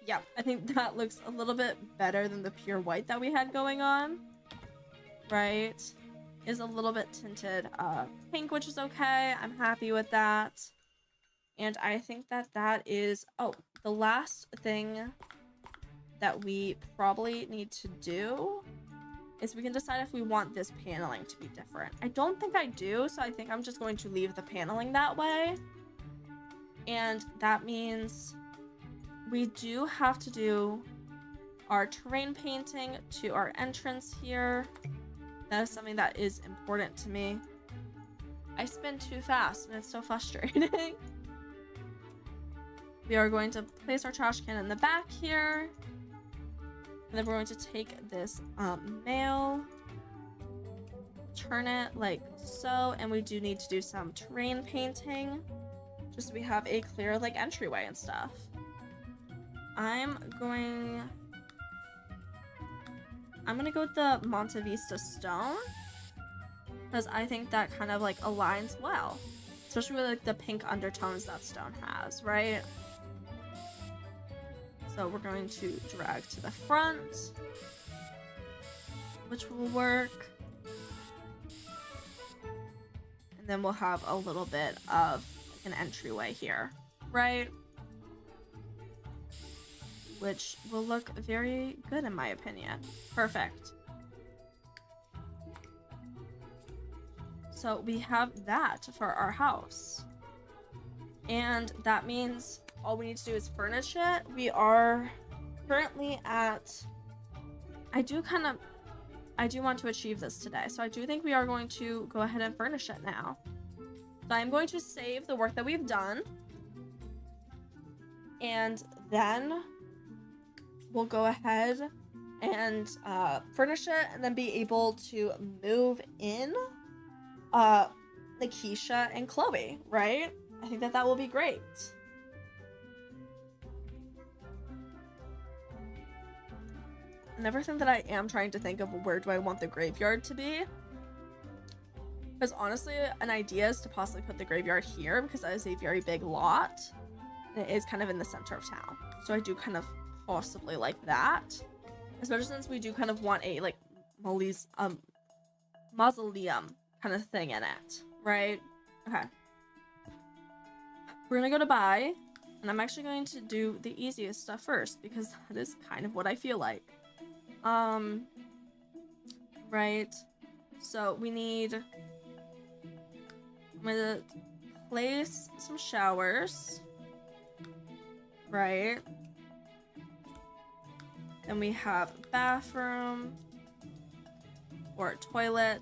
Yeah, I think that looks a little bit better than the pure white that we had going on, right? Is a little bit tinted pink, which is okay. I'm happy with that. And I think that that is, oh, the last thing that we probably need to do is we can decide if we want this paneling to be different. I don't think I do, so I think I'm just going to leave the paneling that way. And that means we do have to do our terrain painting to our entrance here. That is something that is important to me. I spin too fast and it's so frustrating. We are going to place our trash can in the back here. And then we're going to take this nail, turn it like so, and we do need to do some terrain painting just so we have a clear like entryway and stuff. I'm gonna go with the Monte Vista stone because I think that kind of like aligns well, especially with like the pink undertones that stone has, right? So we're going to drag to the front, which will work. And then we'll have a little bit of an entryway here, right? Which will look very good in my opinion. Perfect. So we have that for our house. And that means all we need to do is furnish it. We are currently at, I do want to achieve this today. So I do think we are going to go ahead and furnish it now. So I'm going to save the work that we've done. And then we'll go ahead and furnish it and then be able to move in Nikisha and Chloe, right? I think that that will be great. Another thing that I am trying to think of, where do I want the graveyard to be? Because honestly, an idea is to possibly put the graveyard here because that is a very big lot. And it is kind of in the center of town. So I do kind of possibly like that. Especially since we do kind of want a like mausoleum kind of thing in it, right? Okay. We're gonna go to buy, and I'm actually going to do the easiest stuff first because that is kind of what I feel like. Right. So we need, I'm gonna place some showers, right? Then we have a bathroom or a toilet.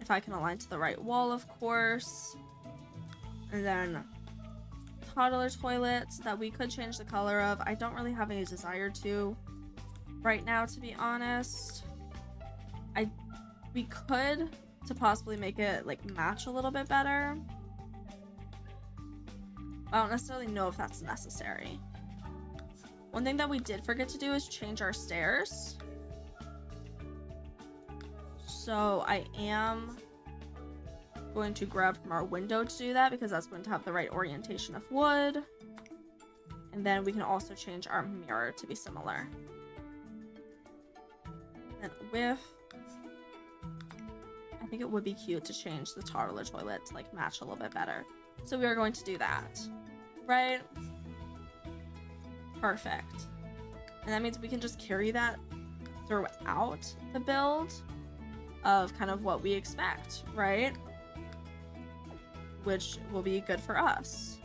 If I can align to the right wall, of course. And then toddler toilet that we could change the color of. I don't really have any desire to right now, to be honest. We could to possibly make it like match a little bit better. I don't necessarily know if that's necessary. One thing that we did forget to do is change our stairs. So I am going to grab from our window to do that because that's going to have the right orientation of wood. And then we can also change our mirror to be similar. And with, I think it would be cute to change the toddler toilet to like match a little bit better. So we are going to do that, right? Perfect. And that means we can just carry that throughout the build of kind of what we expect, right? Which will be good for us.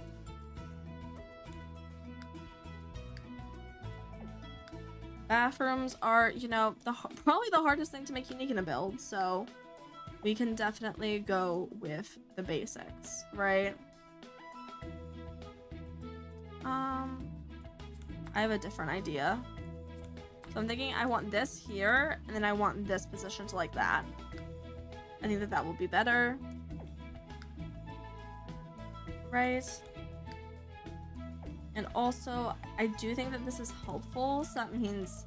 Bathrooms are, you know, probably the hardest thing to make unique in a build, so we can definitely go with the basics, right? I have a different idea. So I'm thinking I want this here, and then I want this position to like that. I think that that will be better. Right? And also, I do think that this is helpful, so that means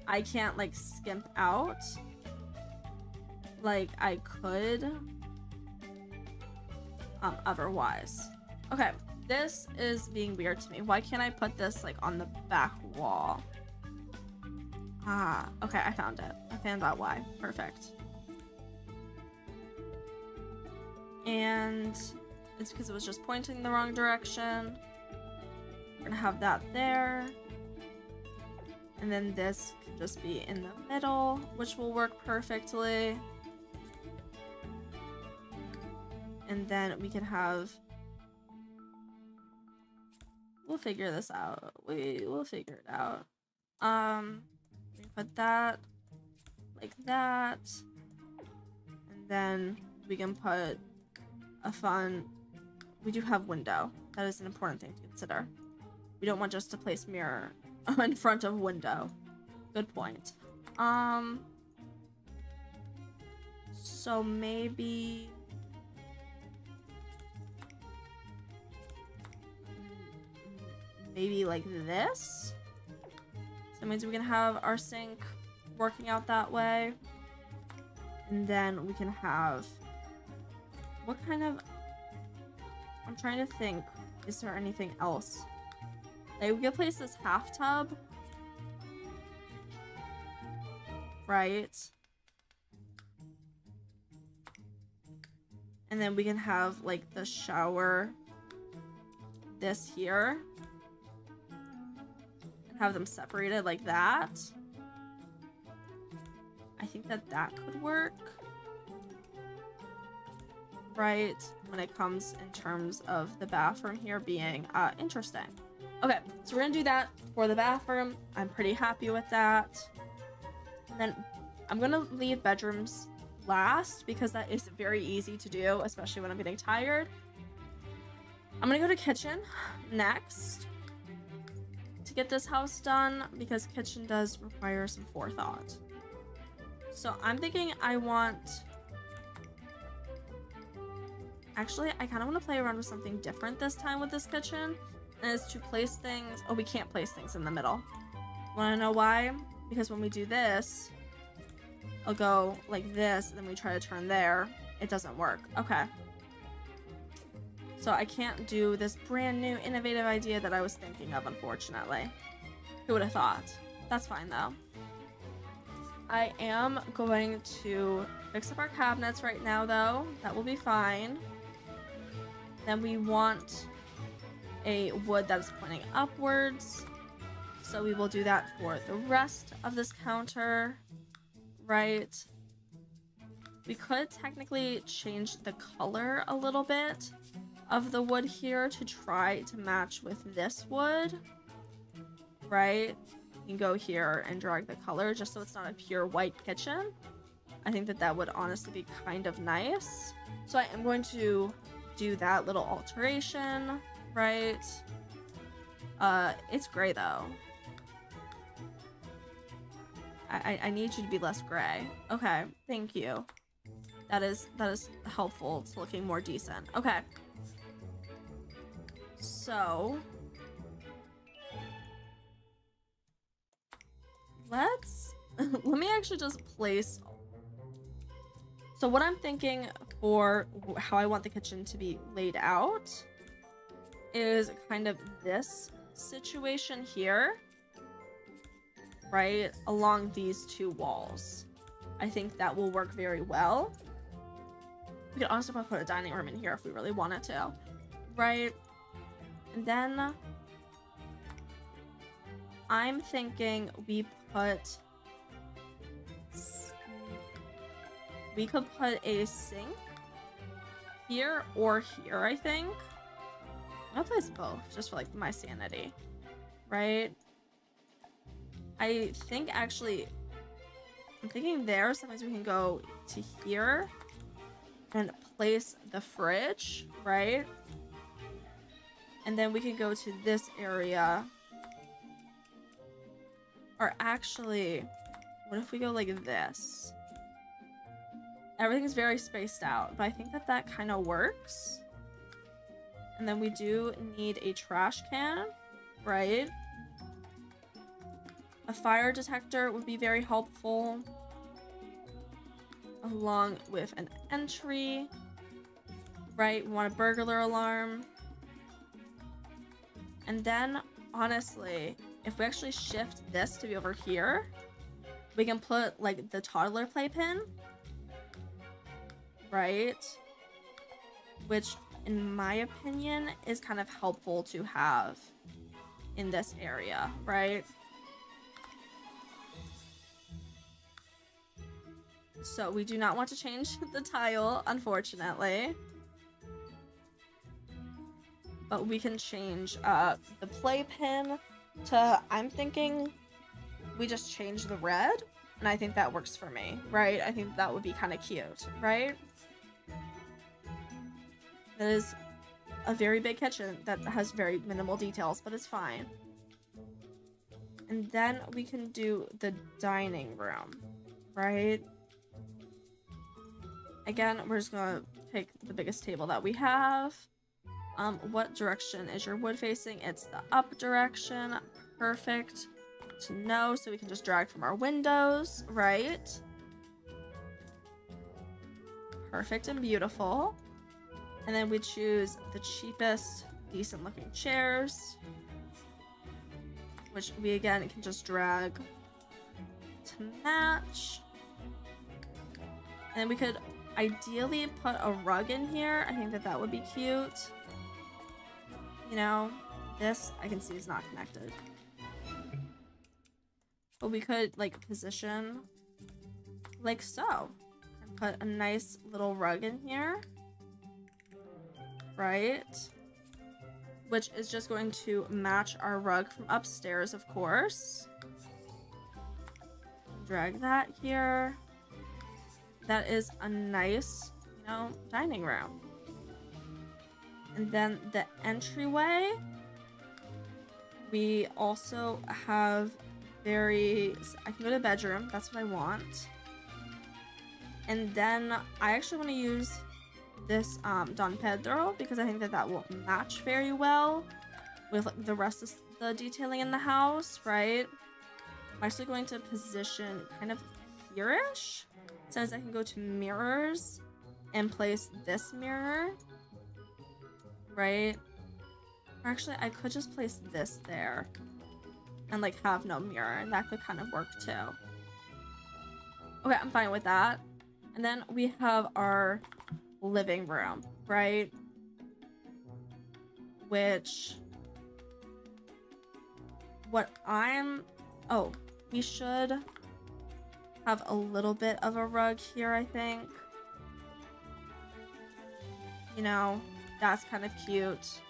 I can't, like, skimp out like I could otherwise. Okay, this is being weird to me. Why can't I put this, like, on the back wall? Ah, okay, I found it. I found out why. Perfect. And it's because it was just pointing the wrong direction. We're gonna have that there. And then this can just be in the middle, which will work perfectly. And then we can have... We'll figure this out. We'll figure it out. We put that like that. And then we can put a fun... We do have window. That is an important thing to consider. We don't want just to place mirror in front of window. Good point. So maybe... Maybe like this? So that means we can have our sink working out that way. And then we can have... What kind of... I'm trying to think. Is there anything else? Like, we could place this half tub. Right? And then we can have, like, the shower this here. And have them separated like that. I think that that could work. Right? When it comes in terms of the bathroom here being interesting. Okay, so we're gonna do that for the bathroom. I'm pretty happy with that. And then I'm gonna leave bedrooms last because that is very easy to do, especially when I'm getting tired. I'm gonna go to kitchen next to get this house done because kitchen does require some forethought. So I'm thinking I want... Actually, I kind of want to play around with something different this time with this kitchen. And it's to place things... Oh, we can't place things in the middle. Wanna know why? Because when we do this, I'll go like this, and then we try to turn there. It doesn't work. Okay. So I can't do this brand new innovative idea that I was thinking of, unfortunately. Who would have thought? That's fine though. I am going to fix up our cabinets right now though. That will be fine. Then we want a wood that's pointing upwards. So we will do that for the rest of this counter, right? We could technically change the color a little bit of the wood here to try to match with this wood, right? You can go here and drag the color just so it's not a pure white kitchen. I think that that would honestly be kind of nice. So I am going to do that little alteration, right? It's gray though. I need you to be less gray. Okay, thank you. That is helpful. It's looking more decent. Okay. So let me actually just place. So what I'm thinking for how I want the kitchen to be laid out is kind of this situation here, right, along these two walls. I think that will work very well. We could also put a dining room in here if we really wanted to, right? And then I'm thinking we could put a sink here or here, I think. I'm gonna place both just for like my sanity, right? I think actually, I'm thinking there, sometimes we can go to here and place the fridge, right? And then we can go to this area. Or actually, what if we go like this? Everything's very spaced out, but I think that that kind of works. And then we do need a trash can, right? A fire detector would be very helpful, along with an entry, right? We want a burglar alarm. And then, honestly, if we actually shift this to be over here, we can put, like, the toddler playpen, right? Which, in my opinion, is kind of helpful to have in this area, right? So we do not want to change the tile, unfortunately. But we can change the playpen to, I'm thinking we just change the red, and I think that works for me, right? I think that would be kind of cute, right? That is a very big kitchen that has very minimal details, but it's fine. And then we can do the dining room, right? Again, we're just gonna pick the biggest table that we have. What direction is your wood facing? It's the up direction. Perfect to know, so we can just drag from our windows, right? Perfect and beautiful. And then we choose the cheapest, decent looking chairs, which we again can just drag to match. And then we could ideally put a rug in here. I think that that would be cute. You know, this I can see is not connected. But we could like position like so. And put a nice little rug in here. Right? Which is just going to match our rug from upstairs, of course. Drag that here. That is a nice, you know, dining room. And then the entryway, we also have I can go to the bedroom, that's what I want. And then I actually want to use this Don Pedro because I think that that will match very well with like, the rest of the detailing in the house, right? I'm actually going to position kind of here-ish. It says I can go to mirrors and place this mirror, right? Actually, I could just place this there and like have no mirror, and that could kind of work too. Okay, I'm fine with that. And then we have our living room, right? Which, oh, we should have a little bit of a rug here, I think. You know, that's kind of cute.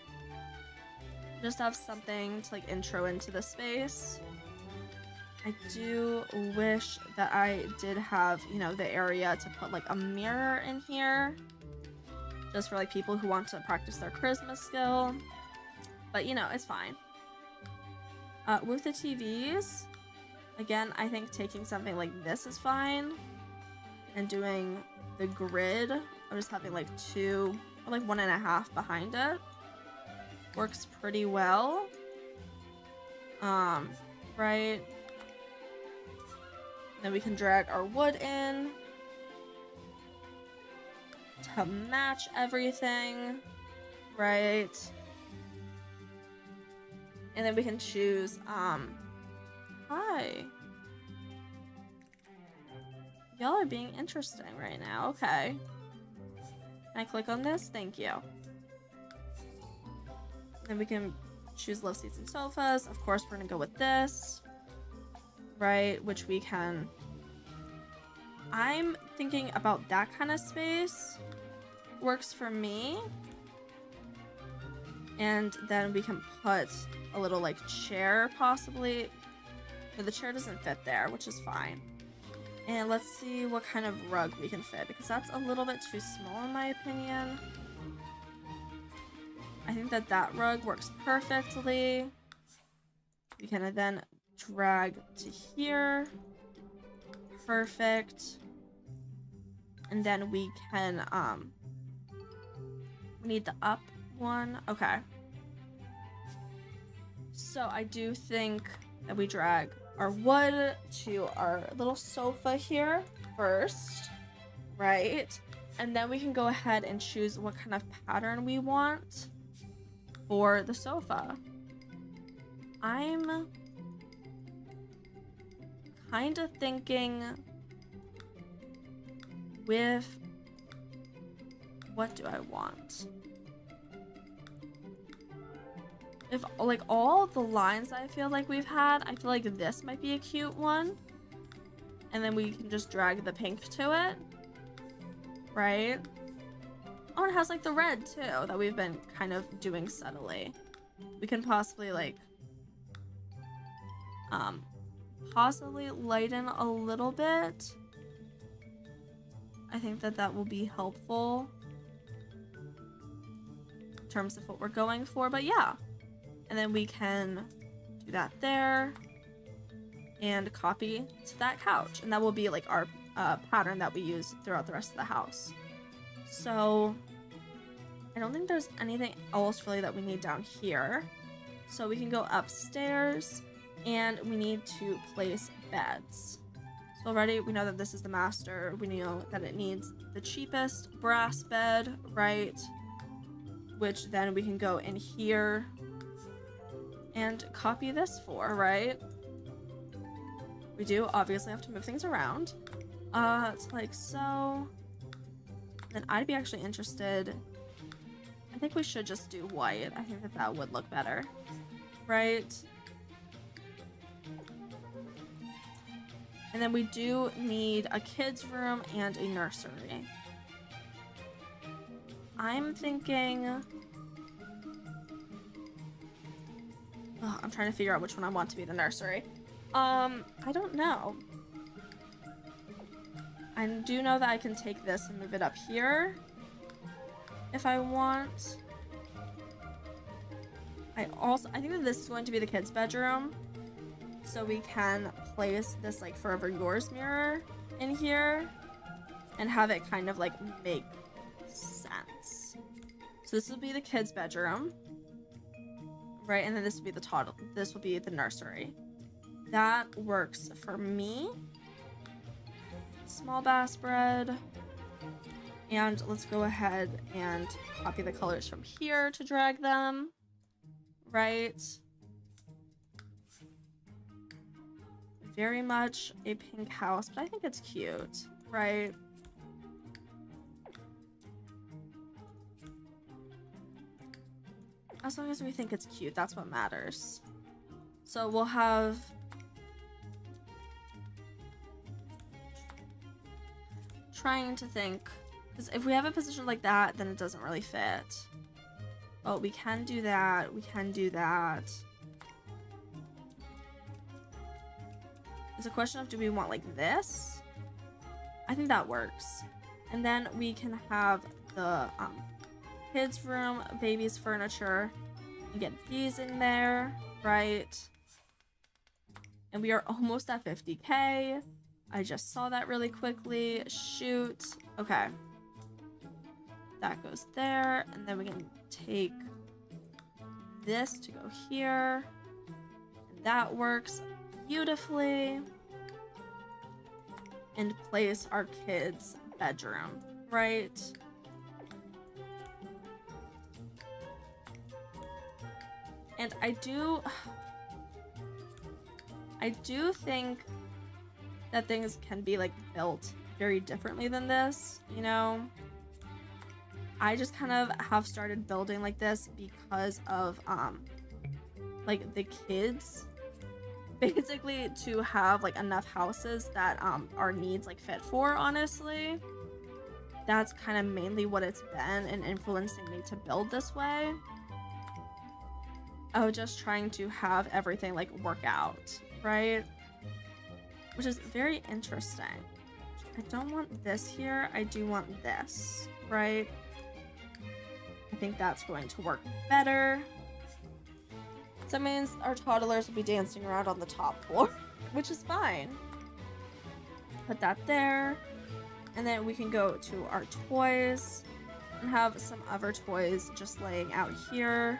Just have something to like intro into the space. I do wish that I did have, you know, the area to put like a mirror in here. Just for like people who want to practice their charisma skill. But you know, it's fine. With the TVs, again, I think taking something like this is fine. And doing the grid, I'm just having like 2 or like 1.5 behind it. Works pretty well. Right. Then we can drag our wood in to match everything, right? And then we can choose, hi. Y'all are being interesting right now, okay. Can I click on this? Thank you. Then we can choose love seats and sofas. Of course, we're gonna go with this, right? Which we can, I'm thinking about that kind of space. Works for me. And then we can put a little like chair possibly. But the chair doesn't fit there, which is fine. And let's see what kind of rug we can fit, because that's a little bit too small in my opinion. I think that that rug works perfectly. We can then drag to here. Perfect. And then we can, we need the up one. Okay. So I do think that we drag our wood to our little sofa here first, right? And then we can go ahead and choose what kind of pattern we want for the sofa. I'm kind of thinking with, what do I want? If like all the lines I feel like we've had, I feel like this might be a cute one. And then we can just drag the pink to it. Right? Oh, it has like the red too that we've been kind of doing subtly. We can possibly like possibly lighten a little bit. I think that that will be helpful in terms of what we're going for, but yeah. And then we can do that there and copy to that couch, and that will be like our pattern that we use throughout the rest of the house. So I don't think there's anything else really that we need down here. So we can go upstairs and we need to place beds. So already we know that this is the master. We know that it needs the cheapest brass bed, right? Which then we can go in here and copy this for, right? We do obviously have to move things around. It's like so. Then I'd be actually interested. I think we should just do white. I think that that would look better, right? And then we do need a kid's room and a nursery. I'm thinking, I'm trying to figure out which one I want to be the nursery. I don't know. I do know that I can take this and move it up here if I want. I think that this is going to be the kids' bedroom. So we can place this like Forever Yours mirror in here and have it kind of like make sense. So this will be the kids' bedroom. Right, and then this will be the nursery. that works for me. Small bass bread. And let's go ahead and copy the colors from here to drag them. Right. Very much a pink house, but I think it's cute, right? As long as we think it's cute, that's what matters. So we'll have... Trying to think, because if we have a position like that, then it doesn't really fit. Oh, we can do that. We can do that. It's a question of, do we want like this? I think that works. And then we can have the kids' room, baby's furniture, and get these in there, right? And we are almost at 50K. I just saw that really quickly. Shoot. Okay. That goes there. And then we can take this to go here. And that works beautifully. And place our kids' bedroom, right? And I do think that things can be like built very differently than this, you know? I just kind of have started building like this because of like the kids, basically, to have like enough houses that our needs like fit for, honestly. That's kind of mainly what it's been and influencing me to build this way. Oh, just trying to have everything like work out, right? Which is very interesting. I don't want this here. I do want this, right? I think that's going to work better. So that means our toddlers will be dancing around on the top floor, which is fine. Put that there. And then we can go to our toys and have some other toys just laying out here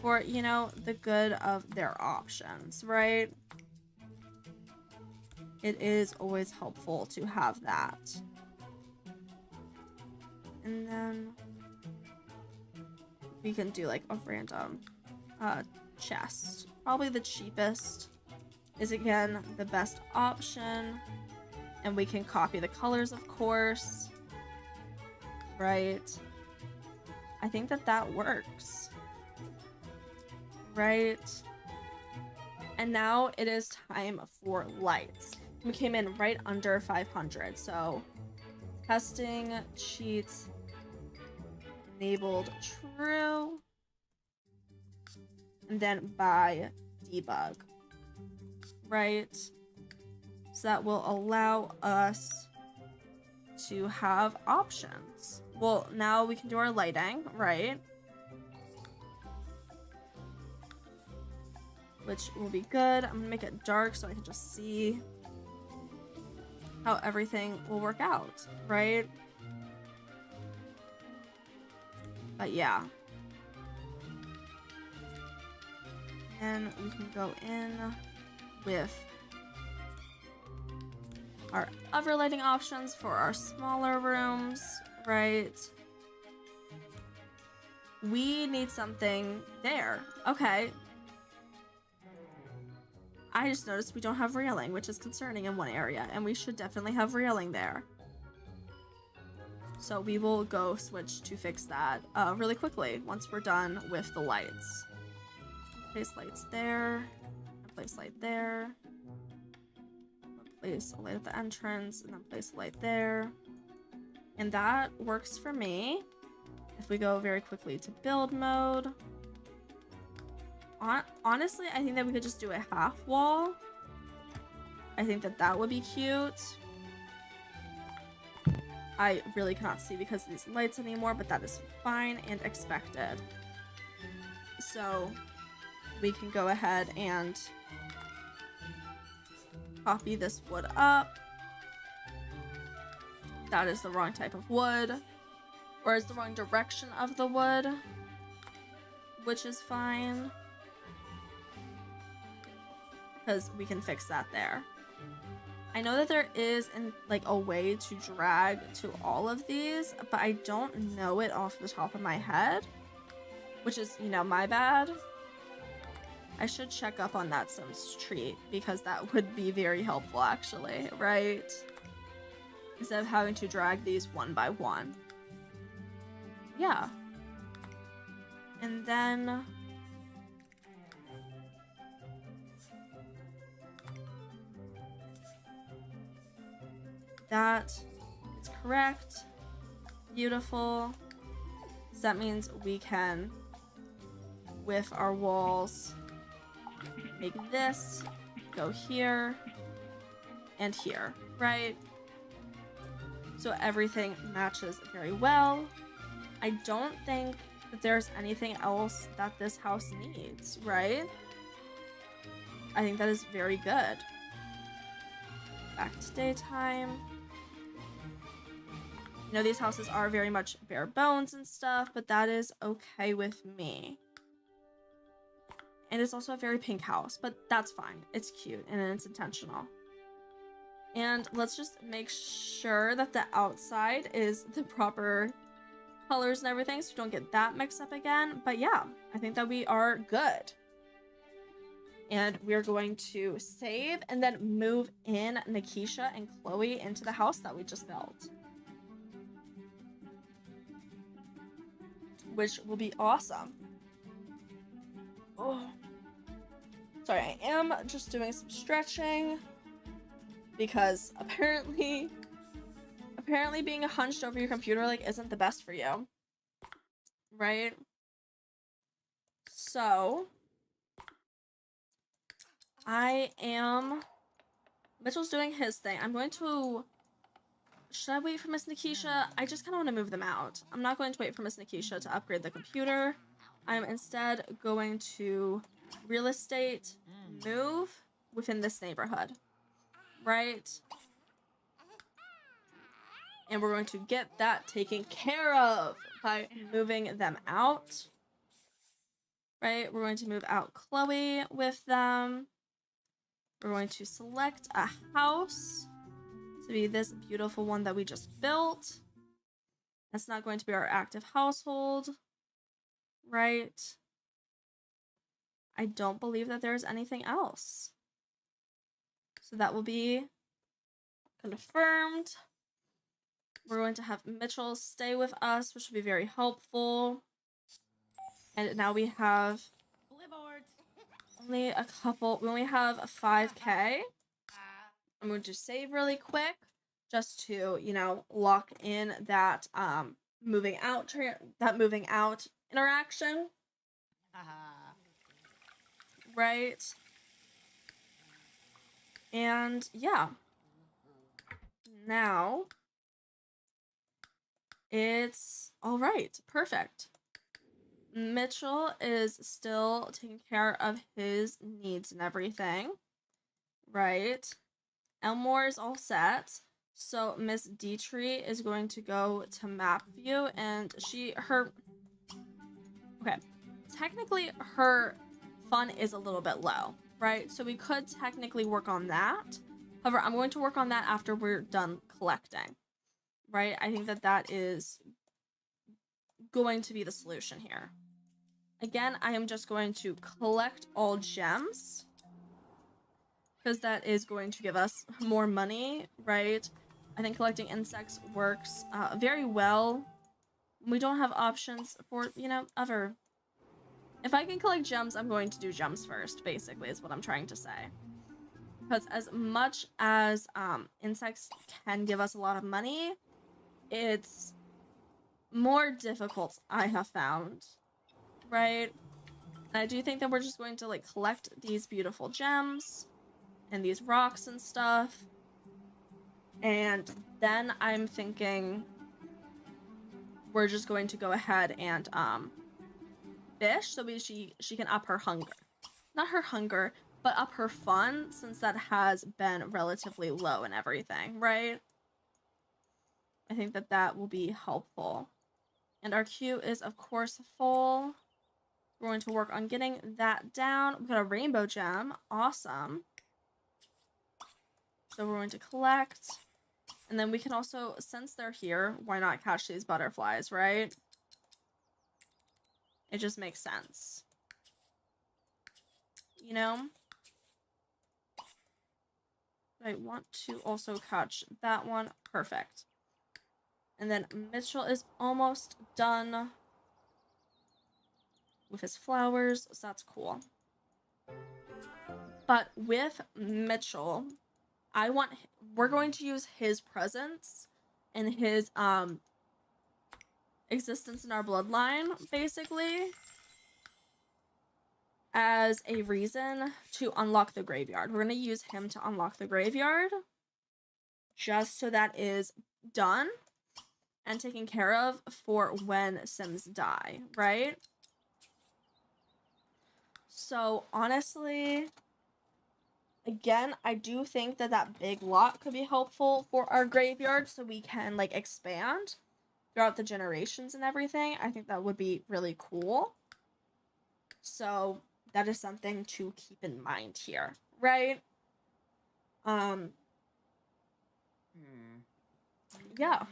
for, you know, the good of their options, right? It is always helpful to have that. And then we can do like a random chest. Probably the cheapest is, again, the best option. And we can copy the colors, of course. Right? I think that that works. Right? And now it is time for lights. We came in right under 500, so testing, cheats, enabled, true, and then by debug, right? So that will allow us to have options. Well, now we can do our lighting, right? Which will be good. I'm gonna make it dark so I can just see how everything will work out, right? But yeah. And we can go in with our other lighting options for our smaller rooms, right? We need something there. Okay. I just noticed we don't have railing, which is concerning in one area, and we should definitely have railing there. So we will go switch to fix that really quickly once we're done with the lights. Place lights there, place light there, place a light at the entrance, and then place a light there. And that works for me. If we go very quickly to build mode, honestly, I think that we could just do a half wall. I think that that would be cute. I really cannot see because of these lights anymore, but that is fine and expected. So we can go ahead and copy this wood up. That is the wrong type of wood, or is the wrong direction of the wood, which is fine. because we can fix that there. I know that there is like a way to drag to all of these, but I don't know it off the top of my head, which is, you know, my bad. I should check up on that Sims treat because that would be very helpful actually, right? Instead of having to drag these one by one. Yeah. And then that is correct. Beautiful. So that means we can, with our walls, make this go here and here, right? So everything matches very well. I don't think that there's anything else that this house needs, right? I think that is very good. Back to daytime. You know, these houses are very much bare bones and stuff, but that is okay with me. And it's also a very pink house, but that's fine. It's cute and it's intentional. And let's just make sure that the outside is the proper colors and everything so we don't get that mixed up again. But yeah, I think that we are good. And we're going to save and then move in Nikisha and Chloe into the house that we just built. Which will be awesome. Oh. Sorry, I am just doing some stretching because apparently being hunched over your computer like isn't the best for you. Right? So Mitchell's doing his thing. I'm going to, should I wait for Miss Nikisha? I just kind of want to move them out. I'm not going to wait for Miss Nikisha to upgrade the computer. I'm instead going to real estate move within this neighborhood, right? And we're going to get that taken care of by moving them out, right? We're going to move out Chloe with them. We're going to select a house to be this beautiful one that we just built. That's not going to be our active household, right? I don't believe that there's anything else. So that will be confirmed. We're going to have Mitchell stay with us, which will be very helpful. And now we have only a couple, we only have 5K. I'm going to save really quick just to, you know, lock in that moving out interaction. Right? And yeah. Now it's all right. Perfect. Mitchell is still taking care of his needs and everything. Right? Elmore is all set. So Miss Dietrich is going to go to map view and okay. Technically her fun is a little bit low, right? So we could technically work on that. However, I'm going to work on that after we're done collecting, right? I think that that is going to be the solution here. Again, I am just going to collect all gems because that is going to give us more money, right? I think collecting insects works very well. We don't have options for, you know, other. If I can collect gems, I'm going to do gems first, basically, is what I'm trying to say. Because as much as insects can give us a lot of money, it's more difficult, I have found, right? And I do think that we're just going to, like, collect these beautiful gems and these rocks and stuff. And then I'm thinking we're just going to go ahead and fish so she can up her hunger. Not her hunger, but up her fun, since that has been relatively low and everything, right? I think that that will be helpful. And our queue is, of course, full. We're going to work on getting that down. We've got a rainbow gem. Awesome. So we're going to collect. And then we can also, since they're here, why not catch these butterflies, right? It just makes sense. You know? I want to also catch that one. Perfect. And then Mitchell is almost done with his flowers, so that's cool. But with Mitchell, we're going to use his presence and his existence in our bloodline, basically, as a reason to unlock the graveyard. We're going to use him to unlock the graveyard, just so that is done and taken care of for when Sims die, right? So honestly, again, I do think that that big lot could be helpful for our graveyard, so we can like expand throughout the generations and everything. I think that would be really cool. So that is something to keep in mind here, right? Yeah.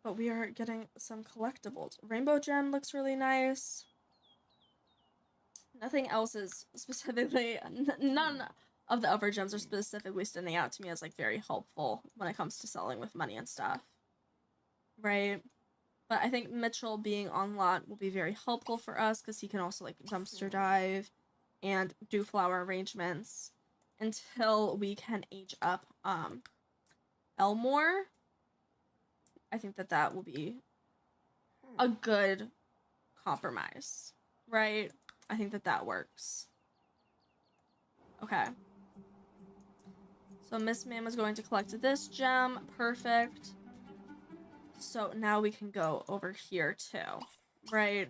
But we are getting some collectibles. Rainbow gem looks really nice. Nothing else is specifically, none of the other gems are specifically standing out to me as like very helpful when it comes to selling with money and stuff, right? But I think Mitchell being on lot will be very helpful for us because he can also like dumpster dive and do flower arrangements until we can age up Elmore. I think that that will be a good compromise, right? I think that that works. Okay. So Miss Ma'am is going to collect this gem. Perfect. So now we can go over here too, right?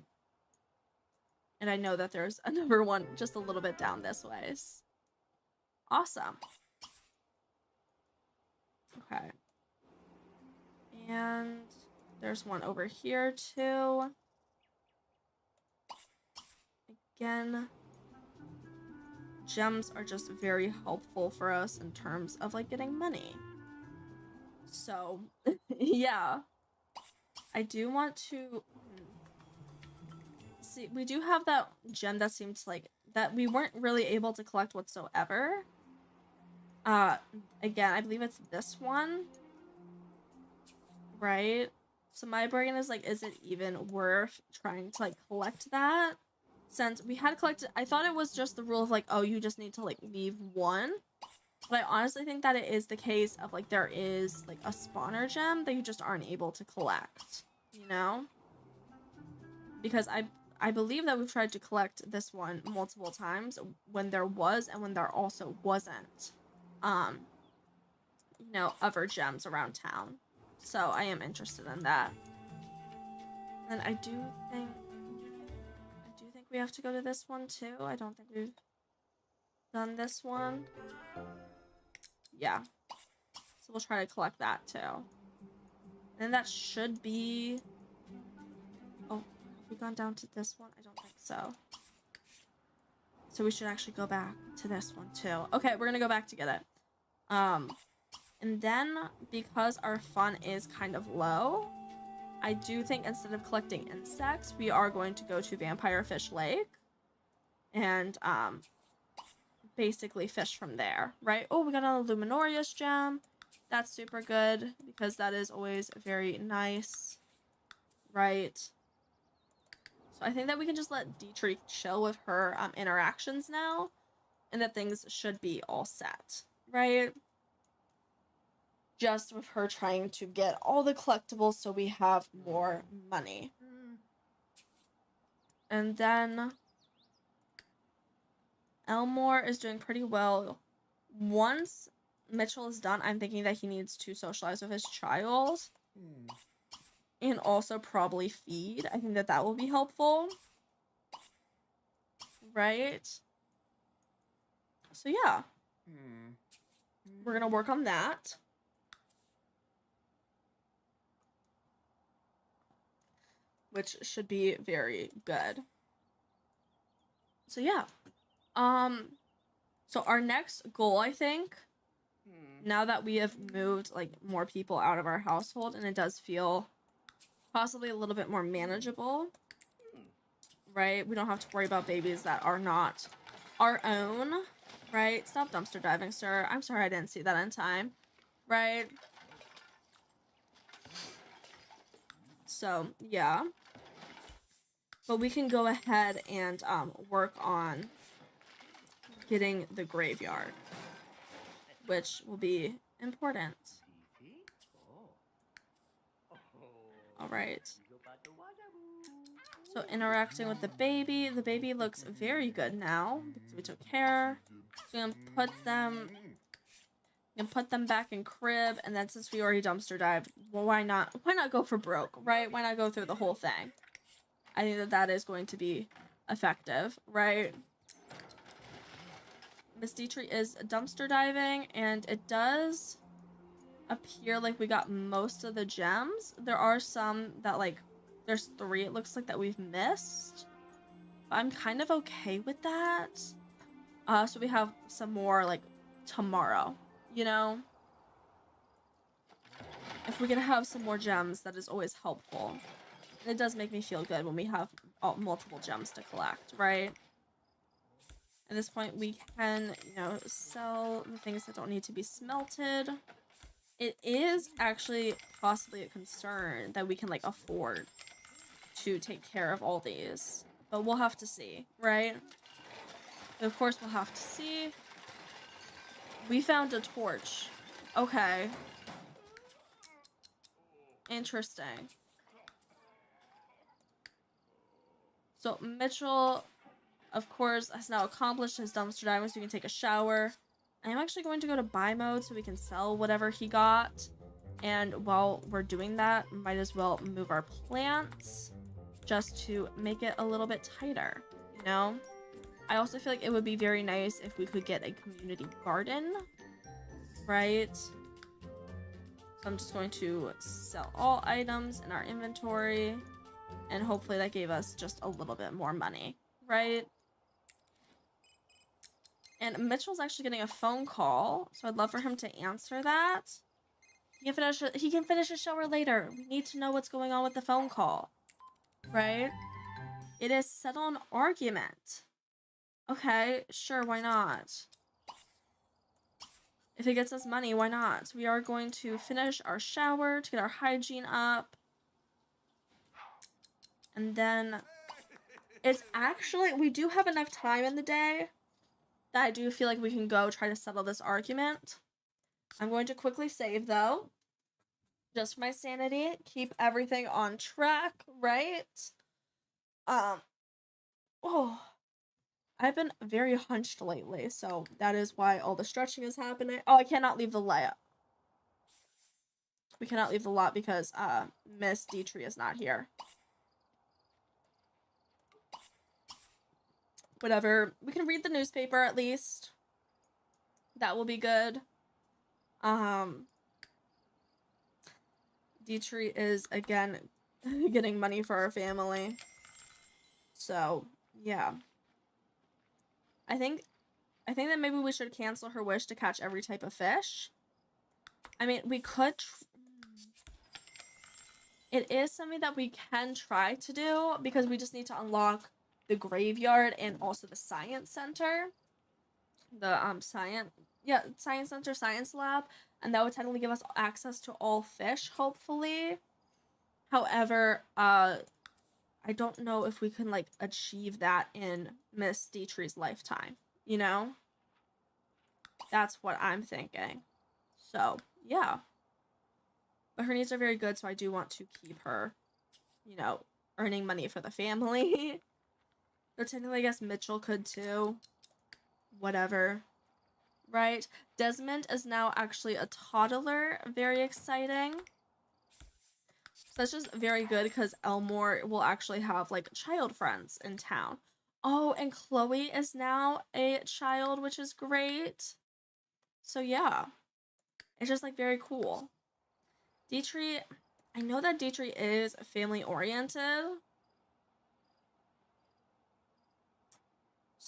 And I know that there's another one just a little bit down this way. Awesome. Okay. And there's one over here too. Again, gems are just very helpful for us in terms of like getting money. So yeah, I do want to see, we do have that gem that seems like that we weren't really able to collect whatsoever. Again, I believe it's this one, right? So my bargain is like, is it even worth trying to like collect that? Since we had collected, I thought it was just the rule of like, oh, you just need to like leave one. But I honestly think that it is the case of like, there is like a spawner gem that you just aren't able to collect, you know? Because I believe that we've tried to collect this one multiple times when there was and when there also wasn't, you know, other gems around town. So I am interested in that. And I do think we have to go to this one too. I don't think we've done this one. Yeah. So we'll try to collect that too. And that should be... Oh, have we gone down to this one? I don't think so. So we should actually go back to this one too. Okay, we're gonna go back to get it. And then, because our fun is kind of low, I do think instead of collecting insects, we are going to go to Vampire Fish Lake and basically fish from there, right? Oh, we got a Luminorious gem. That's super good because that is always very nice, right? So I think that we can just let Dietrich chill with her interactions now, and that things should be all set, right? Just with her trying to get all the collectibles so we have more money. And then Elmore is doing pretty well. Once Mitchell is done, I'm thinking that he needs to socialize with his child. And also probably feed. I think that that will be helpful. Right? So yeah. We're gonna work on that. Which should be very good. So yeah. So our next goal, I think, now that we have moved like more people out of our household and it does feel possibly a little bit more manageable, right? We don't have to worry about babies that are not our own, right? Stop dumpster diving, sir. I'm sorry I didn't see that in time, right? So, yeah. But we can go ahead and work on getting the graveyard, which will be important. All right. So interacting with the baby looks very good now because we took care. So I'm gonna put them back in crib, and then since we already dumpster dived, well, why not go for broke, right? Why not go through the whole thing? I think that is going to be effective, right? Miss Dietrich is dumpster diving, and it does appear like we got most of the gems. There are some that, like, there's 3 it looks like that we've missed. But I'm kind of okay with that. So we have some more, like, tomorrow, you know? If we can have some more gems, that is always helpful. And it does make me feel good when we have multiple gems to collect, right? At this point, we can, you know, sell the things that don't need to be smelted. It is actually possibly a concern that we can, like, afford to take care of all these. But we'll have to see, right? Of course, we'll have to see. We found a torch. Okay. Interesting. So Mitchell, of course, has now accomplished his dumpster diving, so we can take a shower. I am actually going to go to buy mode so we can sell whatever he got. And while we're doing that, might as well move our plants just to make it a little bit tighter, you know? I also feel like it would be very nice if we could get a community garden, right? So I'm just going to sell all items in our inventory, and hopefully that gave us just a little bit more money, right? And Mitchell's actually getting a phone call, so I'd love for him to answer that. He can finish his shower later. We need to know what's going on with the phone call, right? It is settle an argument. Okay, sure, why not? If it gets us money, why not? So we are going to finish our shower to get our hygiene up. And then it's actually, we do have enough time in the day that I do feel like we can go try to settle this argument. I'm going to quickly save, though. Just for my sanity. Keep everything on track, right? Oh, I've been very hunched lately, so that is why all the stretching is happening. Oh, I cannot leave the lot. We cannot leave the lot because Miss Dietrich is not here. Whatever. We can read the newspaper at least. That will be good. Dietrich is again getting money for our family. So, yeah. I think that maybe we should cancel her wish to catch every type of fish. I mean, we could... It is something that we can try to do because we just need to unlock the graveyard and also the science center. The science center, science lab, and that would technically give us access to all fish, hopefully. However, I don't know if we can, like, achieve that in Miss Dietrich's lifetime, you know? That's what I'm thinking. So, yeah. But her needs are very good, so I do want to keep her, you know, earning money for the family. But technically, I guess Mitchell could too. Whatever. Right? Desmond is now actually a toddler. Very exciting. So that's just very good because Elmore will actually have, like, child friends in town. Oh, and Chloe is now a child, which is great. So, yeah. It's just, like, very cool. Dietrich, I know that Dietrich is family-oriented.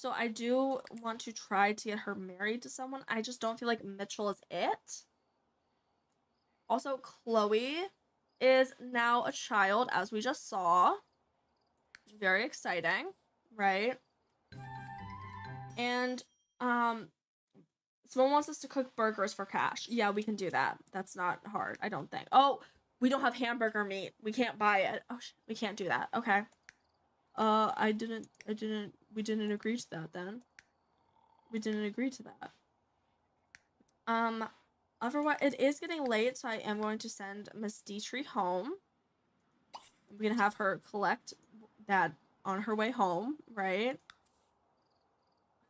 So I do want to try to get her married to someone. I just don't feel like Mitchell is it. Also, Chloe is now a child, as we just saw. Very exciting, right? And someone wants us to cook burgers for cash. Yeah, we can do that. That's not hard, I don't think. Oh, we don't have hamburger meat. We can't buy it. Oh, we can't do that. Okay. We didn't agree to that then. We didn't agree to that. Otherwise, it is getting late, so I am going to send Miss Dietrich home. We're gonna have her collect that on her way home, right?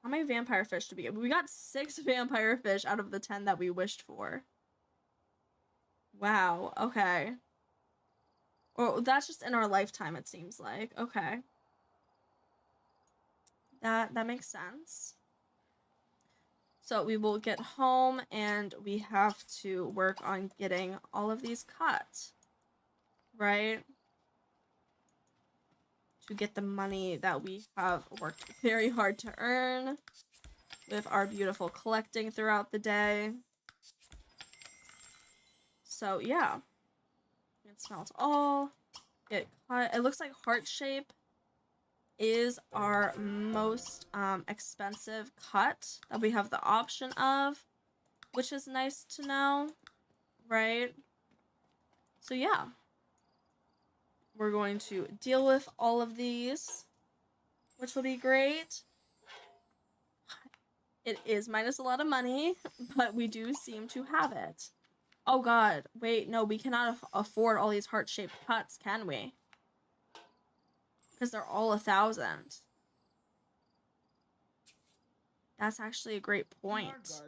How many vampire fish do we get? We got 6 vampire fish out of the 10 that we wished for. Wow, okay. Or that's just in our lifetime, it seems like. Okay. That makes sense. So we will get home and we have to work on getting all of these cut, right? To get the money that we have worked very hard to earn with our beautiful collecting throughout the day. So yeah, it smells all. It looks like heart shape is our most expensive cut that we have the option of, which is nice to know, right? So yeah, we're going to deal with all of these, which will be great. It is minus a lot of money, but we do seem to have it. Oh god, wait, no, we cannot afford all these heart-shaped cuts, can we? Because they're all 1,000. That's actually a great point.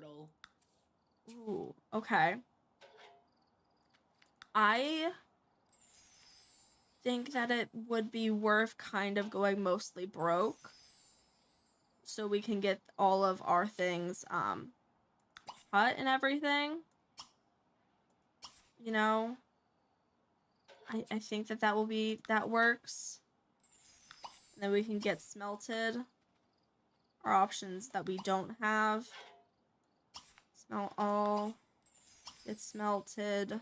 Ooh, okay. I think that it would be worth kind of going mostly broke so we can get all of our things cut and everything. You know, I think that works. And then we can get smelted. Our options that we don't have. Smelt all. Get smelted.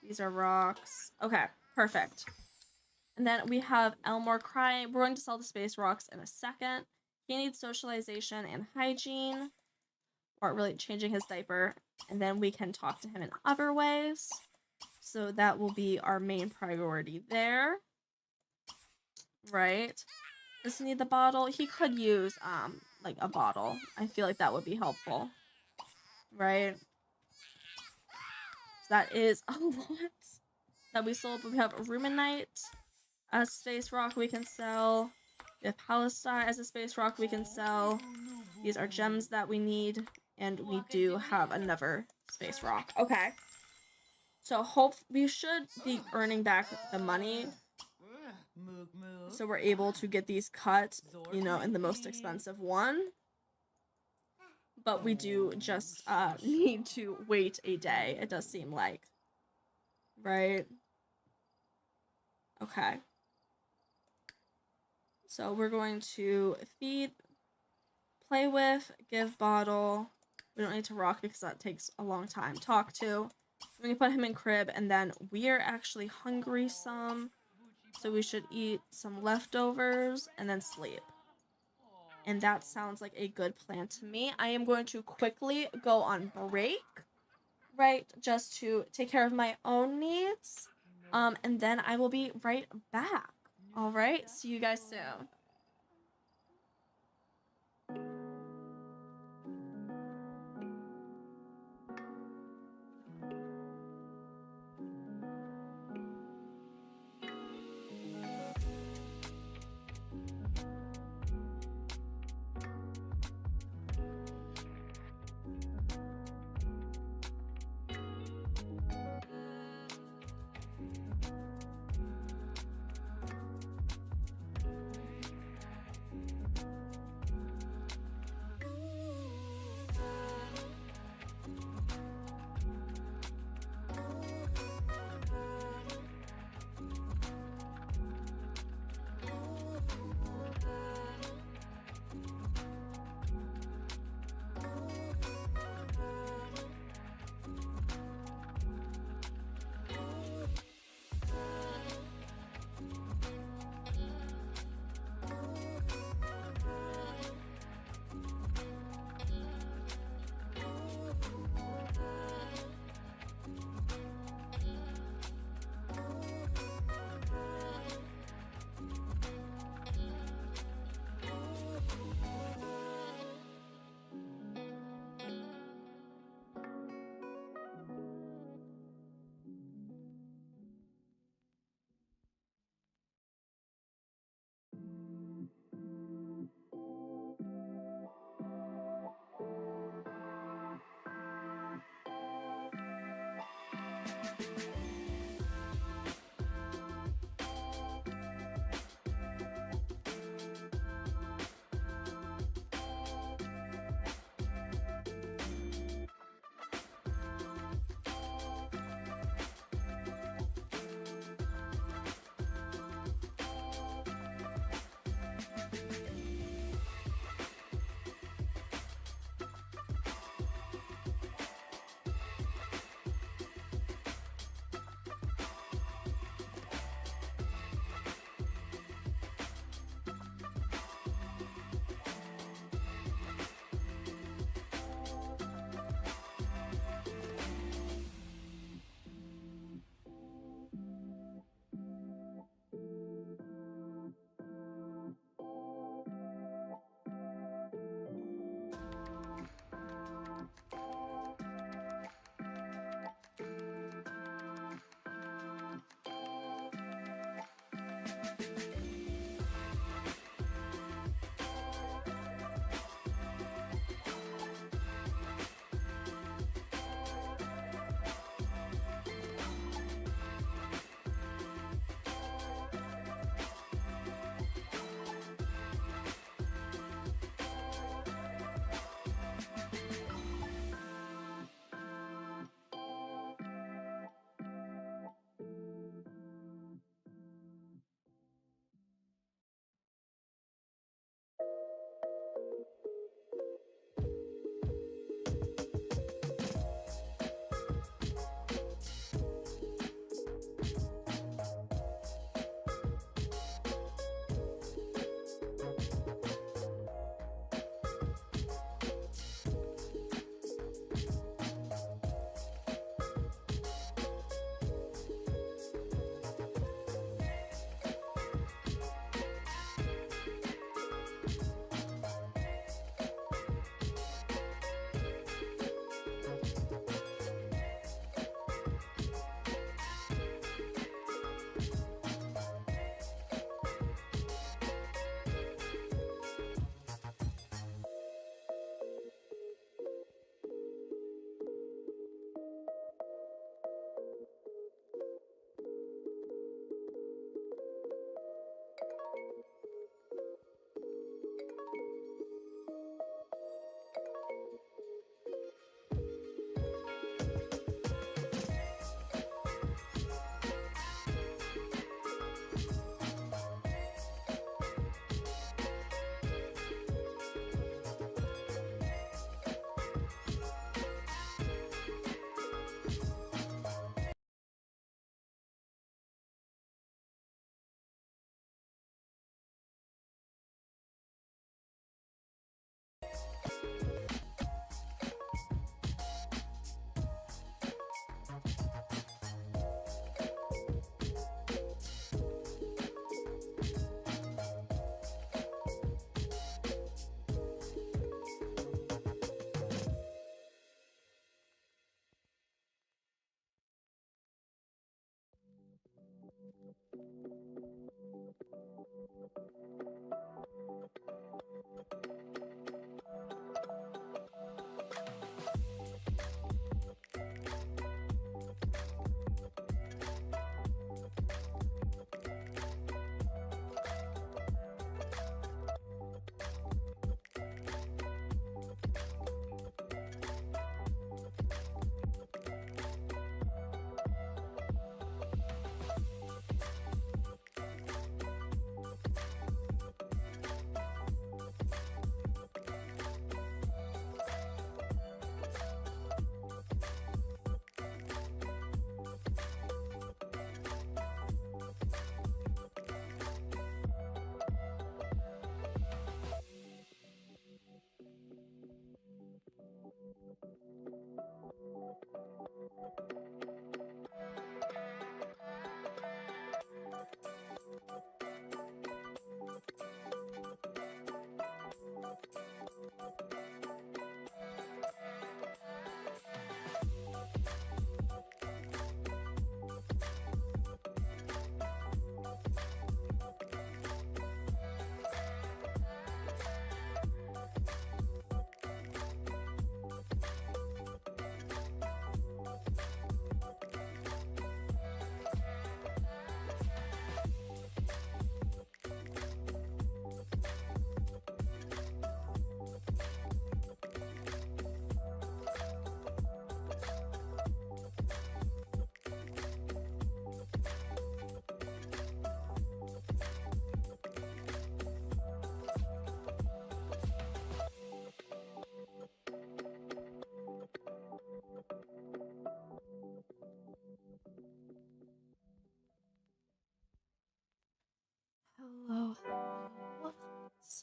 These are rocks. Okay, perfect. And then we have Elmore crying. We're going to sell the space rocks in a second. He needs socialization and hygiene. Or really changing his diaper. And then we can talk to him in other ways. So that will be our main priority there. Right? Does he need the bottle? He could use, like a bottle. I feel like that would be helpful. Right? So that is a lot that we sold. But we have Ruminite as space rock we can sell. We have Palestine as a space rock we can sell. These are gems that we need. And we do have another space rock. Okay. So we should be earning back the money. So we're able to get these cut, you know, in the most expensive one. But we do just need to wait a day, it does seem like. Right? Okay. So we're going to feed, play with, give bottle. We don't need to rock because that takes a long time. Talk to. We're going to put him in crib, and then we are actually hungry some. So we should eat some leftovers and then sleep. And that sounds like a good plan to me. I am going to quickly go on break, right? Just to take care of my own needs. And then I will be right back. All right? See you guys soon.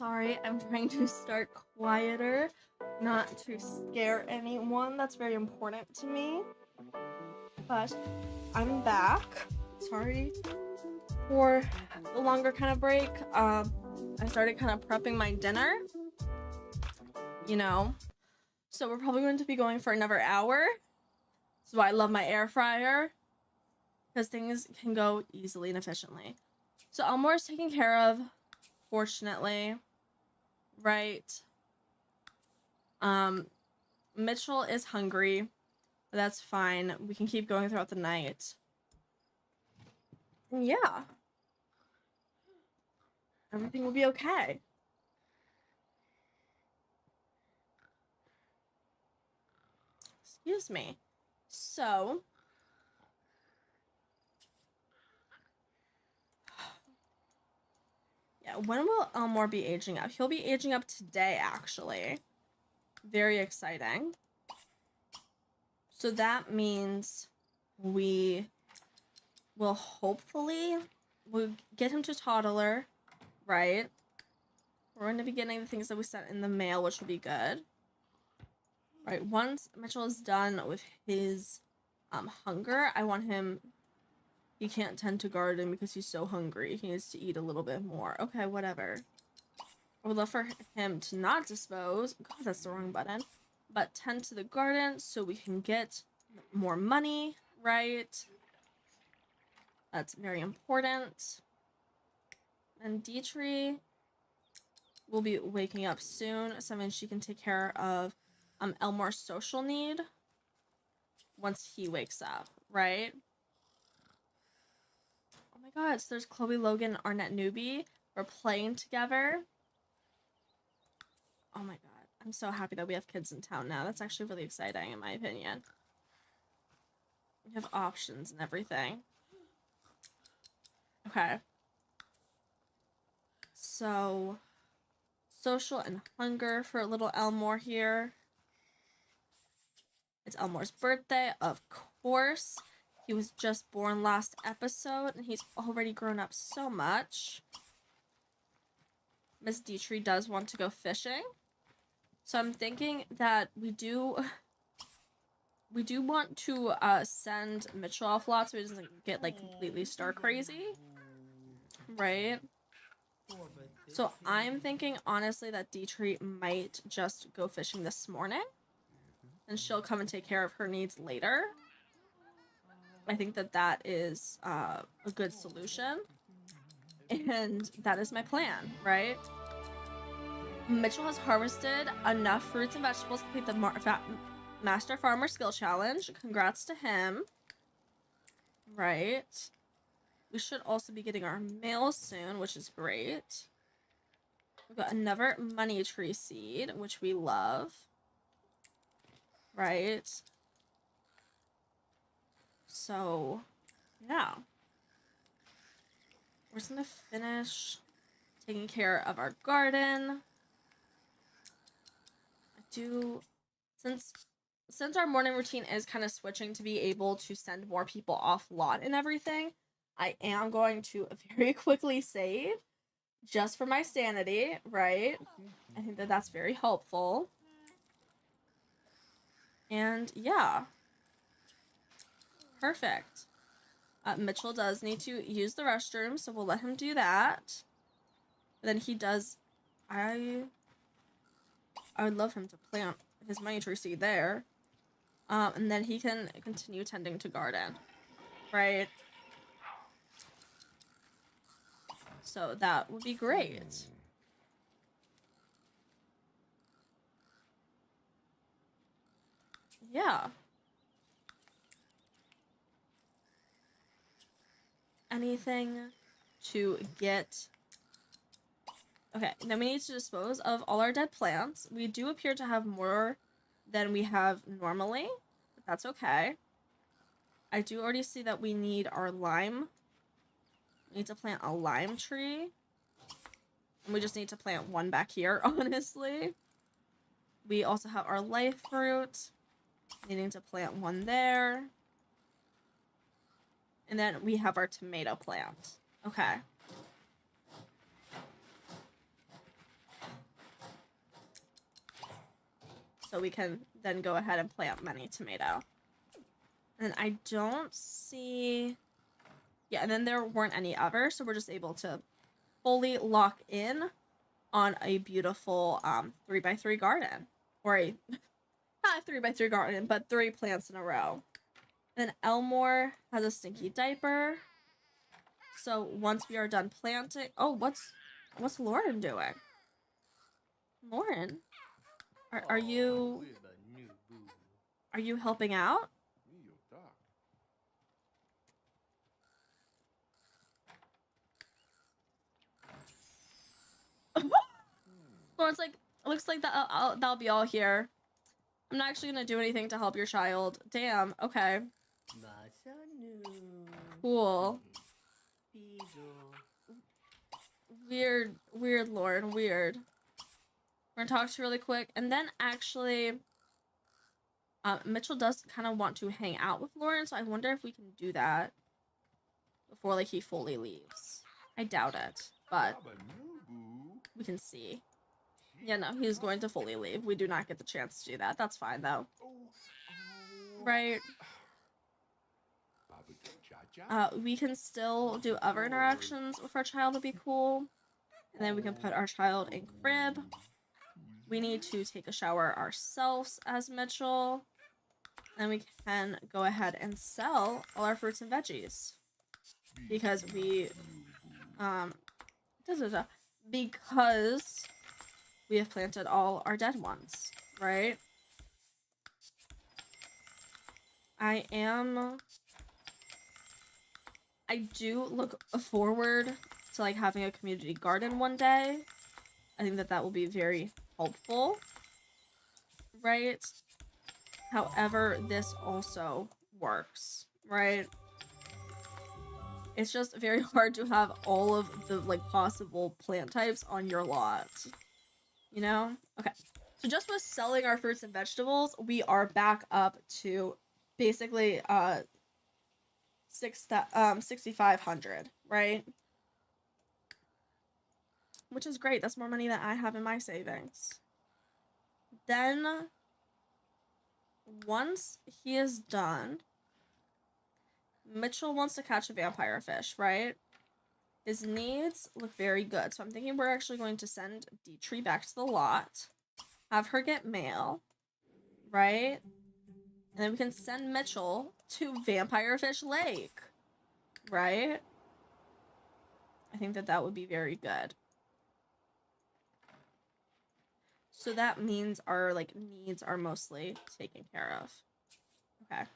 Sorry, I'm trying to start quieter, not to scare anyone. That's very important to me. But I'm back. Sorry for the longer kind of break. I started kind of prepping my dinner, you know. So we're probably going to be going for another hour. So I love my air fryer because things can go easily and efficiently. So Elmore's taken care of, fortunately, right? Mitchell is hungry, but that's fine. We can keep going throughout the night. And yeah, everything will be okay. Excuse me. So, yeah, when will Elmore be aging up? He'll be aging up today, actually. Very exciting. So that means we will hopefully we'll get him to toddler, right? We're going to be getting the things that we sent in the mail, which will be good. Right, once Mitchell is done with his hunger, I want him... He can't tend to garden because he's so hungry. He needs to eat a little bit more. Okay, whatever. I would love for him to not dispose. God, that's the wrong button. But tend to the garden so we can get more money, right? That's very important. And Dietrich will be waking up soon, so then she can take care of Elmore's social need once he wakes up, right? Oh my god, so there's Chloe, Logan, Arnett, Newbie. We're playing together. Oh my god, I'm so happy that we have kids in town now. That's actually really exciting, in my opinion. We have options and everything. Okay. So, social and hunger for little Elmore here. It's Elmore's birthday, of course. He was just born last episode, and he's already grown up so much. Miss Dietrich does want to go fishing. So I'm thinking that we do want to send Mitchell off lots so he doesn't get, like, completely star crazy. Right? So I'm thinking, honestly, that Dietrich might just go fishing this morning. And she'll come and take care of her needs later. I think that that is a good solution. And that is my plan, right? Mitchell has harvested enough fruits and vegetables to complete the Master Farmer Skill Challenge. Congrats to him. Right. We should also be getting our mail soon, which is great. We've got another money tree seed, which we love. Right. So, yeah. We're just gonna finish taking care of our garden. Since our morning routine is kind of switching to be able to send more people off lot and everything, I am going to very quickly save just for my sanity, right? I think that that's very helpful. And yeah. Perfect. Mitchell does need to use the restroom, so we'll let him do that. But then he does... I would love him to plant his money tree seed there. And then he can continue tending to garden. Right? So that would be great. Yeah. Anything to get... Okay, then we need to dispose of all our dead plants. We do appear to have more than we have normally, but that's okay. I do already see that we need our lime. We need to plant a lime tree. And we just need to plant one back here, honestly. We also have our life fruit. Needing to plant one there. And then we have our tomato plant. Okay. So we can then go ahead and plant many tomato. And I don't see... Yeah, and then there weren't any others, so we're just able to fully lock in on a beautiful 3x3 garden. Or a... not a 3x3 garden, but 3 plants in a row. And then Elmore has a stinky diaper. So once we are done planting... Oh, what's Lauren doing? Lauren? Are you... Are you helping out? Lauren's like, looks like that'll be all here. I'm not actually gonna do anything to help your child. Damn, okay. Cool. Weird, Lauren, weird. We're gonna talk to you really quick. And then actually, Mitchell does kind of want to hang out with Lauren, so I wonder if we can do that before, like, he fully leaves. I doubt it, but we can see. Yeah, no, he's going to fully leave. We do not get the chance to do that. That's fine, though. Right? We can still do other interactions with our child would be cool. And then we can put our child in crib. We need to take a shower ourselves as Mitchell. And we can go ahead and sell all our fruits and veggies. Because we... because we have planted all our dead ones, right? I do look forward to, like, having a community garden one day. I think that will be very helpful, right? However, this also works, right? It's just very hard to have all of the, like, possible plant types on your lot. You know? Okay. So just with selling our fruits and vegetables, we are back up to basically 6,500, right? Which is great. That's more money than I have in my savings. Then once he is done, Mitchell wants to catch a vampire fish, right? His needs look very good. So I'm thinking we're actually going to send Dietrich back to the lot. Have her get mail. Right? And then we can send Mitchell to Vampire Fish Lake. Right? I think that would be very good. So that means our, like, needs are mostly taken care of. Okay. At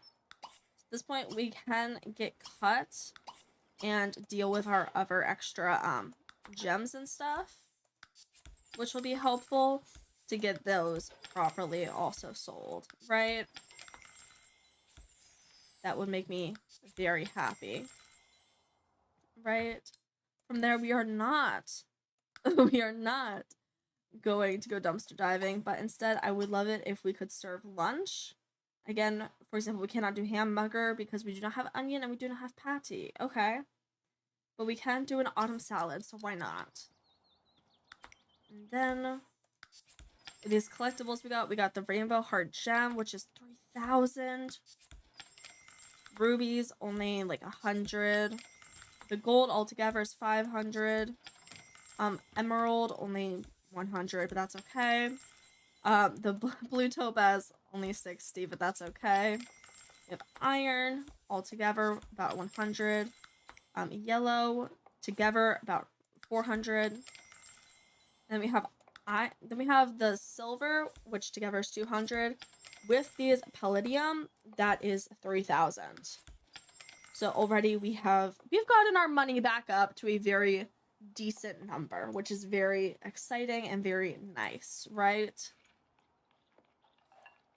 this point, we can get cut and deal with our other extra gems and stuff, which will be helpful to get those properly also sold, right? That would make me very happy, right? From there, we are not going to go dumpster diving, but instead I would love it if we could serve lunch. Again, for example, we cannot do hamburger because we do not have onion and we do not have patty. Okay. But we can do an autumn salad, so why not? And then these collectibles we got the rainbow heart gem, which is 3,000. Rubies only like 100. The gold altogether is 500. Emerald only 100, but that's okay. The blue topaz only 60, but that's okay. We have iron altogether about 100. Yellow together about 400. And we have the silver, which together is 200. With these palladium, that is 3,000. So already we've gotten our money back up to a very decent number, which is very exciting and very nice, right?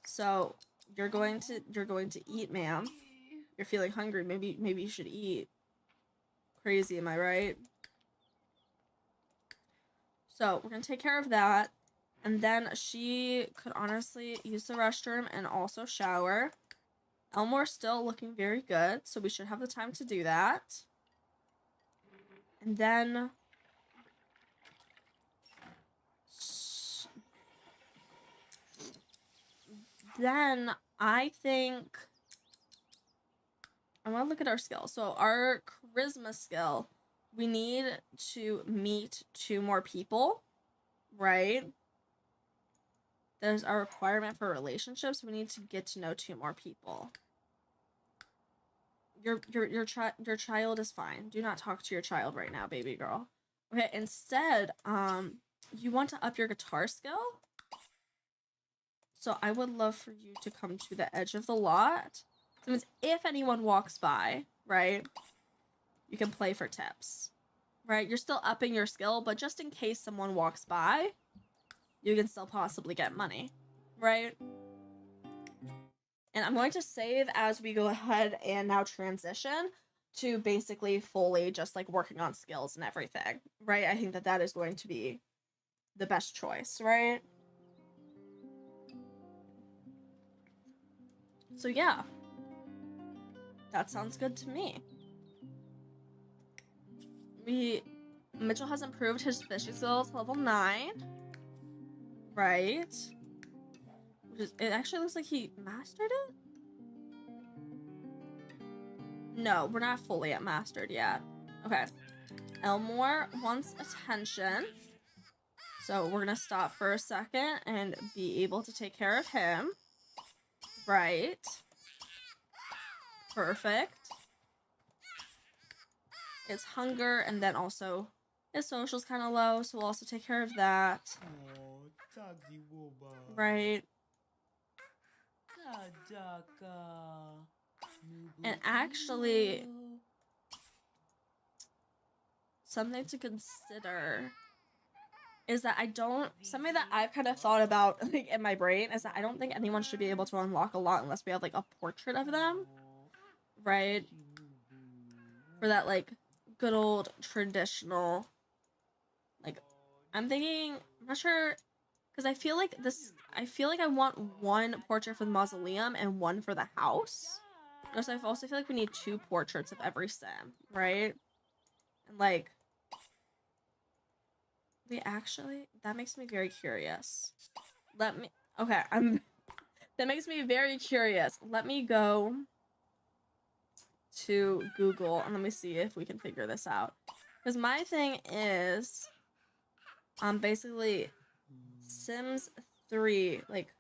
So you're going to eat, ma'am. You're feeling hungry. Maybe you should eat. Crazy, am I right? So we're gonna take care of that, and then she could honestly use the restroom and also shower. Elmore's still looking very good, so we should have the time to do that. And then then I think I want to look at our skill. So our charisma skill, we need to meet 2 more people, right? There's our requirement for relationships. We need to get to know 2 more people. Your child is fine. Do not talk to your child right now, baby girl. Okay, instead, you want to up your guitar skill? So I would love for you to come to the edge of the lot. So means if anyone walks by, right, you can play for tips, right? You're still upping your skill, but just in case someone walks by, you can still possibly get money, right? And I'm going to save as we go ahead and now transition to basically fully just like working on skills and everything, right? I think that that is going to be the best choice, right? So yeah, that sounds good to me. Mitchell has improved his fishing skills to level 9, right? It actually looks like he mastered it? No, we're not fully at mastered yet. Okay. Elmore wants attention. So we're gonna stop for a second and be able to take care of him. Right. Perfect. It's hunger, and then also his social's kind of low, so we'll also take care of that. Right. And actually, something to consider is that something that I've kind of thought about like in my brain is that I don't think anyone should be able to unlock a lot unless we have like a portrait of them, right? For that like good old traditional, like I'm not sure, because I feel like I want 1 portrait for the mausoleum and 1 for the house. So I also feel like we need 2 portraits of every sim, right? And like, that makes me very curious. That makes me very curious. Let me go to Google and let me see if we can figure this out. Because my thing is, basically, Sims 3, like,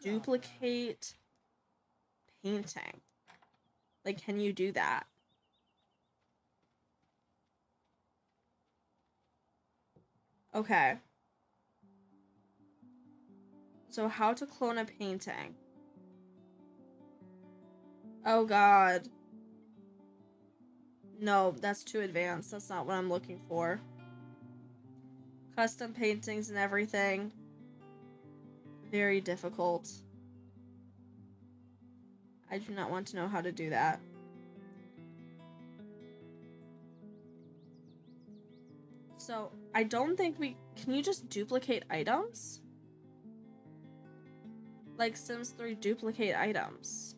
duplicate painting. Like, can you do that? Okay. So how to clone a painting. Oh god. No, that's too advanced. That's not what I'm looking for. Custom paintings and everything. Very difficult. I do not want to know how to do that. So, I don't think can you just duplicate items? Like Sims 3 duplicate items.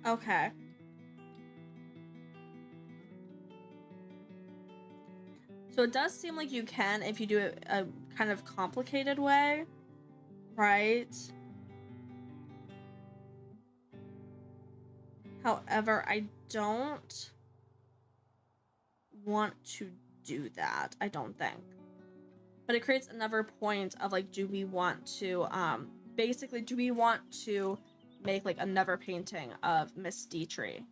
Okay. So it does seem like you can if you do it a kind of complicated way, right? However, I don't want to do that, I don't think. But it creates another point of like, do we want to, basically, do we want to make like another painting of Miss Dietrich?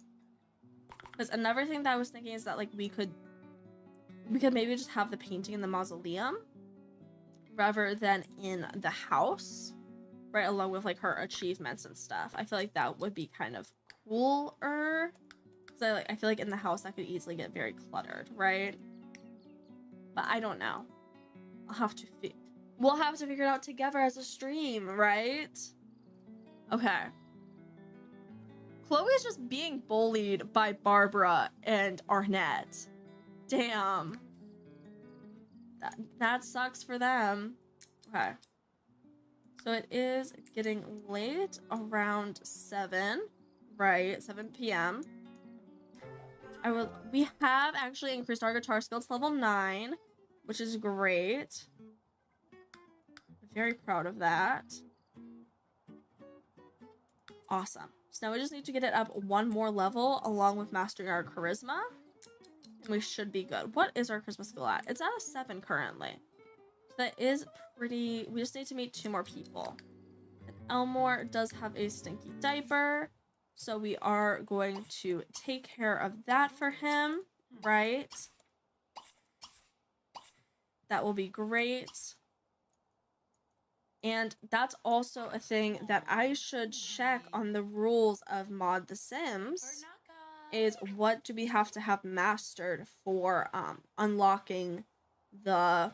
Because another thing that I was thinking is that like we could maybe just have the painting in the mausoleum rather than in the house, right, along with like her achievements and stuff. I feel like that would be kind of cooler. Because I feel like in the house that could easily get very cluttered, right? But I don't know. We'll have to figure it out together as a stream, right? Okay. Chloe's just being bullied by Barbara and Arnett. Damn. That sucks for them. Okay. So it is getting late, around 7, right? 7 p.m. We have actually increased our guitar skill to level 9, which is great. Very proud of that. Awesome. So now we just need to get it up one more level along with mastering our charisma. And we should be good. What is our charisma skill at? It's at a 7 currently. So that is pretty... We just need to meet 2 more people. And Elmore does have a stinky diaper. So we are going to take care of that for him, right? That will be great. And that's also a thing that I should check on the rules of Mod The Sims, is what do we have to have mastered for unlocking the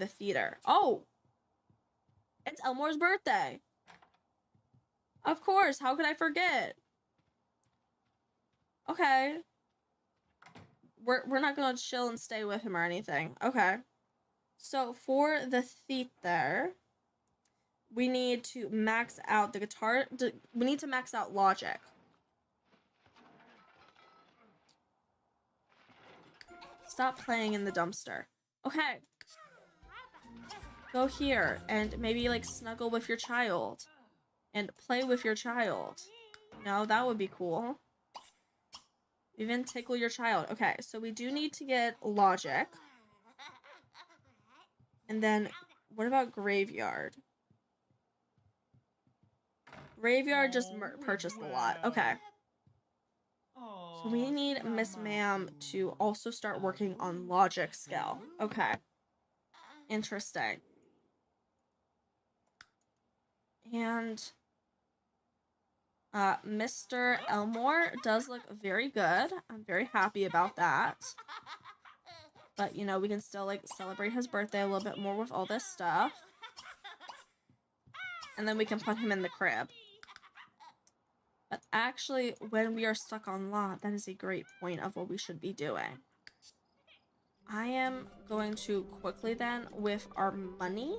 theater. Oh! It's Elmore's birthday! Of course, how could I forget? Okay. We're not gonna chill and stay with him or anything. Okay. So for the theater, we need to max out the guitar. We need to max out logic. Stop playing in the dumpster. Okay. Go here and maybe like snuggle with your child and play with your child. No, that would be cool. Even tickle your child. Okay, so we do need to get logic. And then what about graveyard? Graveyard just purchased a lot. Okay. So we need Miss Ma'am to also start working on logic skill. Okay. Interesting. And Mr. Elmore does look very good. I'm very happy about that. But, you know, we can still, like, celebrate his birthday a little bit more with all this stuff. And then we can put him in the crib. But actually, when we are stuck on lot, that is a great point of what we should be doing. I am going to quickly then, with our money,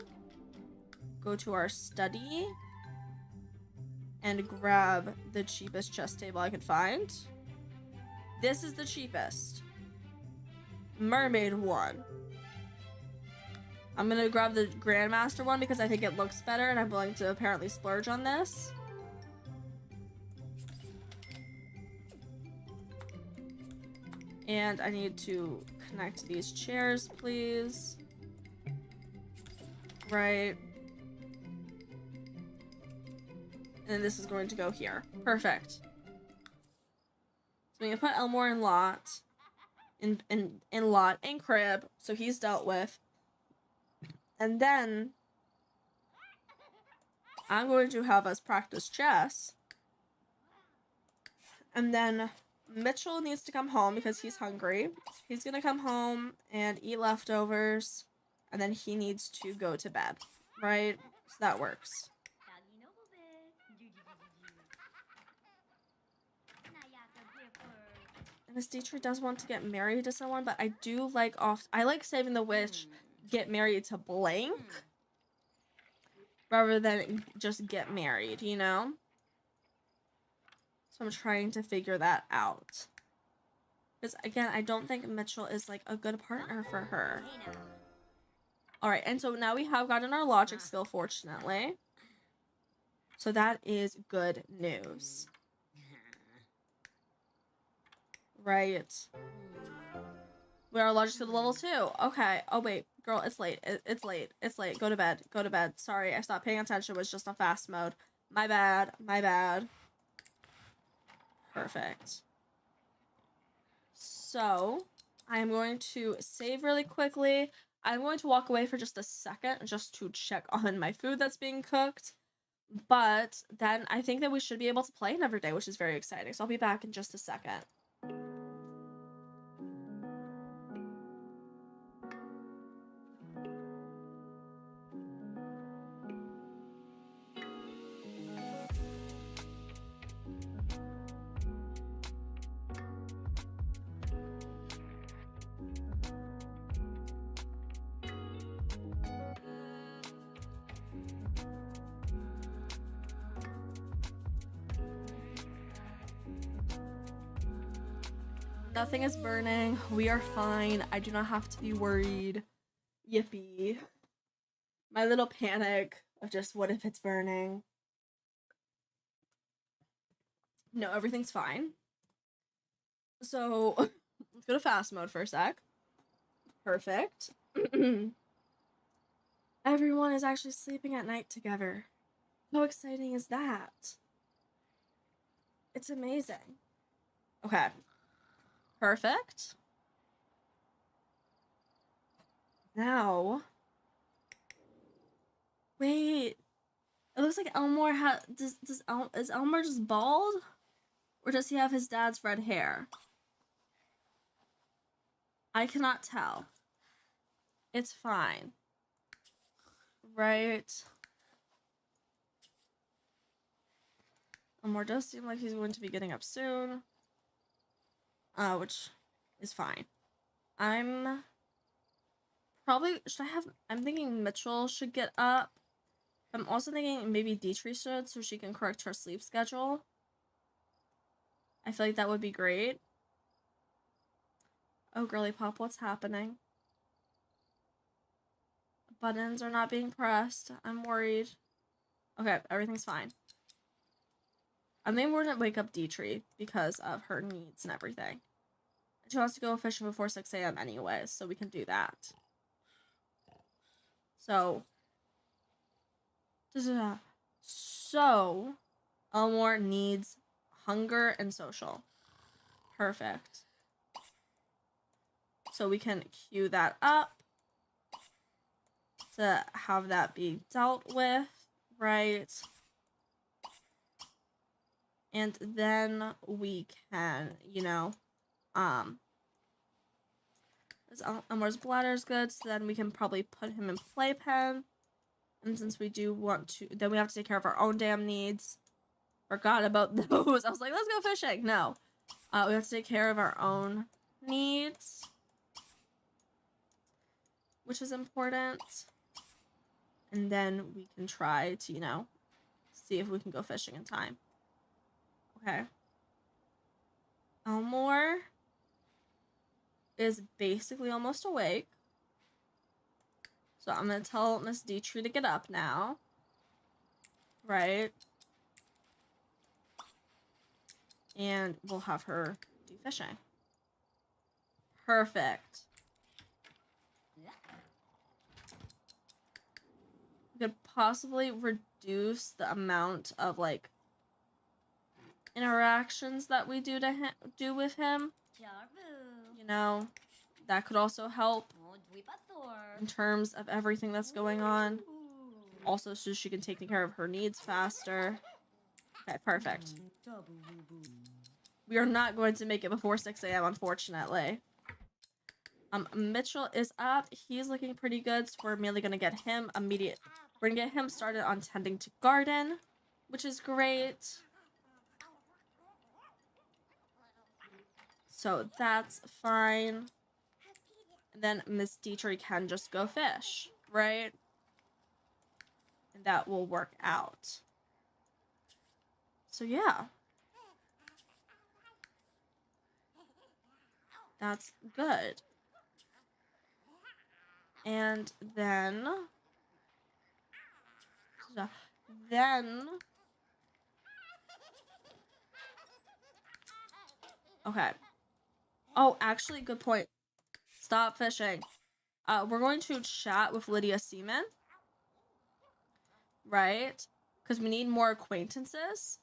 go to our study and grab the cheapest chess table I could find. This is the cheapest. Mermaid one. I'm gonna grab the Grandmaster one because I think it looks better and I'm willing to apparently splurge on this. And I need to connect these chairs, please. Right. And then this is going to go here. Perfect. So we can put Elmore in lot. In lot and crib. So he's dealt with. And then I'm going to have us practice chess. And then Mitchell needs to come home because he's hungry. He's gonna come home and eat leftovers. And then he needs to go to bed. Right? So that works. Miss Dietrich does want to get married to someone, but I do like I like saving the wish, get married to blank, rather than just get married, you know? So I'm trying to figure that out. Because again, I don't think Mitchell is like a good partner for her. Alright, and so now we have gotten our logic skill, fortunately. So that is good news. Right. We are logic skill to level 2. Okay. Oh, wait. Girl, it's late. It's late. It's late. Go to bed. Go to bed. Sorry, I stopped paying attention. It was just a fast mode. My bad. My bad. Perfect. So, I'm going to save really quickly. I'm going to walk away for just a second just to check on my food that's being cooked. But then I think that we should be able to play another day, which is very exciting. So I'll be back in just a second. Nothing is burning. We are fine. I do not have to be worried. Yippee. My little panic of just what if it's burning. No, everything's fine. So, let's go to fast mode for a sec. Perfect. Everyone is actually sleeping at night together. How exciting is that? It's amazing. Okay. Perfect. Now. Wait. It looks like Elmore is Elmore just bald? Or does he have his dad's red hair? I cannot tell. It's fine. Right. Elmore does seem like he's going to be getting up soon. Which is fine. I'm thinking Mitchell should get up. I'm also thinking maybe Dietrich should, so she can correct her sleep schedule. I feel like that would be great. Oh, girly pop, what's happening? Buttons are not being pressed. I'm worried. Okay, everything's fine. I think we're gonna wake up Dietrich because of her needs and everything. She wants to go fishing before 6 a.m. anyways, so we can do that. So, Elmore needs hunger and social. Perfect. So we can cue that up to have that be dealt with, right? And then we can, Elmore's bladder is good, so then we can probably put him in playpen. And since we do want to, then we have to take care of our own damn needs. Forgot about those. I was like, let's go fishing. No. We have to take care of our own needs, which is important. And then we can try to, see if we can go fishing in time. Okay. Elmore is basically almost awake. So I'm going to tell Miss Dietrich to get up now. Right. And we'll have her do fishing. Perfect. We could possibly reduce the amount of, interactions that we do with him. That could also help in terms of everything that's going on. Also, so she can take care of her needs faster. Okay, perfect. We are not going to make it before 6 a.m., unfortunately. Mitchell is up. He's looking pretty good, so we're merely going to get him We're going to get him started on tending to garden, which is great. So that's fine. And then Miss Dietrich can just go fish, right? And that will work out. So yeah. That's good. And then okay. Oh, actually, good point. Stop fishing. We're going to chat with Lydia Seaman. Right? Because we need more acquaintances.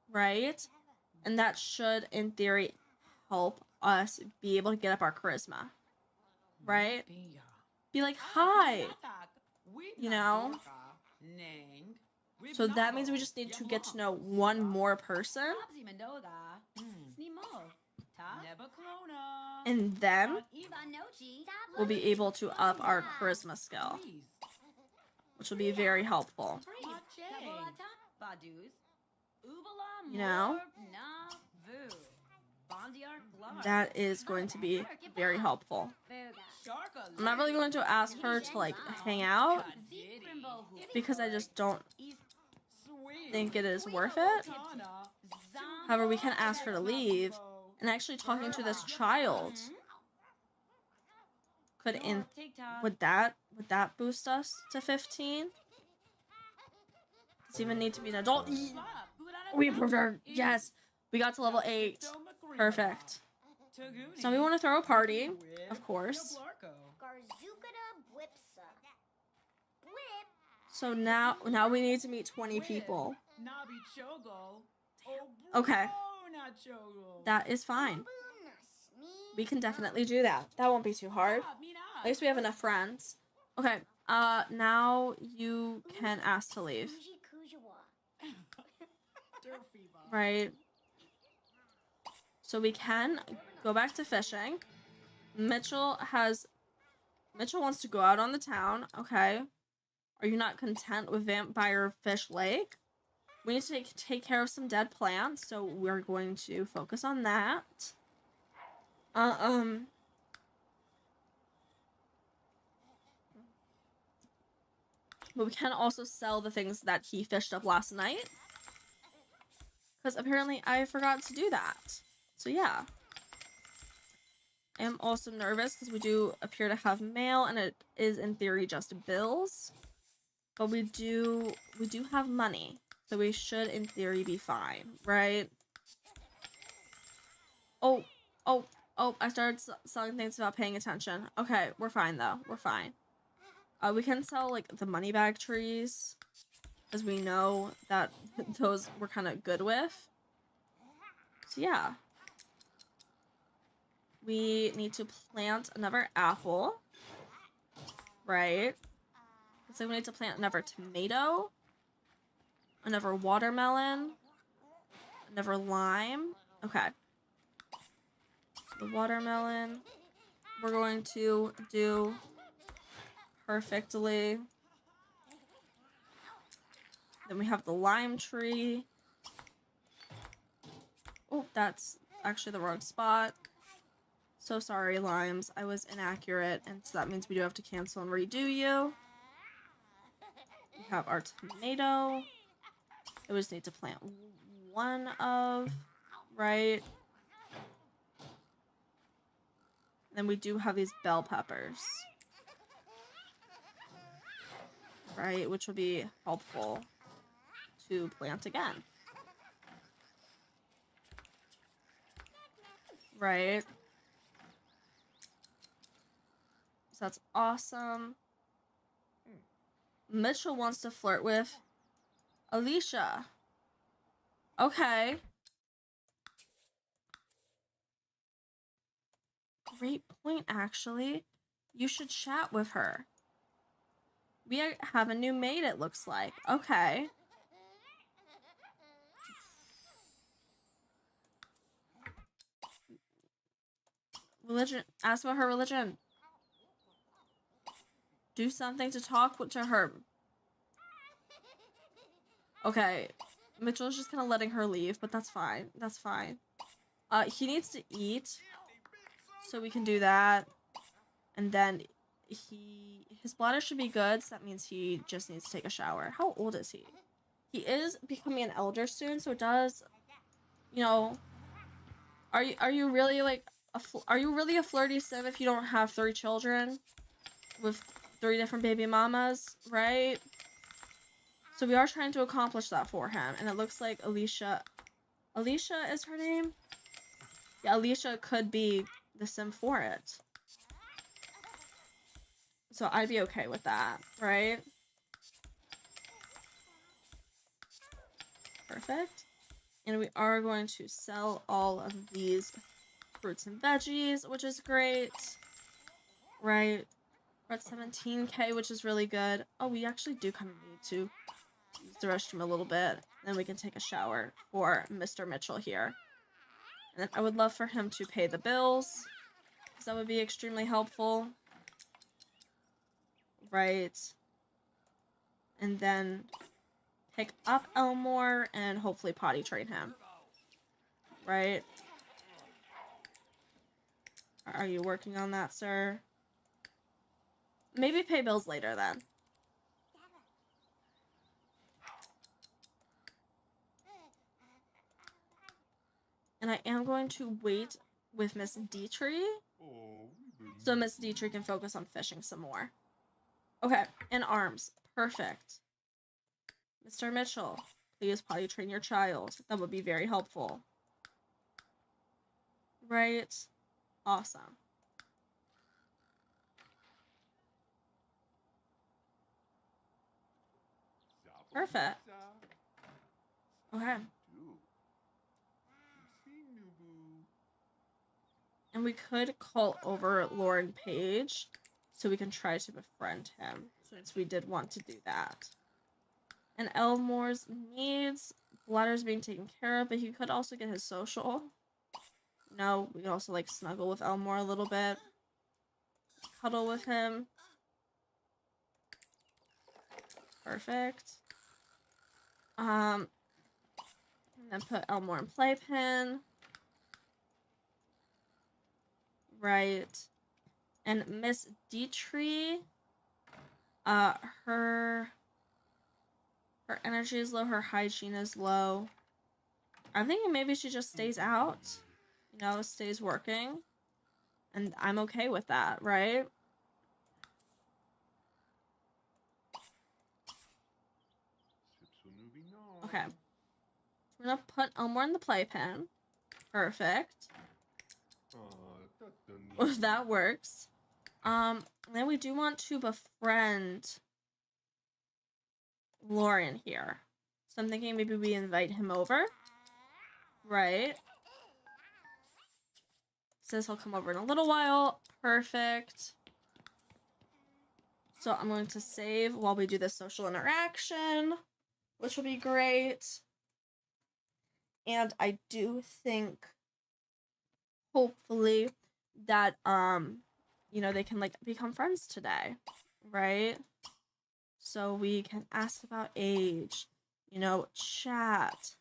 Right? And that should, in theory, help us be able to get up our charisma. Right? Be like, hi! So that means we just need to get to know one more person. And then we'll be able to up our charisma skill, which will be very helpful. That is going to be very helpful. I'm not really going to ask her to hang out because I just don't think it is worth it. However, we can ask her to leave And actually talking to this child could would that boost us to 15? Does even need to be an adult? We improved our, yes, we got to level 8. Perfect. So we want to throw a party, of course. So now we need to meet 20 people. Okay. That is fine. We can definitely do that. That won't be too hard. At least we have enough friends. Okay. Now you can ask to leave. Right. So we can go back to fishing. Mitchell wants to go out on the town. Okay. Are you not content with Vampire Fish Lake? We need to take care of some dead plants, so we're going to focus on that. But we can also sell the things that he fished up last night. Because apparently I forgot to do that. So yeah. I am also nervous because we do appear to have mail, and it is in theory just bills. But we do have money. So we should in theory be fine, right? Oh, I started selling things without paying attention. Okay, we're fine though. We're fine. We can sell like the money bag trees, because we know that those we're kind of good with. So yeah. We need to plant another apple. Right. So we need to plant another tomato. Another watermelon. Another lime. Okay. The watermelon we're going to do perfectly. Then we have the lime tree. Oh, that's actually the wrong spot. So sorry, limes. I was inaccurate, and so that means we do have to cancel and redo you. We have our tomato. We just need to plant one of, right? Then we do have these bell peppers. Right, which will be helpful to plant again. Right. So that's awesome. Mitchell wants to flirt with Alicia. Okay. Great point, actually. You should chat with her. We have a new maid, it looks like. Okay. Religion. Ask about her religion. Do something to talk to her. Okay. Mitchell's just kind of letting her leave, but that's fine. That's fine. He needs to eat. So we can do that. And then his bladder should be good, so that means he just needs to take a shower. How old is he? He is becoming an elder soon, so it does, you know, are you really like are you really a flirty sim if you don't have 3 children with 3 different baby mamas, right? So we are trying to accomplish that for him, and it looks like Alicia is her name? Yeah, Alicia could be the sim for it. So I'd be okay with that, right? Perfect. And we are going to sell all of these fruits and veggies, which is great. Right. We're at 17k, which is really good. Oh, we actually do kind of need to use the restroom a little bit. Then we can take a shower for Mr. Mitchell here. And then I would love for him to pay the bills, because that would be extremely helpful. Right. And then pick up Elmore and hopefully potty train him. Right. Are you working on that, sir? Maybe pay bills later then. And I am going to wait with Miss Dietrich. So Miss Dietrich can focus on fishing some more. Okay, and arms. Perfect. Mr. Mitchell, please potty train your child. That would be very helpful. Right? Awesome. Perfect. Okay. And we could call over Lauren Page so we can try to befriend him, since we did want to do that. And Elmore's needs, Bladder's being taken care of, but he could also get his social. No, we can also like snuggle with Elmore a little bit. Cuddle with him. Perfect. And then put Elmore in playpen. Right. And Miss Dietrich, her energy is low, her hygiene is low. I'm thinking maybe she just stays out, you know, stays working. And I'm okay with that, right? Okay. We're gonna put Elmore in the playpen. Perfect. That works. Then we do want to befriend Lauren here. So I'm thinking maybe we invite him over. Right. Says he'll come over in a little while. Perfect. So I'm going to save while we do this social interaction, which will be great. And I do think, hopefully, that, you know, they can, like, become friends today, right? So we can ask about age, you know, chat,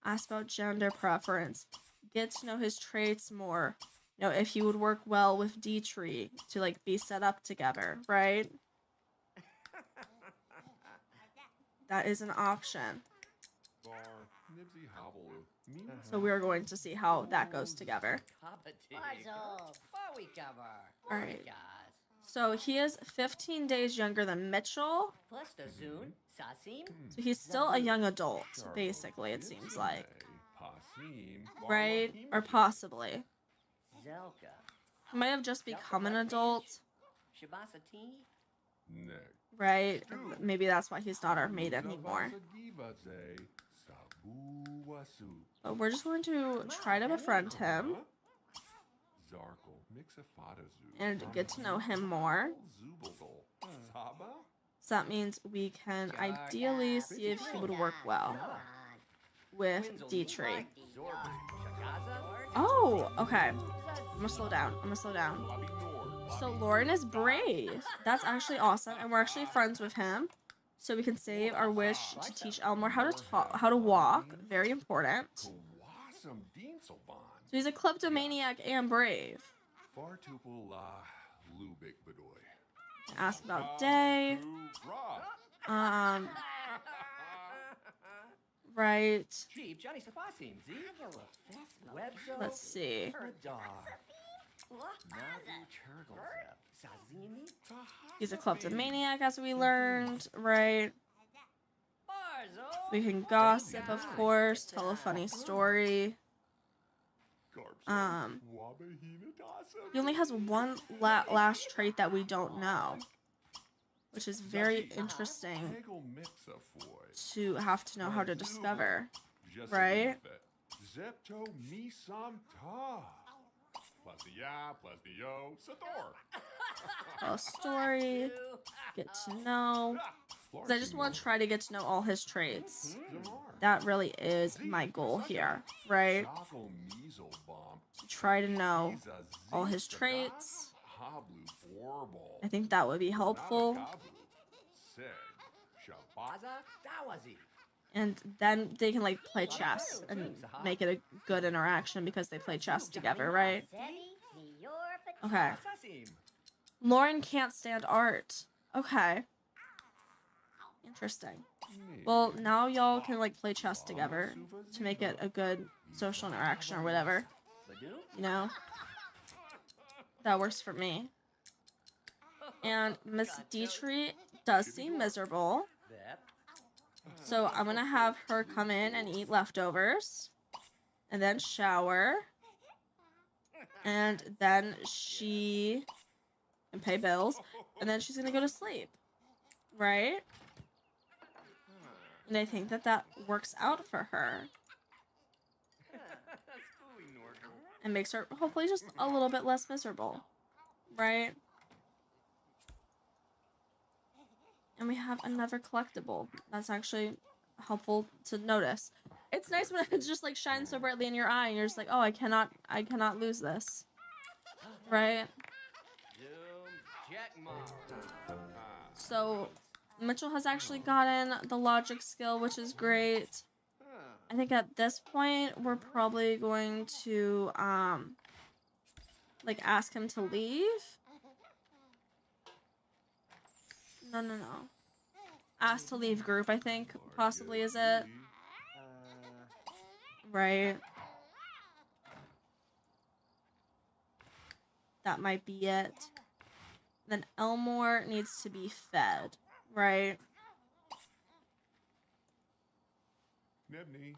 ask about gender preference, get to know his traits more, you know, if he would work well with Dietrich to, like, be set up together, right? That is an option. So we're going to see how that goes together. Alright. So he is 15 days younger than Mitchell. So he's still a young adult, basically, it seems like. Right? Or possibly. He might have just become an adult. Right? Maybe that's why he's not our mate anymore. But we're just going to try to befriend him and get to know him more. So that means we can ideally see if he would work well with Dietrich. Oh, okay. I'm gonna slow down. So Lauren is brave. That's actually awesome, and we're actually friends with him. So we can save our wish to teach Elmore how to walk. Very important. So he's a kleptomaniac and brave. Ask about day. Right. Let's see. He's a kleptomaniac, as we learned, right? We can gossip, of course, tell a funny story. He only has one last trait that we don't know, which is very interesting to have to know how to discover, right? Tell a story, get to know. Because I just want to try to get to know all his traits. That really is my goal here, right? To try to know all his traits. I think that would be helpful. And then they can, like, play chess and make it a good interaction because they play chess together, right? Okay. Lauren can't stand art. Okay. Interesting. Well, now y'all can, like, play chess together to make it a good social interaction or whatever. You know? That works for me. And Miss Dietrich does seem miserable. So I'm gonna have her come in and eat leftovers. And then shower. And then she can pay bills. And then she's gonna go to sleep. Right? And I think that that works out for her. And makes her hopefully just a little bit less miserable. Right? And we have another collectible. That's actually helpful to notice. It's nice when it just like shines so brightly in your eye and you're just like, oh, I cannot lose this. Right? So Mitchell has actually gotten the logic skill, which is great. I think at this point we're probably going to like ask him to leave. No. Ask to leave group, I think, possibly is it. Right. That might be it. Then Elmore needs to be fed, right?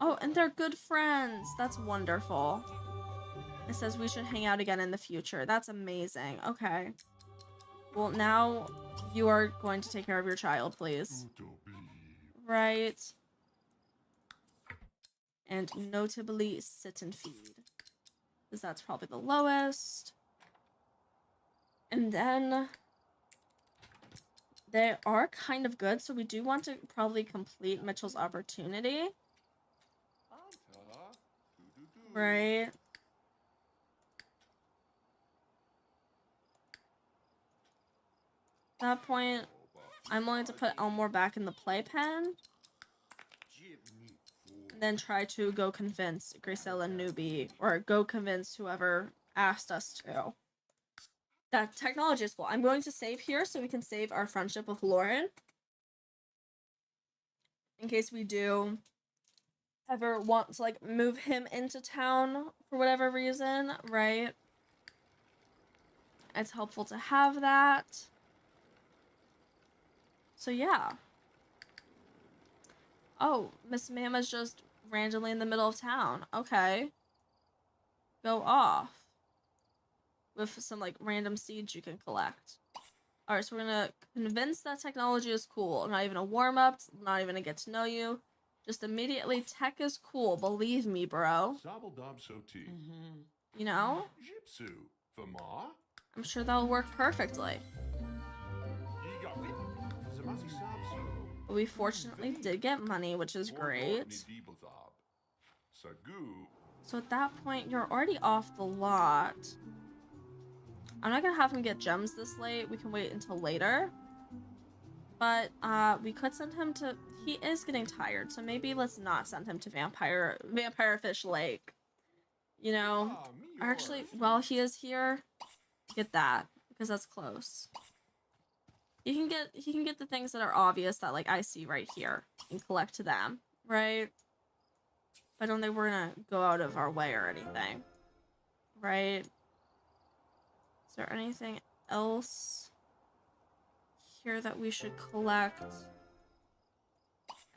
Oh, and they're good friends. That's wonderful. It says we should hang out again in the future. That's amazing. Okay. Well, now you are going to take care of your child, please. Right. And notably sit and feed. Because that's probably the lowest. And then they are kind of good, so we do want to probably complete Mitchell's opportunity. Right. At that point, I'm willing to put Elmore back in the playpen. And then try to go convince Gracella Newbie, or go convince whoever asked us to. That technology is cool. I'm going to save here so we can save our friendship with Lauren. In case we do ever want to, like, move him into town for whatever reason, right? It's helpful to have that. So, yeah. Oh, Miss Mama's just randomly in the middle of town. Okay. Go off. With some, like, random seeds you can collect. Alright, so we're gonna convince that technology is cool. Not even a warm-up, not even a get to know you. Just immediately, tech is cool. Believe me, bro. You know? I'm sure that'll work perfectly. But we fortunately did get money, which is great. So at that point, you're already off the lot. I'm not gonna have him get gems this late. We can wait until later. But we could send him to... He is getting tired, so maybe let's not send him to Vampire Fish Lake. You know? Actually, while he is here, get that. Because that's close. He can get the things that are obvious that, like, I see right here. And collect them. Right? But I don't think we're gonna go out of our way or anything. Right? Is there anything else here that we should collect?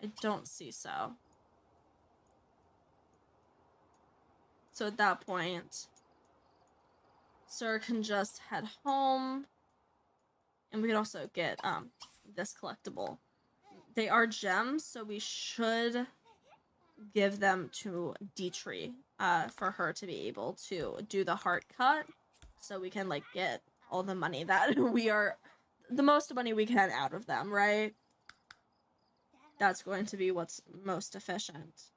I don't see so. So at that point, Sir can just head home. And we could also get this collectible. They are gems, so we should give them to Dietrich for her to be able to do the heart cut. So we can, like, get all the money that we are... The most money we can out of them, right? That's going to be what's most efficient.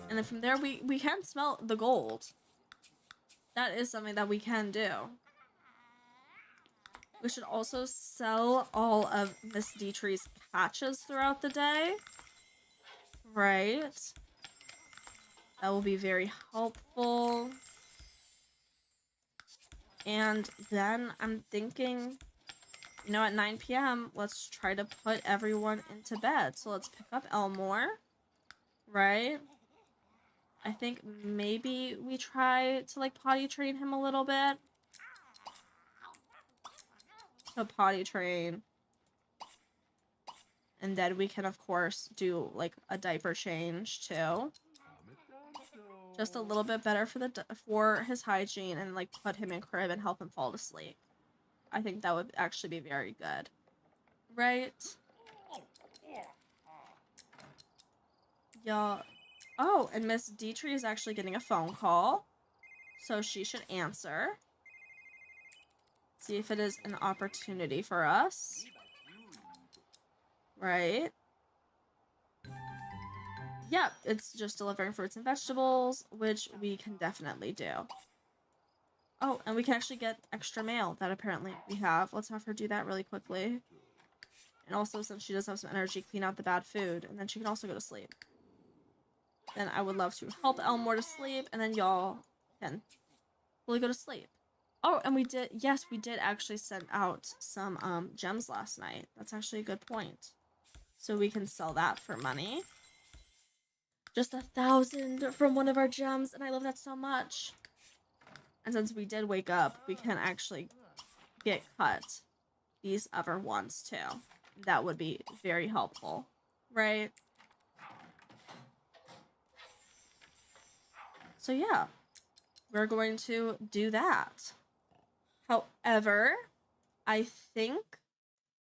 And then from there, we can smelt the gold. That is something that we can do. We should also sell all of Miss Dietrich's catches throughout the day. Right? That will be very helpful. And then I'm thinking, you know, at 9 p.m., let's try to put everyone into bed. So let's pick up Elmore. right? I think maybe we try to like potty train him a little bit. So potty train. And then we can, of course, do like a diaper change too. Just a little bit better for his hygiene, and like put him in crib and help him fall to sleep. I think that would actually be very good. Right? Yeah. Oh, and Miss Dietrich is actually getting a phone call. So she should answer. See if it is an opportunity for us. Right? Yep, it's just delivering fruits and vegetables, which we can definitely do. Oh, and we can actually get extra mail that apparently we have. Let's have her do that really quickly. And also, since she does have some energy, clean out the bad food. And then she can also go to sleep. Then I would love to help Elmore to sleep. And then y'all can fully go to sleep. Oh, and we did, yes, we did actually send out some gems last night. That's actually a good point. So we can sell that for money. Just 1,000 from one of our gems, and I love that so much. And since we did wake up, we can actually get cut these other ones too. That would be very helpful, right? So yeah, we're going to do that. However, I think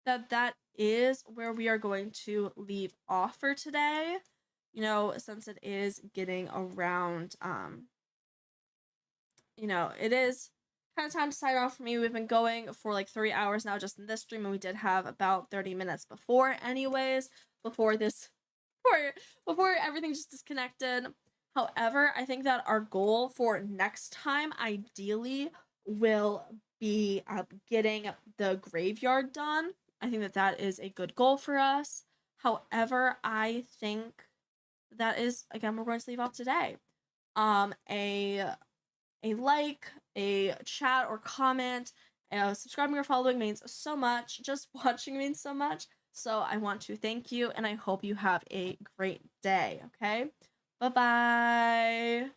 that that is where we are going to leave off for today. You know, since it is getting around, you know, it is kind of time to sign off for me. We've been going for like 3 hours now just in this stream, and we did have about 30 minutes before anyways, before everything just disconnected. However, I think that our goal for next time ideally will be getting the graveyard done. I think that that is a good goal for us. However, I think that is, again, we're going to leave off today. A like, a chat or comment, subscribing or following means so much. Just watching means so much. So I want to thank you, and I hope you have a great day, okay? Bye-bye.